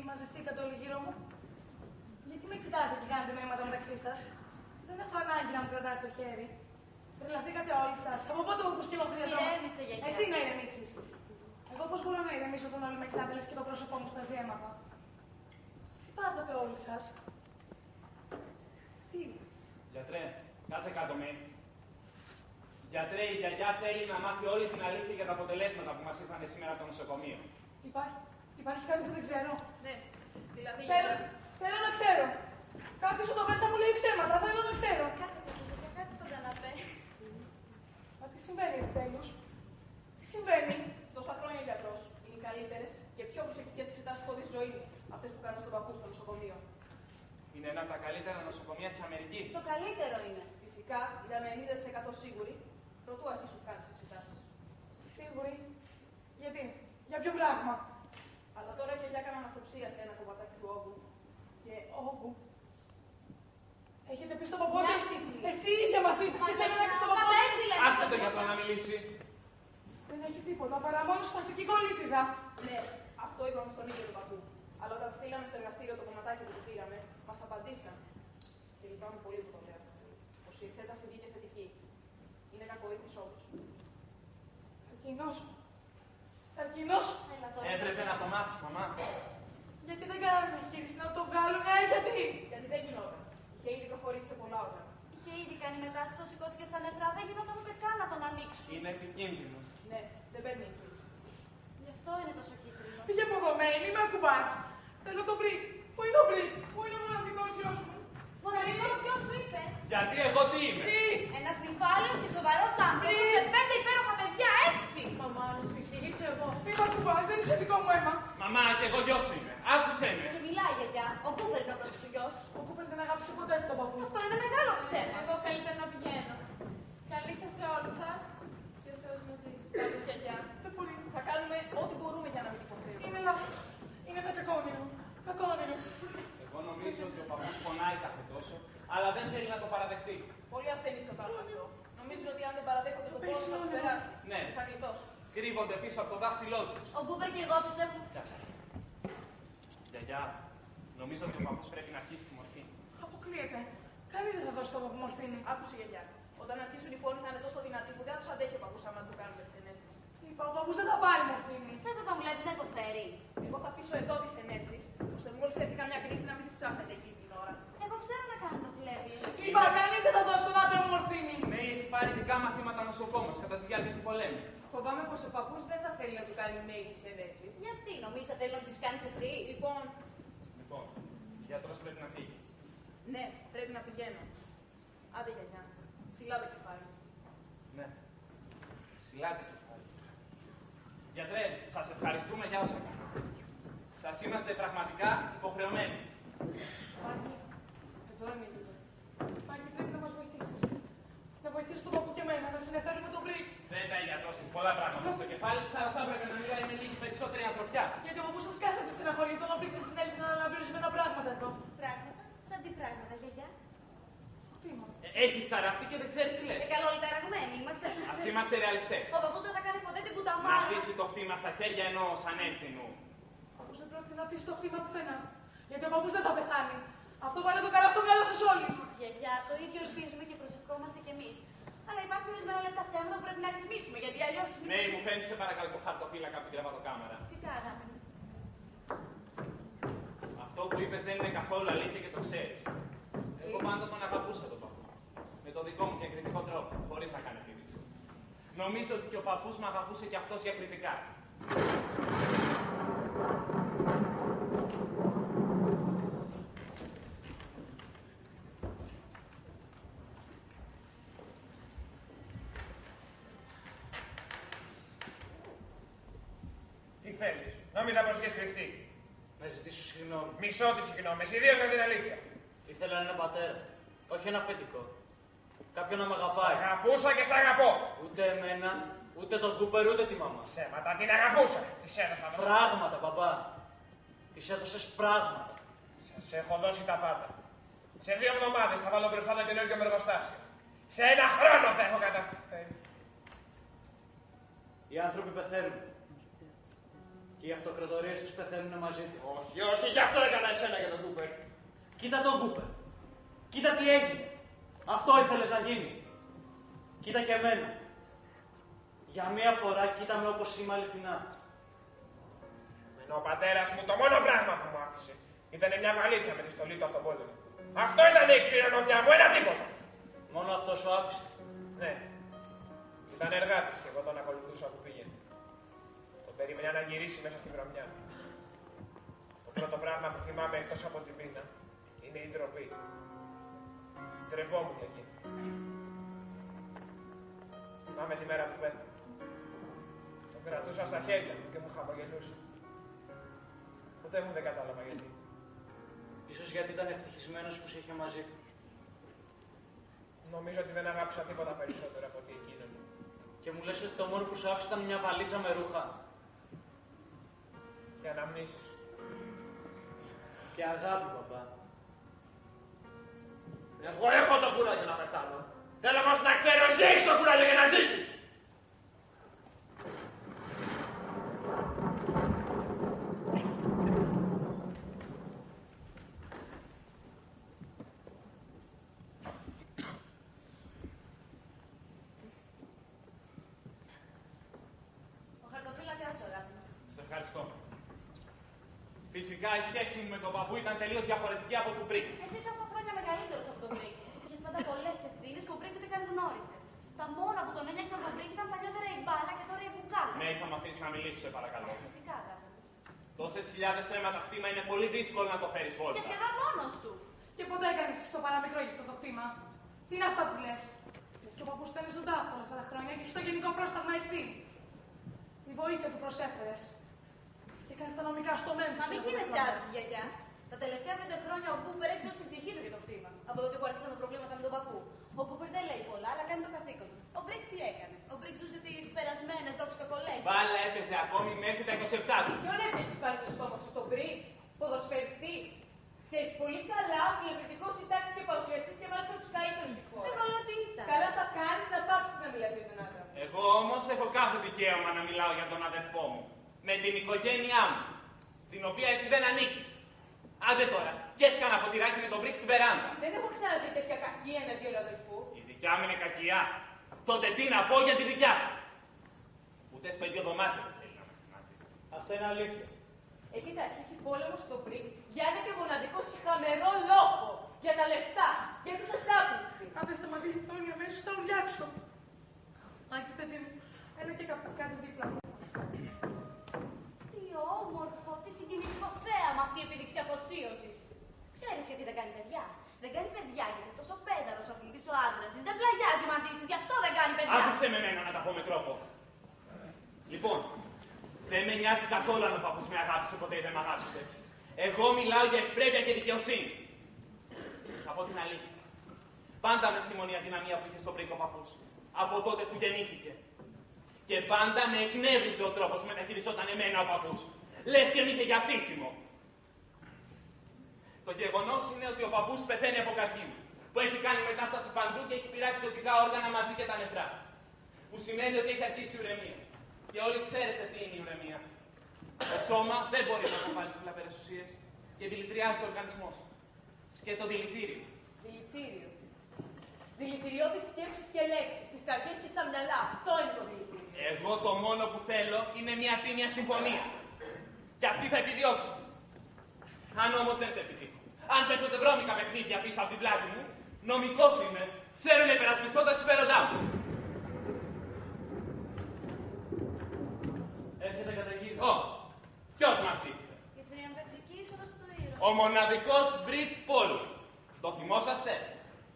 μαζευτήκατε όλοι γύρω μου. Γιατί με κοιτάτε και κάνετε νοήματα μεταξύ σας. Δεν έχω ανάγκη να μου κρατάτε το χέρι. Τρελαθήκατε όλοι σας. Από πότε όπως και εγώ χρειαζόμαστε. Ηρέμησε, γιαγιά. Εσύ να ηρεμήσεις. Εγώ πώς μπορώ να ηρεμήσω όταν όλοι με κοιτάτε λες και το πρόσωπό μου στάζει αίματα. Τι πάθατε όλοι σας. Τι. Γιατρέ, κάτσε κάτω με. Γιατρέ, η γιαγιά θέλει να μάθει όλη την αλήθεια για τα αποτελέσματα που μας ήρθαν σήμερα από το νοσοκομείο. Υπάρχει κάτι που δεν ξέρω. Ναι, δηλαδή Θέλω να ξέρω. Κάποιος εδώ μέσα μου λέει ψέματα. Θέλω να ξέρω. Κάτσε, γιαγιά, κάτσε στον καναπέ. Μα τι συμβαίνει επιτέλους. Τι συμβαίνει. τόσα χρόνια γιατρός. Είναι οι καλύτερες και πιο προσεκτικές εξετάσεις που έχω δει στη ζωή μου. Αυτές που κάνω στον παππού στο νοσοκομείο. Είναι ένα από τα καλύτερα νοσοκομεία της Αμερικής. Το καλύτερο είναι. Φυσικά ήταν 90% σίγουροι πρωτού αρχίσουν καν τις εξετάσεις. Σίγουροι. Γιατί. Για ποιο πράγμα. Αλλά τώρα η γιαγιά έκαναν αυτοψία σε ένα κομματάκι του όγκου. Και Όγκου. Έχετε πει στον παππού Μια ότι στιγμή. εσύ ίδια μας είπες και εσένα να πεις στον παππού. Έτσι λέμε. Άστε το γιατρό να μιλήσει. Δεν έχει τίποτα παρά μόνο σπαστική κολλήτιδα. ναι, αυτό είπαμε στον ίδιο του παππού. Αλλά όταν στείλαμε στο εργαστήριο το κομματάκι που του πήραμε, μας απαντήσαν. Και λυπάμαι πολύ που το λέω. Πως η εξέταση βγήκε θετική. Είναι κακοήθης όμως. Καρκινός. Καρκινός. Έλα τώρα. Έπρεπε να το μάθεις, μαμά. Γιατί δεν κάνανε εγχείρηση να το βγάλουν, γιατί. Γιατί δεν γινόταν. Είχε ήδη προχωρήσει σε πολλά όργανα. Είχε ήδη κάνει μετάσταση, το σηκώθηκε στα νεφρά, δεν γινόταν ούτε καν να τον ανοίξουν. Είναι επικίνδυνο. Ναι, δεν παίρνει εγχείρηση. Γι' αυτό είναι τόσο κίτρινο. Πήγε από εδώ, Μέη, μη με ακουμπάς. Θέλω τον Μπρικ. Πού είναι ο Μπρικ. Πού είναι ο μοναδικός γιος μου. Μοναδικός γιος σου είπες. Γιατί εγώ τι είμαι. Μπρικ. Ένας νυφάλιος και σοβαρός άνθρωπος με 5 υπέροχα παιδιά, 6! Μαμά, να σου εξηγήσω εγώ. Μη με ακουμπάς, δεν είσαι δικό μου αίμα. Μαμά, και εγώ γιος είμαι. Άκουσέ με. Σου μιλάει γιαγιά, ο Κούπερ είναι ο πρώτος σου γιος. Ο Κούπερ δεν αγάπησε ποτέ τον παππού. Αυτό είναι μεγάλο ψέμα. Εγώ καλύτερα να πηγαίνω. Καλή νύχτα σε όλους σας και ο Θεός μαζί σας. Κάτω γιαγιά. Δεν μπορεί. Θα κάνουμε ό,τι μπορούμε για να μην υποθέτουμε. Είναι λάθος. Είναι ένα κακό όνειρο. Κακό όνειρο. Εγώ νομίζω ότι ο παππούς πονάει κάθε τόσο, αλλά δεν θέλει να το παραδεχτεί. Πολλοί ασθενείς το κάνουν αυτό. Νομίζουν ότι αν δεν παραδέχονται το Πες πόνο θα τους όλα. περάσει. Ναι. Θα γλιτώσουν. Κρύβονται πίσω από το δάχτυλό τους. Ο Κούπερ και εγώ πιστεύω. Πιάσε. Γιαγιά, νομίζω ότι ο παππούς πρέπει να αρχίσει τη μορφή. Αποκλείεται. Κανείς δεν θα δώσει τον παππού μορφήνη. Άκουσε γιαγιά. Όταν αρχίσουν οι πόνοι θα είναι τόσο δυνατοί που δεν θα τους αντέχει ο παππούς άμα του κάνουμε τις ενέσεις. Είπα, ο παππούς δεν θα πάρει μορφήνη. Θες να τον βλέπεις να υποφέρει. Εγώ θα αφήσω εδώ τις ενέσεις, ώστε μόλις έρθει καμιά κρίση να μην τις φτάνετε εκείνη την ώρα. Εγώ ξέρω να κάνω το βλέπεις. Είπα, κανείς δεν θα δώσει τον άντρα μου μορφήνη. Ναι, έχει πάρει ειδικά μαθήματα νοσοκόμας κατά τη διάρκεια του πολέμου. Φοβάμαι πως ο παππούς δεν θα θέλει να του κάνει μέη τις ενέσεις. Γιατί νομίζεις θα θέλει να τις κάνεις εσύ. Λοιπόν, Λοιπόν, ο γιατρός πρέπει να φύγει. ναι, πρέπει να πηγαίνω. Άντε γιαγιά, ψηλά το κεφάλι. Ναι. Συλλάτε κεφάλι. Γιατρέ, σας ευχαριστούμε για όσα κάνατε. Σας είμαστε πραγματικά υποχρεωμένοι. Μάκη, εδώ είμαι λίγο. Μάκη, πρέπει να μας βοηθήσεις. Να βοηθήσεις τον παππού και εμένα, να συνεφέρουμε τον Μπρικ. Δεν ήταν γιατρός, έχει πολλά πράγματα στο κεφάλι της, αλλά θα έπρεπε να μιλάει με λίγη περισσότερη ανθρωπιά. Γιατί ο παππούς σας κάσατε στην αγωνία, τον Μπρικ δεν συνέλθει να αναβρίζει με τα πράγματα εδώ. Πράγματα, σαν τι πράγματα, γιαγιά. Τι είμαι. Έχεις ταραχτεί και δεν ξέρεις τι λες. Καλό όλοι ταραγμένοι είμαστε. Ας είμαστε ρεαλιστές. Ο παππούς δεν θα κάνει ποτέ την Να κουταμάρα. αφήσει το χτήμα στα χέρια ενός ανεύθυνου. Ο παππούς δεν πρόκειται να αφήσει το χτήμα πουθενά. Γιατί ο παππούς δεν θα πεθάνει. Αυτό βάλε το καλά στο μυαλό σας όλοι. Γιαγιά, το ίδιο ελπίζουμε και προσευχόμαστε κι εμείς. Αλλά υπάρχουν ορισμένα λεπτά θέματα που πρέπει να ρυθμίσουμε, γιατί αλλιώς. Ναι, μου φαίνει σε παρακαλώ το χαρτοφύλακα από την κρεβατοκάμαρα. Φυσικά, αγάπη μου. Αυτό που είπες δεν είναι καθόλου αλήθεια και το ξέρεις. Εγώ πάντα τον αγαπούσα τον παππού. Με το δικό μου διακριτικό τρόπο, χωρίς να κάνει επίδειξη. Νομίζω ότι και ο παππούς με αγαπούσε και αυτός διακριτικά. Τι θέλεις, νόμιζα πως είχες κρυφτεί. Να ζητήσω συγγνώμη. Μισό τις συγγνώμες, ιδίως με την αλήθεια. Ήθελα ένα πατέρα, όχι ένα αφεντικό. Κάποιον να με αγαπάει. Σ' αγαπούσα και σ' αγαπώ. Ούτε εμένα, ούτε τον Κούπερ, ούτε τη μαμά. Ψέματα, την αγαπούσα. Της έδωσα το Πράγματα, παπά. Της έδωσες πράγματα. Σας έχω δώσει τα πάντα. Σε 2 εβδομάδες θα βάλω μπροστά το καινούργιο με εργοστάσιο. Σε 1 χρόνο θα έχω καταφέρει. Οι άνθρωποι πεθαίνουν. Και οι αυτοκρατορίες τους πεθαίνουν μαζί του. Όχι, όχι, γι' αυτό έκανα εσένα για τον Κούπερ. Κοίτα τον Κούπερ. Κοίτα τι έγινε. Αυτό ήθελες να γίνει. Κοίτα και εμένα. Για μία φορά κοίτα με όπως είμαι αληθινά. Ενώ ο πατέρας μου το μόνο πράγμα που μου άφησε ήταν μια βαλίτσα με τη στολή του από τον πόλεμο. Αυτό ήταν η κληρονομιά μου, ένα τίποτα. Μόνο αυτό σου άφησε. Ναι. Ήταν εργάτης και εγώ τον ακολουθούσα που πήγαινε. Τον περίμενα να γυρίσει μέσα στη βρωμιά. Το πρώτο πράγμα που θυμάμαι εκτός από την πείνα είναι η ντροπή. Ντρεπόμουν για εκείνη. Θυμάμαι τη μέρα που πέθανε. Τον κρατούσα στα χέρια μου και μου χαμογελούσε. Ποτέ μου δεν κατάλαβα γιατί. Ίσως γιατί ήταν ευτυχισμένος που σε είχε μαζί του. Νομίζω ότι δεν αγάπησα τίποτα περισσότερο από ότι εκείνον. Και μου λες ότι το μόνο που σου άφησε ήταν μια βαλίτσα με ρούχα. Και αναμνήσεις. Και αγάπη, παπά. Εγώ έχω το κουράγιο να πεθάνω. Θέλω όμως να ξέρω εσύ έχεις το κουράγιο για να ζήσεις. Ο χαρτοφύλακας σου, αγάπη μου. Σε ευχαριστώ. Φυσικά η σχέση μου με τον παππού ήταν τελείως διαφορετική από του Μπρικ. Εσύ είσαι 8 χρόνια μεγαλύτερος από τον Μπρικ. Είχες μετά πολλές ευθύνες που ο Μπρικ ούτε καν γνώρισε. Τα μόνα που τον ένιωξαν τον Μπρικ ήταν παλιότερα η μπάλα και τώρα η μπουκάλα. Ναι, θα με αφήσει να μιλήσω, σε παρακαλώ. Φυσικά, αγάπη μου. Τόσες χιλιάδες τρέματα χτήμα είναι πολύ δύσκολο να το φέρεις Και βόλτα. σχεδόν μόνος του. Και ποτέ έκανες το παραμικρό για αυτό το κτήμα. Τι είναι αυτά που λες. Λες και ο παππούς ήταν ζωντάς όλα αυτά τα χρόνια και έχεις το γενικό πρόσταγμα εσύ. Η βοήθεια του προσέφερες. Σε έκανες τα νομικά στο Μέμφυς. Μα μην γίνεσαι άδικη, γιαγιά. Τα τελευταία 5 χρόνια ο Κούπερ έχει δώσει την ψυχή του για το κτήμα. Από τότε που άρχισαν τα προβλήματα με τον παππού. Ο Κούπερ δεν λέει πολλά, αλλά κάνει το καθήκον του. Ο Μπρικ τι έκανε. Ο Μπρικ ζούσε τις περασμένες δόξες στο κολέγιο. Μπάλα έπαιζε ακόμη μέχρι τα 27 του. Ποιον έπαιζες πάλι στο στόμα σου, τον Μπρικ, ποδοσφαιριστής. Ξέρεις πολύ καλά ότι τηλεοπτικός συντάκτης και παρουσιαστής και μάλιστα από τους καλύτερους στη χώρα. Εγώ λέω τι ήταν. Καλά θα κάνεις να πάψεις να μιλάς για τον άντρα. Εγώ όμως έχω κάθε δικαίωμα να μιλάω για τον αδερφό μου. Με την οικογένειά μου. Στην οποία εσύ δεν ανήκεις. Άντε τώρα, πιες κανένα ποτηράκι με τον Μπρικ στην βεράντα. Δεν έχω ξαναδεί τέτοια κακία εναντίον αδελφού. Η δικιά μου είναι κακιά. Τότε τι να πω για τη δικιά του. Ούτε στο ίδιο δωμάτιο δεν θέλει να είμαστε μαζί. Αυτό είναι αλήθεια. Έχετε αρχίσει πόλεμο στο Μπρικ για ένα και μοναδικό συχαμερό λόγο. Για τα λεφτά. Γιατί σας άπληστη. Αν δεν σταματήσει το όνειρο αμέσως θα ουλιάξω. Άκης παιδί, έλα και κάτι δίπλα. Τι όμορφο, τι συγκινητικό θέαμα αυτή η επίδειξη αφοσίωσης. Ξέρεις γιατί δεν κάνει παιδιά. Δεν κάνει παιδιά γιατί είναι τόσο πέδαρος ο αθλητής ο άντρας της. Δεν πλαγιάζει μαζί της, γι' αυτό δεν κάνει παιδιά. Άφησε με εμένα να τα πω με τρόπο. Λοιπόν, δεν με νοιάζει καθόλου αν ο παππούς με αγάπησε ποτέ ή δεν με αγάπησε. Εγώ μιλάω για ευπρέπεια και δικαιοσύνη. Θα πω την αλήθεια. Πάντα με θυμώνει η αδυναμία που είχε στον Μπρικ ο παππούς. Από τότε που γεννήθηκε. Και πάντα με εκνεύριζε ο τρόπος που μεταχειριζόταν εμένα ο παππούς. Λες και μ' είχε για φτύσιμο. Το γεγονός είναι ότι ο παππούς πεθαίνει από καρκίνο. Που έχει κάνει μετάσταση παντού και έχει πειράξει ζωτικά όργανα μαζί και τα νεφρά. Που σημαίνει ότι έχει αρχίσει η ουρεμία. Και όλοι ξέρετε τι είναι η ουρεμία. Το σώμα δεν μπορεί να αποβάλει τις βλαβερές ουσίες και δηλητηριάζει ο οργανισμός. Σκέτο δηλητήριο. Δηλητήριο. Δηλητηριώδεις σκέψεις και λέξεις, στις καρδιές και στα μυαλά. Αυτό είναι το δηλητήριο. Εγώ το μόνο που θέλω είναι μια τίμια συμφωνία. Και αυτή θα επιδιώξω. Αν όμως δεν το επιτύχω, αν πέσω βρώμικα παιχνίδια πίσω από την πλάτη μου, νομικός είμαι, ξέρω να υπερασπιστώ τα συμφέροντά μου. Έρχεται κατά γύρω. Ποιος μας ήρθε? Η τριαμβευτική είσοδος του ήρωα. Ο μοναδικός Μπρικ Πόλου. Το θυμόσαστε?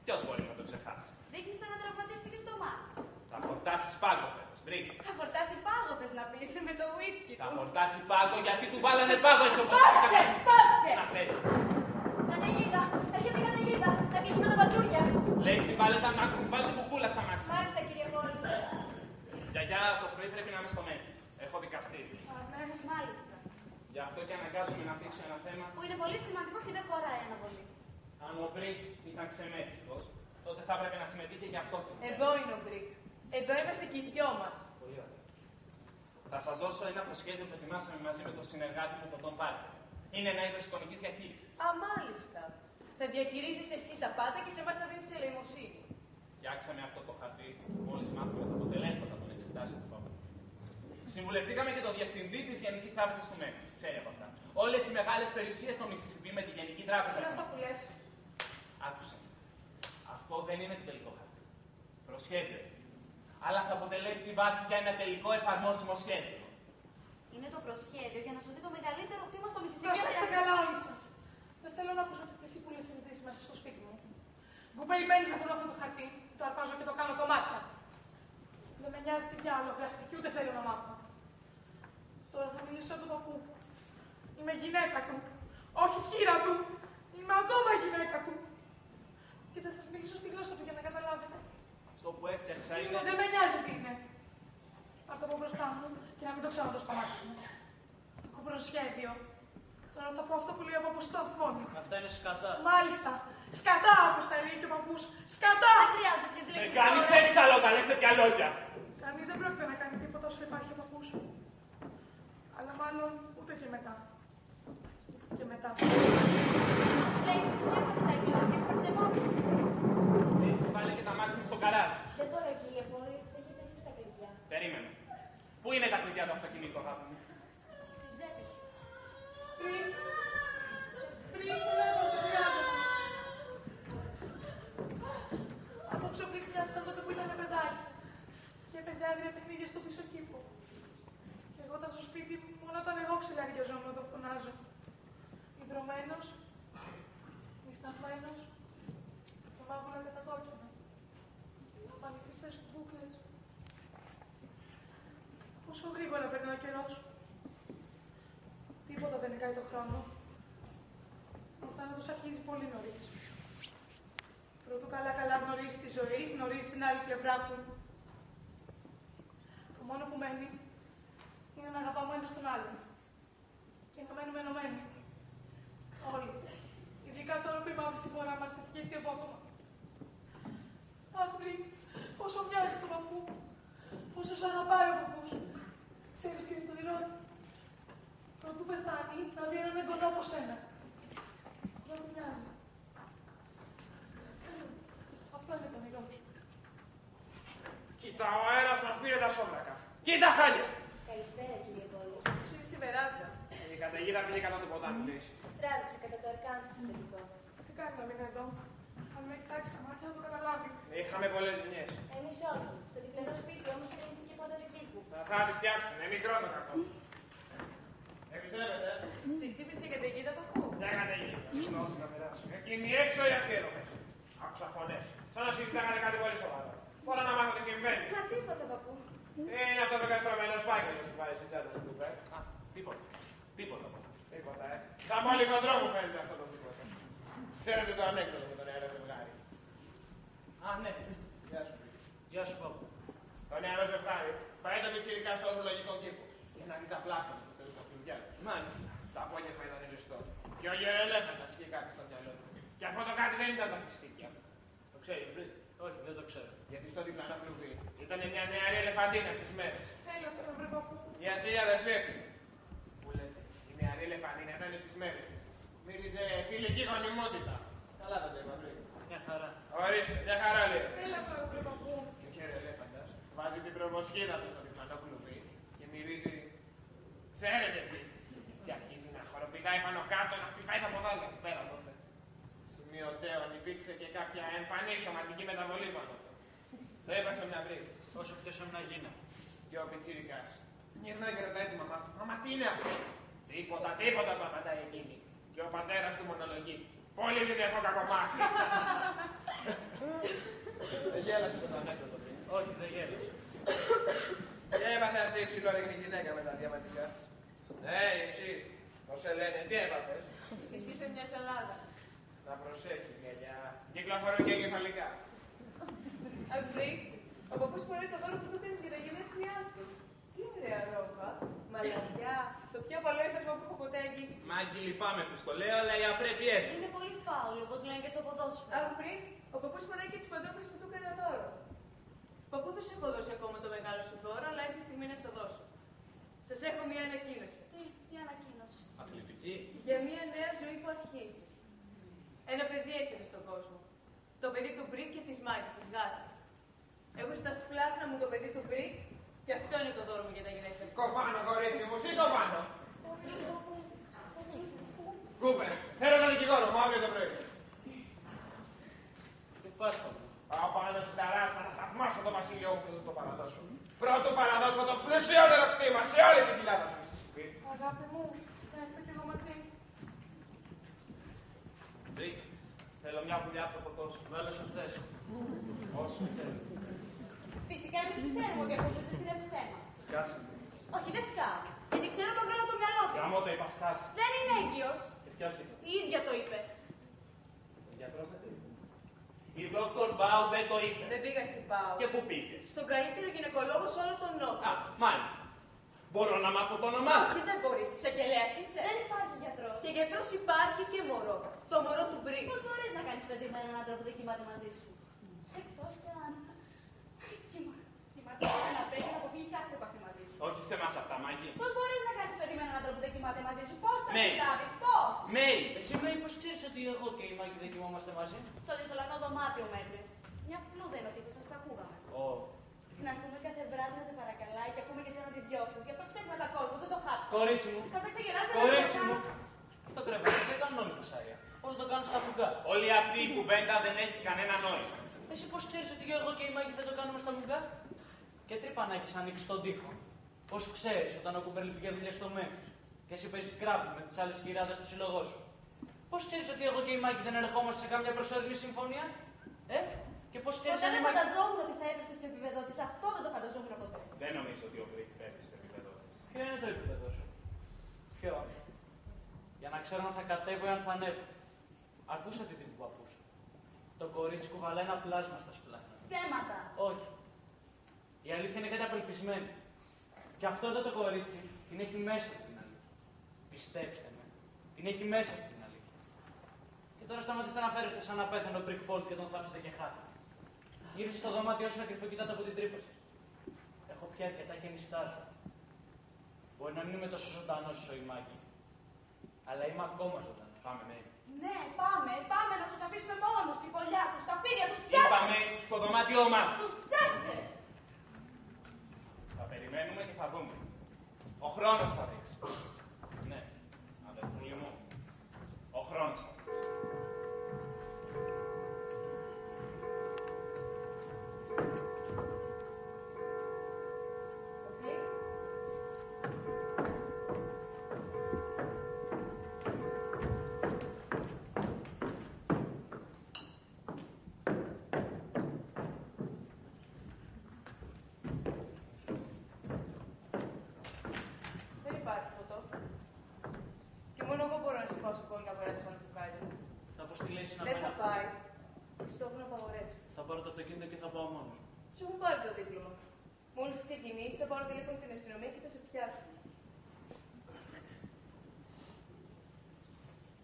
Ποιος μπορεί να το ξεχάσει? Δείχνει σαν να τραυματίστηκε στο μάτς. Θα φορτάσεις πάγκο φέτος, Μπρικ. Θα φορτάσει πάγο, θες να πεις, με το ουίσκι Θα του. φορτάσει πάγκο γιατί του βάλανε πάγκο έτσι όπως Πάψε, είναι. πάψε! Να πέσει. Καταιγίδα, έρχεται η καταιγίδα. Θα κλείσουμε τα πατζούρια. Λέει συμβάλλε τα μάξι μου, βάλτε κουκούλα στα μάξι. Μάλιστα, κύριε Πόλη. Γιαγιά, το πρωί πρέπει να είμαι στο Μέγις. Έχω δικαστήριο. Μάλιστα. Γι' αυτό και αναγκάζομαι να θίξω ένα θέμα. Που είναι πολύ σημαντικό και δεν χωράει αναβολή. Αν ο Μπρικ ήταν ξεμέριστος, τότε θα έπρεπε να συμμετείχε και αυτό στην Εδώ είναι ο Μπρικ. Εδώ είμαστε και οι δυο μας. Πολύ ωραία. Θα σας δώσω ένα προσχέδιο που ετοιμάσαμε μαζί με τον συνεργάτη μου, τον Τον Πάρκερ. Είναι ένα είδος εικονικής διαχείρισης. Α, μάλιστα. Θα διαχειρίζεις εσύ τα πάντα και σε εμάς θα δίνεις ελεημοσύνη. Φτιάξαμε αυτό το χαρτί μόλις μάθαμε τα αποτελέσματα των εξετάσεων του παππού. Συμβουλευτήκαμε και τον διευθυντή της Γενικής Τράπεζας του Μέγις. Ξέρει από αυτά. Όλες οι μεγάλες περιουσίες στο Μississippi με τη Γενική Τράπεζα. Είναι αυτό που λες. Άκουσε. Αυτό δεν είναι το τελικό χαρτί. Προσχέδιο. Αλλά θα αποτελέσει τη βάση για ένα τελικό εφαρμόσιμο σχέδιο. Είναι το προσχέδιο για να σου δει το μεγαλύτερο χτήμα στο Μississippi. Προσέξτε καλά όλοι σας. Δεν θέλω να ακούσω τις ύπουλες συζητήσεις μέσα στο σπίτι μου. Μου περιμένεις από αυτό το χαρτί, το αρπάζω και το κάνω κομμάτια. Δεν με νοιάζει τι άλλο γραφική, ούτε θέλω να μάθω. Τώρα θα μιλήσω του παππού. Είμαι γυναίκα του. Όχι χείρα του. Είμαι ακόμα γυναίκα του. Και θα σας μιλήσω στη γλώσσα του για να καταλάβετε. Αυτό που έφτιαξα είναι. Δεν με νοιάζει τι είναι. Πάρ' το από μπροστά μου και να μην το ξαναδώ στο μάτι μου. Το προσχέδιο. Τώρα θα πω αυτό που λέει ο παππούς στο αφώνει. Αυτά είναι σκατά. Μάλιστα. Σκατά, όπως τα λέει και ο παππούς. Σκατά! Δεν χρειάζεται τέτοιες Δεν λέξεις. κάνεις τώρα. έτσι άλλο όταν λες τέτοια λόγια. Κανείς δεν πρόκειται να κάνει τίποτα όσο υπάρχει ο παππούς. Αλλά μάλλον ούτε και μετά. Και μετά. Λέξεις, διάβασε τα εγγύλια και θα ξεμάθεις. Έτσι βάλε και τα μάξι μου στο καράζ. Δεν μπορώ, κύριε Πόλη, έχετε εσείς τα κλειδιά. Περίμενε. Πού είναι τα κλειδιά του αυτοκινήτου, αγάπη μου? Στην τσέπη σου. Πριν που λέγω σε χρειάζομαι. Απόψε πριν σαν τότε που ήταν παιδάκι. Και έπαιζε άγρια παιχνίδια στο πίσω κήπο. Και εγώ ήταν στο σπίτι μόνο όταν εγώ ξυλαριαζόμουν να το φωνάζω. Ιδρωμένος, μισταγμένος, το μαύρο και τα κόκκινα. Πανικριστές του μπούκλες. Πόσο γρήγορα περνάει ο καιρός. Τίποτα δεν νικάει το χρόνο. Ο θάνατος αρχίζει πολύ νωρίς. Πρώτου καλά γνωρίζει τη ζωή, γνωρίζει την άλλη πλευρά του. Το μόνο που μένει είναι να αγαπάμε ένας τον άλλον. Και να μένουμε ενωμένοι. Όλοι. Ειδικά τώρα που η μαύρη συμφορά μας έφυγε έτσι απότομα. Αχ, Μπρικ, πόσο μοιάζει τον παππού. Πόσο σ' αγαπάει ο παππούς. Ξέρεις ποιο είναι το όνειρό του? Πρωτού πεθάνει, να δει έναν εγγονό από σένα. Δεν του μοιάζει. Αυτό είναι το όνειρό του. Κοίτα, ο αέρας μας πήρε τα σόμπρακα. Κοίτα, χάλια! Καλησπέρα, κύριε Πόλη. Πώς είναι στη βεράντα. Η καταιγίδα πήγε κατά το ποτάμι, λες. Τράβηξε κατά το Αρκάνσι στο τελικό. Τι κάνει να μείνει εδώ. Αν με έχει τάξει τα μάτια, θα το καταλάβει. Είχαμε πολλές ζημιές. Εμείς όχι. Στο τυφλό σπίτι όμως κρίνησε πόντα του κήπου. Θα τη φτιάξουν, είναι μικρό το κακό. Επιτρέπετε. Σε ξύπνησε η καταιγίδα παππού. Μια καταιγίδα. Συγγνώμη να περάσουν. Εκείνη έξω ή αυτή εδώ μέσα. Άκουσα φωνές. Σαν να συζητάγανε κάτι πολύ σοβαρό. Όλα να μάθω τι συμβαίνει. Μα τίποτα, παππού. Είναι αυτό το καστρωμένος φάκελος που βάζει στην τσάντα σου του, Α, τίποτα. Τίποτα. Τίποτα, Θα μόλι χοντρό μου φαίνεται αυτό το τίποτα. Ξέρετε το ανέκδοτο με το νεαρό ζευγάρι. Α, ναι. Γεια σου. Γεια σου, παππού. Το νεαρό ζευγάρι πάει το πιτσιρικά στο ζωολογικό κήπο για να δει τα πλάκα του τέλος στα φλουριά του. Μάλιστα. Το απόγευμα ήταν ζεστό. Και ο γερελέφαντας είχε κάτι στο μυαλό του. Και αυτό το κάτι δεν ήταν τα φιστίκια. Το ξέρεις, πριν. Όχι, δεν το ξέρω. Γιατί στο διπλανό κλουβί ήταν μια νεαρή ελεφαντίνα στις μέρες. Έλα τώρα, βρε παππού. Γιατί η αδερφή έφυγε. Που λέτε, η νεαρή ελεφαντίνα ήταν στις μέρες της. Μύριζε φιλική γονιμότητα. Καλά δεν το είπα πριν. Μια χαρά. Ορίστε, μια χαρά λέει. Έλα τώρα, βρε παππού. Και ο χερελέφαντας βάζει την προβοσχίδα του στο διπλανό κλουβί και μυρίζει. Ξέρετε τι. Και αρχίζει να χοροπηδάει πάνω κάτω, να χτυπάει τα ποδάρια του πέρα τότε. Σημειωτέων υπήρξε και κάποια εμφανή σωματική μεταβολή πάνω του. Το είπα σε μια βρύδα. Όσο πιο σαν να γίνω. Και ο πιτσιρικάς γυρνάει και ρωτάει τη μαμά του. Μαμά, τι είναι αυτό? Τίποτα, τίποτα του απαντάει εκείνη. Και ο πατέρας του μονολογεί. Πολύ δεν έχω κακομάθει. Δεν γέλασε το ανέκδοτο πριν. Όχι, δεν γέλασε. Και έμαθε αυτή η ψηλόρεκνη γυναίκα με τα διαματικά. Εσύ, πώς σε λένε, τι έπαθες? Εσύ είσαι μια σαλάδα. Να προσέχεις, γυαλιά. Κυκλοφορούν και εγκεφαλικά. Αγκρί, ο παππούς φοράει το δώρο που του παίρνει για τα γενέθλιά του. Τι ωραία ρόπα, μαλακιά, το πιο καλό ύφασμα που έχω ποτέ αγγίξει. Μάγκη, λυπάμαι που στο λέω, αλλά οι απρέπειές σου. Είναι πολύ φάουλο, όπως λένε και στο ποδόσφαιρο. Αγκρί, ο παππούς φοράει και τις παντόφλες που του έκανα δώρο. Παππού, δεν σου έχω δώσει ακόμα το μεγάλο σου δώρο, αλλά έχει στιγμή να σου δώσω. Σας έχω μια ανακοίνωση. Τι ανακοίνωση. Αθλητική. Για μια νέα ζωή που αρχίζει. Ένα παιδί έρχεται στον κόσμο. Το παιδί του Μπρικ και της Μάγκη, της γάτας. Έχω στα σπλάχνα μου το παιδί του Μπρικ και αυτό είναι το δώρο μου για τα γενέθλια. Σήκω πάνω, κορίτσι μου, σήκω πάνω. Κούπερ, θέλω ένα δικηγόρο μου αύριο το πρωί. Τι πας, παππού. Πάω πάνω στην ταράτσα να θαυμάσω το βασίλειο μου και θα το παραδώσω. Πρώτο παραδώσω το πλουσιότερο κτήμα σε όλη την κοιλάδα του Μississippi. Αγάπη μου, θα έρθω κι εγώ μαζί. Μπρικ, θέλω μια βουλιά από το ποτό σου. Μέλος σου θες. Όσο θες. Φυσικά εμείς ξέρουμε ότι αυτό είναι ψέμα. Σκάσε. Όχι, δεν σκάω. Γιατί ξέρω τον βγάλω το μυαλό της. Γάμο το είπα, σκάσε. Δεν είναι έγκυος. Και ποιος είπε. Η ίδια το είπε. Ο γιατρός δεν το είπε. Η Δόκτωρ Μπάου δεν το είπε. Δεν πήγα στην ΠΑΟ. Και πού πήγες. Στον καλύτερο γυναικολόγο σε όλο τον Νότο. Α, μάλιστα. Μπορώ να μάθω το όνομά Όχι, σου. δεν μπορείς. Εισαγγελέας είσαι. Δεν υπάρχει γιατρός. Και γιατρός υπάρχει και μωρό. Το μωρό του Μπρικ. Πώς μπορείς να κάνεις παιδί με έναν άντρα που δεν κοιμάται μαζί σου. Εκτός κι αν. Κοιμάται με ένα παιδί να αποφύγει κάθε επαφή μαζί σου. Όχι σε εμάς αυτά, Μάγκη. Πώς μπορείς να κάνεις παιδί με έναν άντρα που δεν κοιμάται μαζί σου. Πώς θα Μέι. συλλάβεις, πώς. Μέι. Εσύ με είπες, ξέρεις ότι εγώ και η Μάγκη δεν κοιμόμαστε μαζί. Στο διστολανό δωμάτιο μέχρι. Μια φλούδα είναι ο τύπος, σας ακούγαμε. Ω. Να ακούμε κάθε βράδυ να σε παρακαλάει και ακούμε και σε να τη διώχνεις. Γι' αυτό ξέρεις με τα κόλπους, δεν το χάψεις. Κορίτσι μου. Θα σε ξεγελάς, δεν Κορίτσι θα μου. Το κρεβάτι δεν κάνουν όλοι φασάρια. Όλοι το κάνουν στα αυγά. Όλη αυτή η κουβέντα δεν έχει κανένα νόημα. Εσύ πώς ξέρεις ότι εγώ και η Μάγκη δεν το κάνουμε στα αυγά. Και τρύπα να έχεις ανοίξει τον τοίχο. Πώς ξέρεις όταν ο Κουμπέρλι πήγε δουλειά στο Μέμπης και εσύ παίζεις κράπη με τις άλλες χειράδες του σύλλογό σου. Πώς ξέρεις ότι εγώ και η Μάγκη δεν ερχόμαστε σε κάμια προσωρινή συμφωνία. Και πώς ξέρεις Ποτέ αν η δεν Μάγκη. φανταζόμουν ότι θα έπρεπε στο επίπεδο της. Αυτό δεν το φανταζόμουν ποτέ. Δεν νομίζω ότι ο Μπρικ πέφτει στο επίπεδο της. Ποιο είναι το επίπεδο σου. Ποιο. Για να ξέρω αν θα κατέβω ή αν θα ανέβω. Ακούσατε την που ακούσα. Το κορίτσι κουβαλάει ένα πλάσμα στα σπλάχνα. Ψέματα. Όχι. Η αλήθεια είναι κάτι απελπισμένη. Και αυτό εδώ το κορίτσι την έχει μέσα από την αλήθεια. Πιστέψτε με. Την έχει μέσα από την αλήθεια. Και τώρα σταματήστε να φέρεστε σαν να πέθανε ο Μπρικ Πόλ και τον θάψετε και χάθηκε. Γύρισε στο δωμάτιό σου να κρυφοκοιτάτε από την τρύπα σας. Έχω πια αρκετά και νηστάζω. Μπορεί να μην είμαι τόσο ζωντανός όσο η Μάγκη. Αλλά είμαι ακόμα ζωντανός. Πάμε, ναι. Ναι, πάμε να τους αφήσουμε μόνους. Η φωλιά τους, τα φίδια τους, ψεύτες. Είπαμε στο δωμάτιό μας. Τους ψεύτες. Θα περιμένουμε και θα δούμε. Ο χρόνος θα δείξει. Ναι, αδερφούλη μου. Ο χρόνος θα δείξει. Δεν υπάρχει ποτό. Και μόνο εγώ μπορώ να σηκώσω κόλλη να αγοράσει ένα μπουκάλι. Θα αποστείλει να Δεν θα μένα. πάει. Της το έχουν απαγορεύσει. Θα πάρω το αυτοκίνητο και θα πάω μόνος. Σου έχουν πάρει το δίπλωμα. Μόλις ξεκινήσει, θα πάρω τηλέφωνο την αστυνομία και θα σε πιάσουν.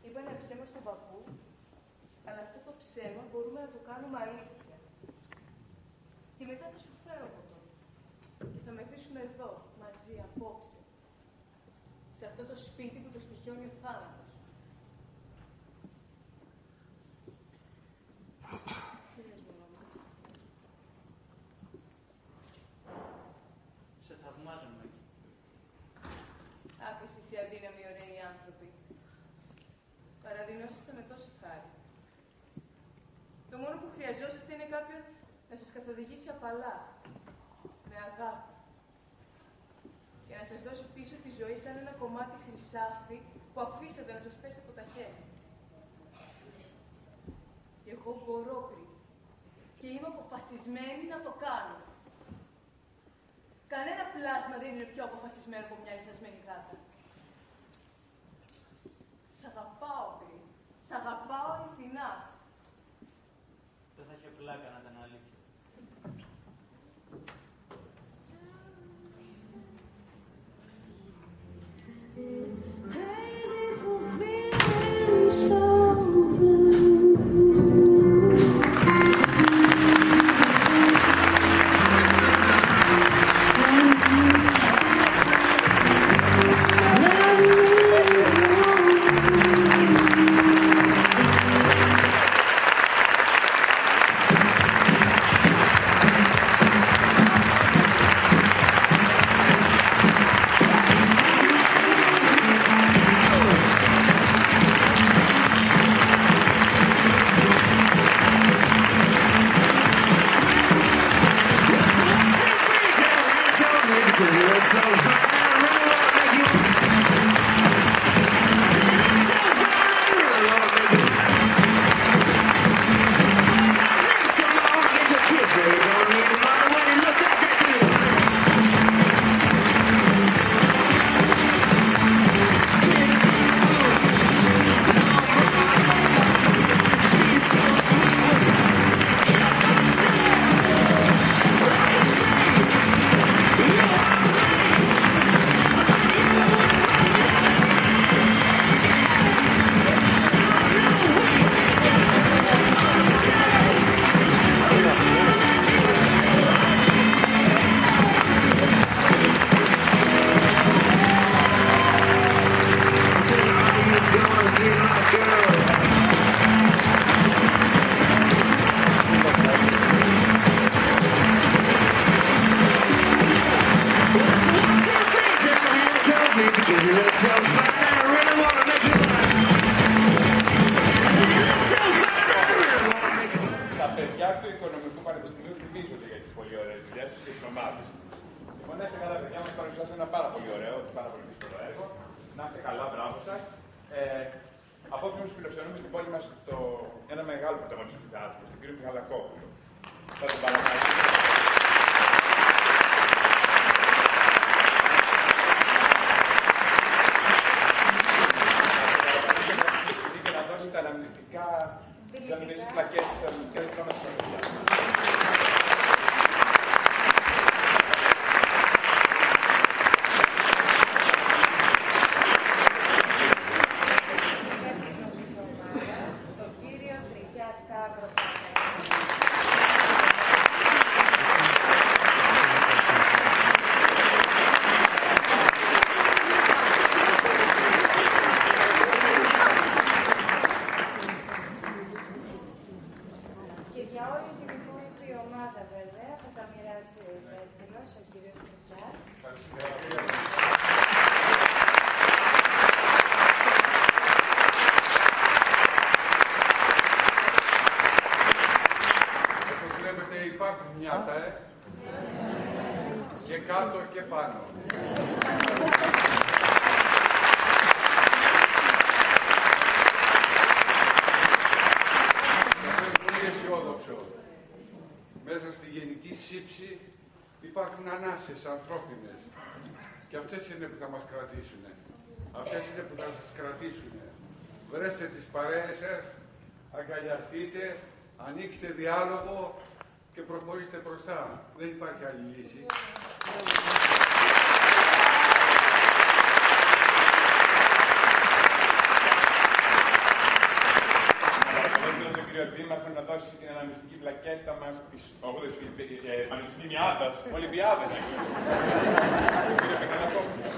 Είπα ένα ψέμα στον παππού, αλλά αυτό το ψέμα μπορούμε να το κάνουμε αλήθεια. Και μετά θα σου φέρω ποτό. Και θα με αφήσουμε εδώ, μαζί, απόψε. Σε αυτό το σπίτι που το στοιχιώνει ο θάνατος. Τι λες, μωρό μου? Σε θαυμάζω, Μάγκη. Αχ, εσείς οι αδύναμοι ωραίοι άνθρωποι. Παραδεινόσαστε με τόση χάρη. Το μόνο που χρειαζόσαστε είναι κάποιον να σας καθοδηγήσει απαλά, με αγάπη. Και να σας δώσει πίσω τη ζωή σαν ένα κομμάτι χρυσάφι που αφήσατε να σας πέσει από τα χέρια. Και εγώ μπορώ πριν. Και είμαι αποφασισμένη να το κάνω. Κανένα πλάσμα δεν είναι πιο αποφασισμένο από μια λυσασμένη γάτα. Σ' αγαπάω, πριν. Σ' αγαπάω αληθινά. Δεν θα είχε πλάκα να ήταν αλήθεια. σας. Απόψε φιλοξενούμε στην πόλη μας ένα μεγάλο πρωταγωνιστή του θεάτρου, τον κύριο Μιχαλακόπουλο. Θα τον παρακαλέσω. Και να δώσει τα αναμνηστικά, τις αναμνηστικές πλακές, τα αναμνηστικά διπλώματα στα παιδιά. Και κάτω και πάνω. Αυτό είναι πολύ αισιόδοξο. Μέσα στη γενική σύψη υπάρχουν ανάσες ανθρώπινες. Και αυτές είναι που θα μας κρατήσουν. Αυτές είναι που θα σας κρατήσουν. Βρέστε τις παρέες σας, αγκαλιαστείτε, ανοίξτε διάλογο και προχωρήστε μπροστά. Δεν υπάρχει άλλη λύση. Παρακαλώ τον κύριο Δήμαρχο να δώσει την αναμνηστική πλακέτα μας της 8ης Πανεπιστημιάδας, Ολυμπιάδας. Κύριε Μιχαλακόπουλο.